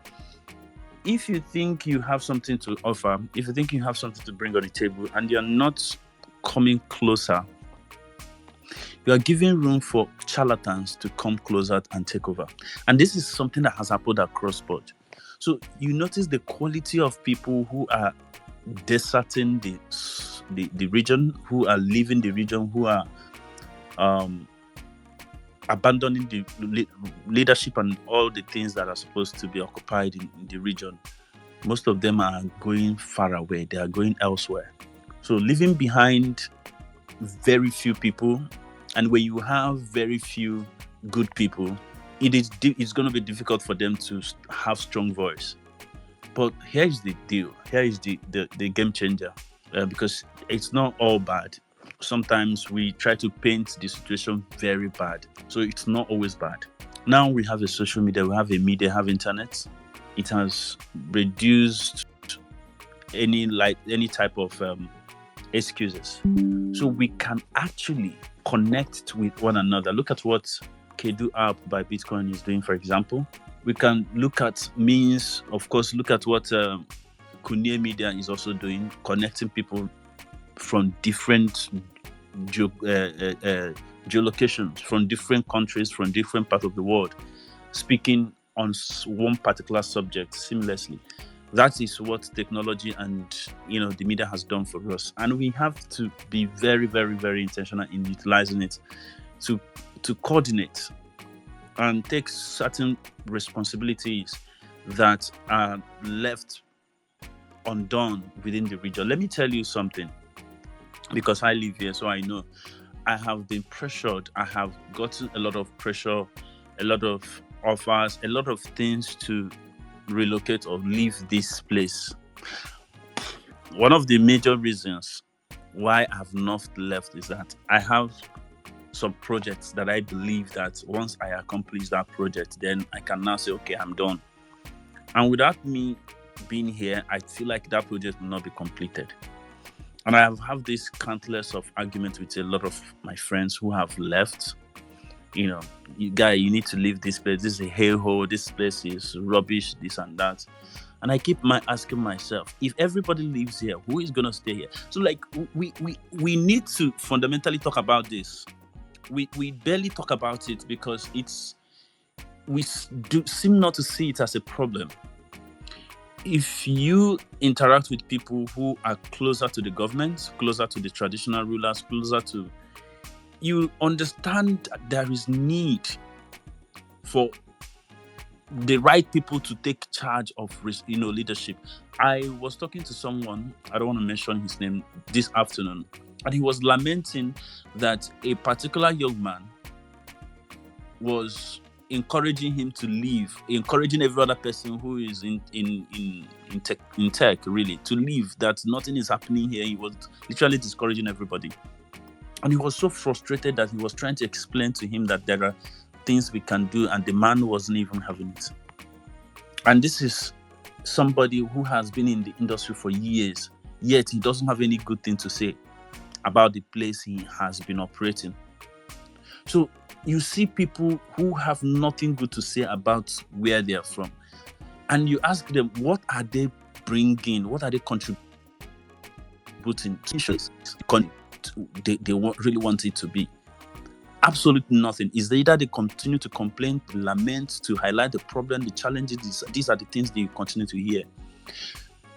If you think you have something to offer, if you think you have something to bring on the table, and you're not coming closer, you are giving room for charlatans to come closer and take over. And this is something that has happened across board. So you notice the quality of people who are deserting the region, who are leaving the region, who are abandoning the leadership and all the things that are supposed to be occupied in the region. Most of them are going far away. They are going elsewhere. So leaving behind very few people, and when you have very few good people, it's going to be difficult for them to have strong voice. But here's the deal. Here is the game changer, because it's not all bad. Sometimes we try to paint the situation very bad. So it's not always bad. Now we have a social media, we have a media, have internet. It has reduced any type of excuses. So we can actually connect with one another. Look at what Kedu app by Bitcoin is doing, for example. We can look at means, of course, look at what Kunie Media is also doing, connecting people from different geolocations, from different countries, from different parts of the world, speaking on one particular subject seamlessly. That is what technology and the media has done for us, and we have to be very, very, very intentional in utilizing it to coordinate and take certain responsibilities that are left undone within the region. Let me tell you something, because I live here, so I know. I have been pressured. I have gotten a lot of pressure, a lot of offers, a lot of things to relocate or leave this place. One of the major reasons why I've not left is that I have some projects that I believe that once I accomplish that project, then I can now say, okay, I'm done. And without me being here, I feel like that project will not be completed. And I have had this countless of arguments with a lot of my friends who have left. You need to leave this place. This is a hellhole. This place is rubbish, this and that. And I keep asking myself, if everybody lives here, who is going to stay here? So we need to fundamentally talk about this. We barely talk about it because we do seem not to see it as a problem. If you interact with people who are closer to the government, closer to the traditional rulers, you understand there is need for the right people to take charge of leadership. I was talking to someone, I don't want to mention his name, this afternoon, and he was lamenting that a particular young man was encouraging him to leave, encouraging every other person who is in tech really to leave, that nothing is happening here. He was literally discouraging everybody. And he was so frustrated that he was trying to explain to him that there are things we can do, and the man wasn't even having it. And this is somebody who has been in the industry for years, yet he doesn't have any good thing to say about the place he has been operating. So you see people who have nothing good to say about where they are from, and you ask them, what are they bringing? What are they contributing? They really want it to be. Absolutely nothing. Is either they continue to complain, lament, to highlight the problem, the challenges. These are the things they continue to hear.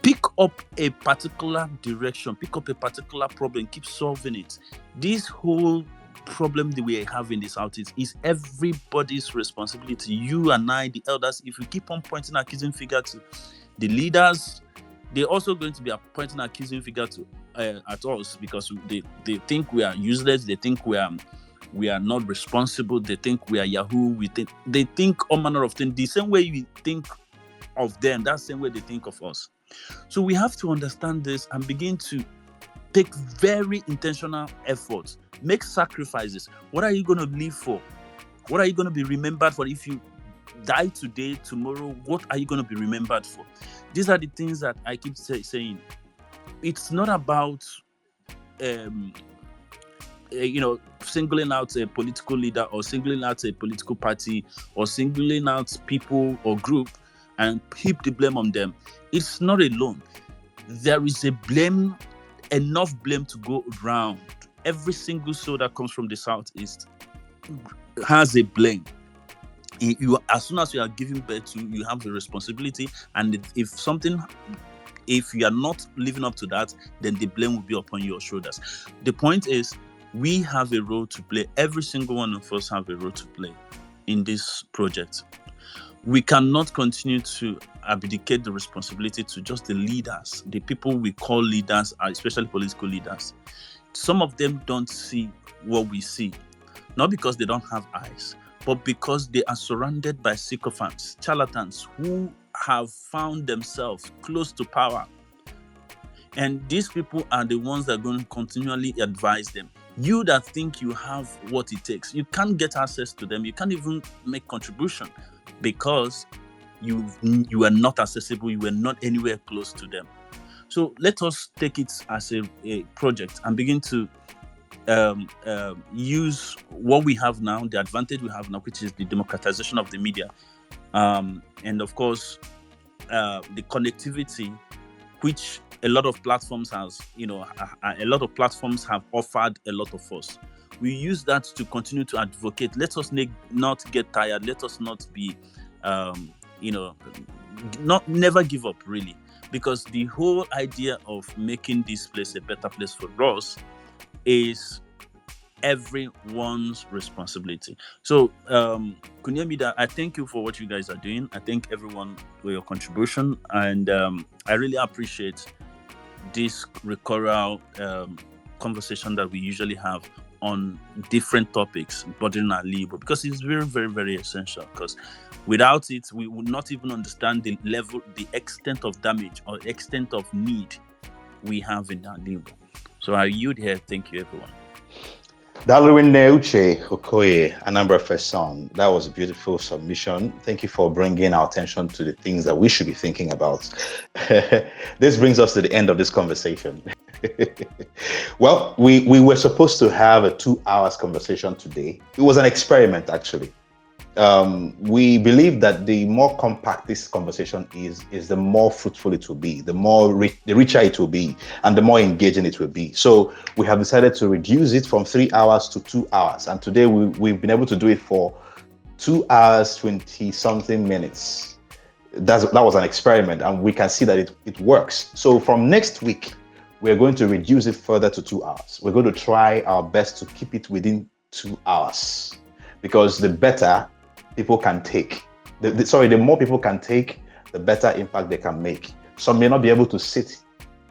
Pick up a particular direction, pick up a particular problem, keep solving it. This whole problem that we have in the Southeast is everybody's responsibility. You and I, the elders, if we keep on pointing accusing finger to the leaders, they're also going to be pointing accusing finger to at us, because they think we are useless. They think we are not responsible. They think we are Yahoo. They think all manner of things. The same way we think of them, that's the same way they think of us. So we have to understand this and begin to take very intentional efforts, make sacrifices. What are you going to live for? What are you going to be remembered for? If you die today, tomorrow, what are you going to be remembered for? These are the things that I keep saying. It's not about singling out a political leader or singling out a political party or singling out people or group and heap the blame on them. It's not alone. There is enough blame to go around. Every single soul that comes from the Southeast has a blame. As soon as you are giving birth to, you have a responsibility, and if you are not living up to that, then the blame will be upon your shoulders. The point is, we have a role to play. Every single one of us have a role to play in this project. We cannot continue to abdicate the responsibility to just the leaders, the people we call leaders, especially political leaders. Some of them don't see what we see, not because they don't have eyes, but because they are surrounded by sycophants, charlatans who have found themselves close to power. And these people are the ones that are going to continually advise them. You that think you have what it takes, you can't get access to them. You can't even make contribution because you are not accessible. You are not anywhere close to them. So let us take it as a project and begin to use what we have now, the advantage we have now, which is the democratization of the media, and of course the connectivity, which a lot of platforms have offered a lot of us. We use that to continue to advocate. Let us not get tired. Let us not be, never give up. Really, because the whole idea of making this place a better place for us is everyone's responsibility. So, Kunyemida, I thank you for what you guys are doing. I thank everyone for your contribution, and I really appreciate this recurrent conversation that we usually have on different topics bordering on labor, because it's very, very, very essential. Because without it, we would not even understand the level, the extent of damage or extent of need we have in our labor. So I yield here. Thank you, everyone. Dalwin Uche Okoye, Anambra First Son. That was a beautiful submission. Thank you for bringing our attention to the things that we should be thinking about. This brings us to the end of this conversation. Well, we were supposed to have a 2 hours conversation today. It was an experiment, actually. We believe that the more compact this conversation is the more fruitful it will be, the richer it will be, and the more engaging it will be. So we have decided to reduce it from 3 hours to 2 hours. And today we've been able to do it for 2 hours, 20 something minutes. That was an experiment, and we can see that it works. So from next week, we're going to reduce it further to 2 hours. We're going to try our best to keep it within 2 hours, because the better people can take, the more people can take, the better impact they can make. Some may not be able to sit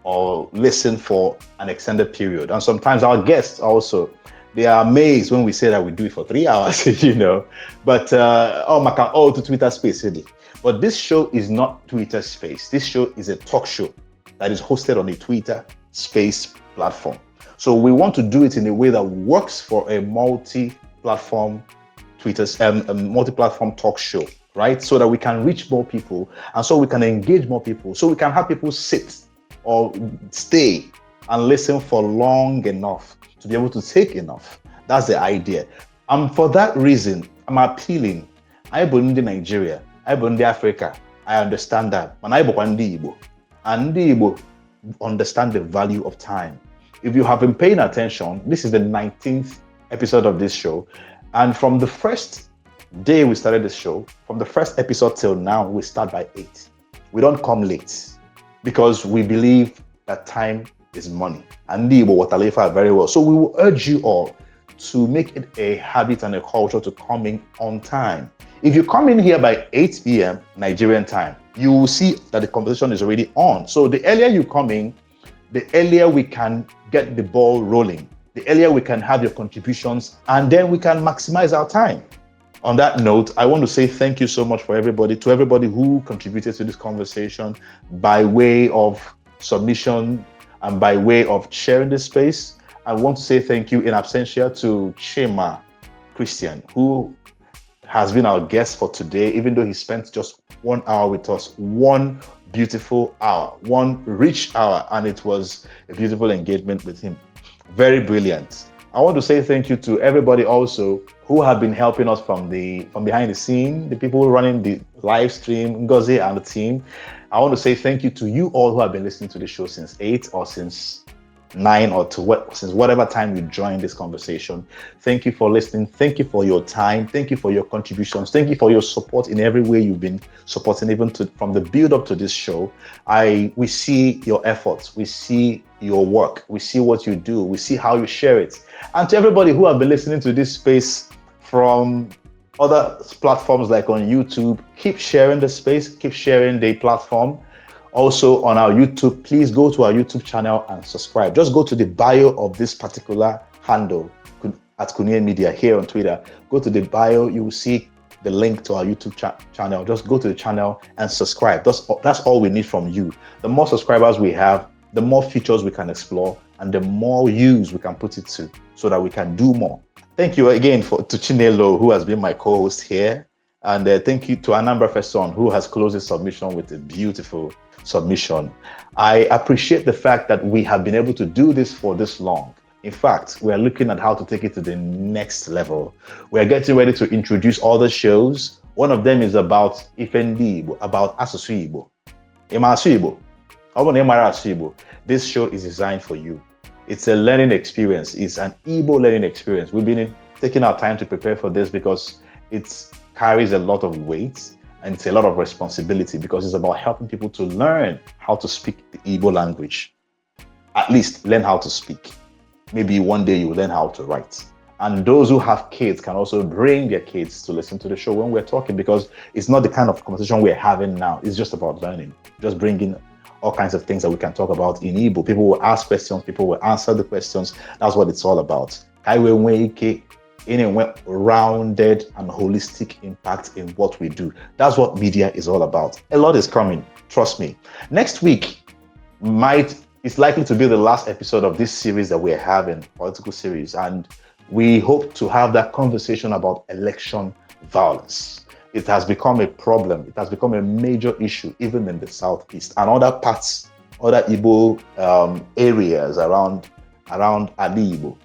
or listen for an extended period. And sometimes our guests also, they are amazed when we say that we do it for 3 hours, But, to Twitter space, really. But this show is not Twitter space. This show is a talk show that is hosted on a Twitter space platform. So we want to do it in a way that works for a multi-platform a multi-platform talk show, right? So that we can reach more people, and so we can engage more people, so we can have people sit or stay and listen for long enough to be able to take enough. That's the idea. And for that reason, I'm appealing. I believe in Nigeria. I believe in Africa. I understand that. And I believe in Igbo understand the value of time. If you have been paying attention, this is the 19th episode of this show. And from the first day we started this show, from the first episode till now, we start by 8. We don't come late because we believe that time is money. And Igbo Watalefa very well. So we will urge you all to make it a habit and a culture to come in on time. If you come in here by 8 p.m. Nigerian time, you will see that the conversation is already on. So the earlier you come in, the earlier we can get the ball rolling. The earlier we can have your contributions, and then we can maximize our time. On that note, I want to say thank you so much to everybody who contributed to this conversation by way of submission and by way of sharing this space. I want to say thank you in absentia to Chima Christian, who has been our guest for today, even though he spent just 1 hour with us, one beautiful hour, one rich hour, and it was a beautiful engagement with him. Very brilliant. I want to say thank you to everybody also who have been helping us from behind the scene, the people running the live stream, Ngozi and the team. I want to say thank you to you all who have been listening to the show since 8 or since 9 or since whatever time you joined this conversation. Thank you for listening. Thank you for your time. Thank you for your contributions. Thank you for your support in every way you've been supporting, even from the build up to this show. We see your efforts. We see your work. We see what you do. We see how you share it. And to everybody who have been listening to this space from other platforms like on YouTube, keep sharing the space, keep sharing the platform. Also on our YouTube, please go to our YouTube channel and subscribe. Just go to the bio of this particular handle at Kunye Media here on Twitter. Go to the bio, you will see the link to our YouTube channel. Just go to the channel and subscribe. That's all we need from you. The more subscribers we have, the more features we can explore, and the more use we can put it to, so that we can do more. Thank you again to Chinelo, who has been my co-host here. And thank you to Anambra First Son, who has closed his submission with a beautiful submission. I appreciate the fact that we have been able to do this for this long. In fact, we are looking at how to take it to the next level. We are getting ready to introduce other shows. One of them is about Ifendi Igbo, about Asusu Igbo. Imasuibo. This show is designed for you. It's a learning experience. It's an Igbo learning experience. We've been taking our time to prepare for this because it carries a lot of weight And it's a lot of responsibility because it's about helping people to learn how to speak the Igbo language. At least learn how to speak. Maybe one day you will learn how to write. And those who have kids can also bring their kids to listen to the show when we're talking, because it's not the kind of conversation we're having now. It's just about learning, just bringing all kinds of things that we can talk about in Igbo. People will ask questions, people will answer the questions. That's what it's all about. In a rounded and holistic impact in what we do. That's what media is all about. A lot is coming, trust me. Next week it's likely to be the last episode of this series that we're having, political series, and we hope to have that conversation about election violence. It has become a problem. It has become a major issue, even in the Southeast and other parts, other Igbo areas around Ali Igbo,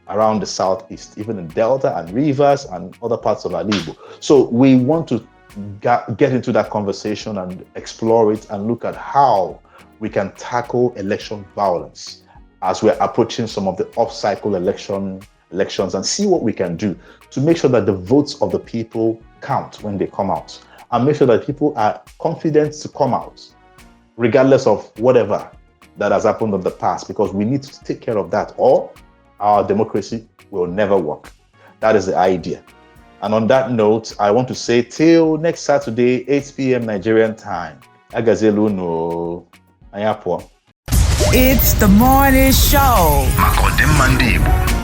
around the Southeast, even in Delta and Rivers and other parts of Ali Igbo. So we want to get into that conversation and explore it and look at how we can tackle election violence as we're approaching some of the off-cycle elections, and see what we can do to make sure that the votes of the people count when they come out, and make sure that people are confident to come out regardless of whatever that has happened in the past, because we need to take care of that, or our democracy will never work. That is the idea. And on that note, I want to say till next Saturday, 8 p.m. Nigerian time. Agazelu no Ayapo. It's the morning show. Makodem Mandibo.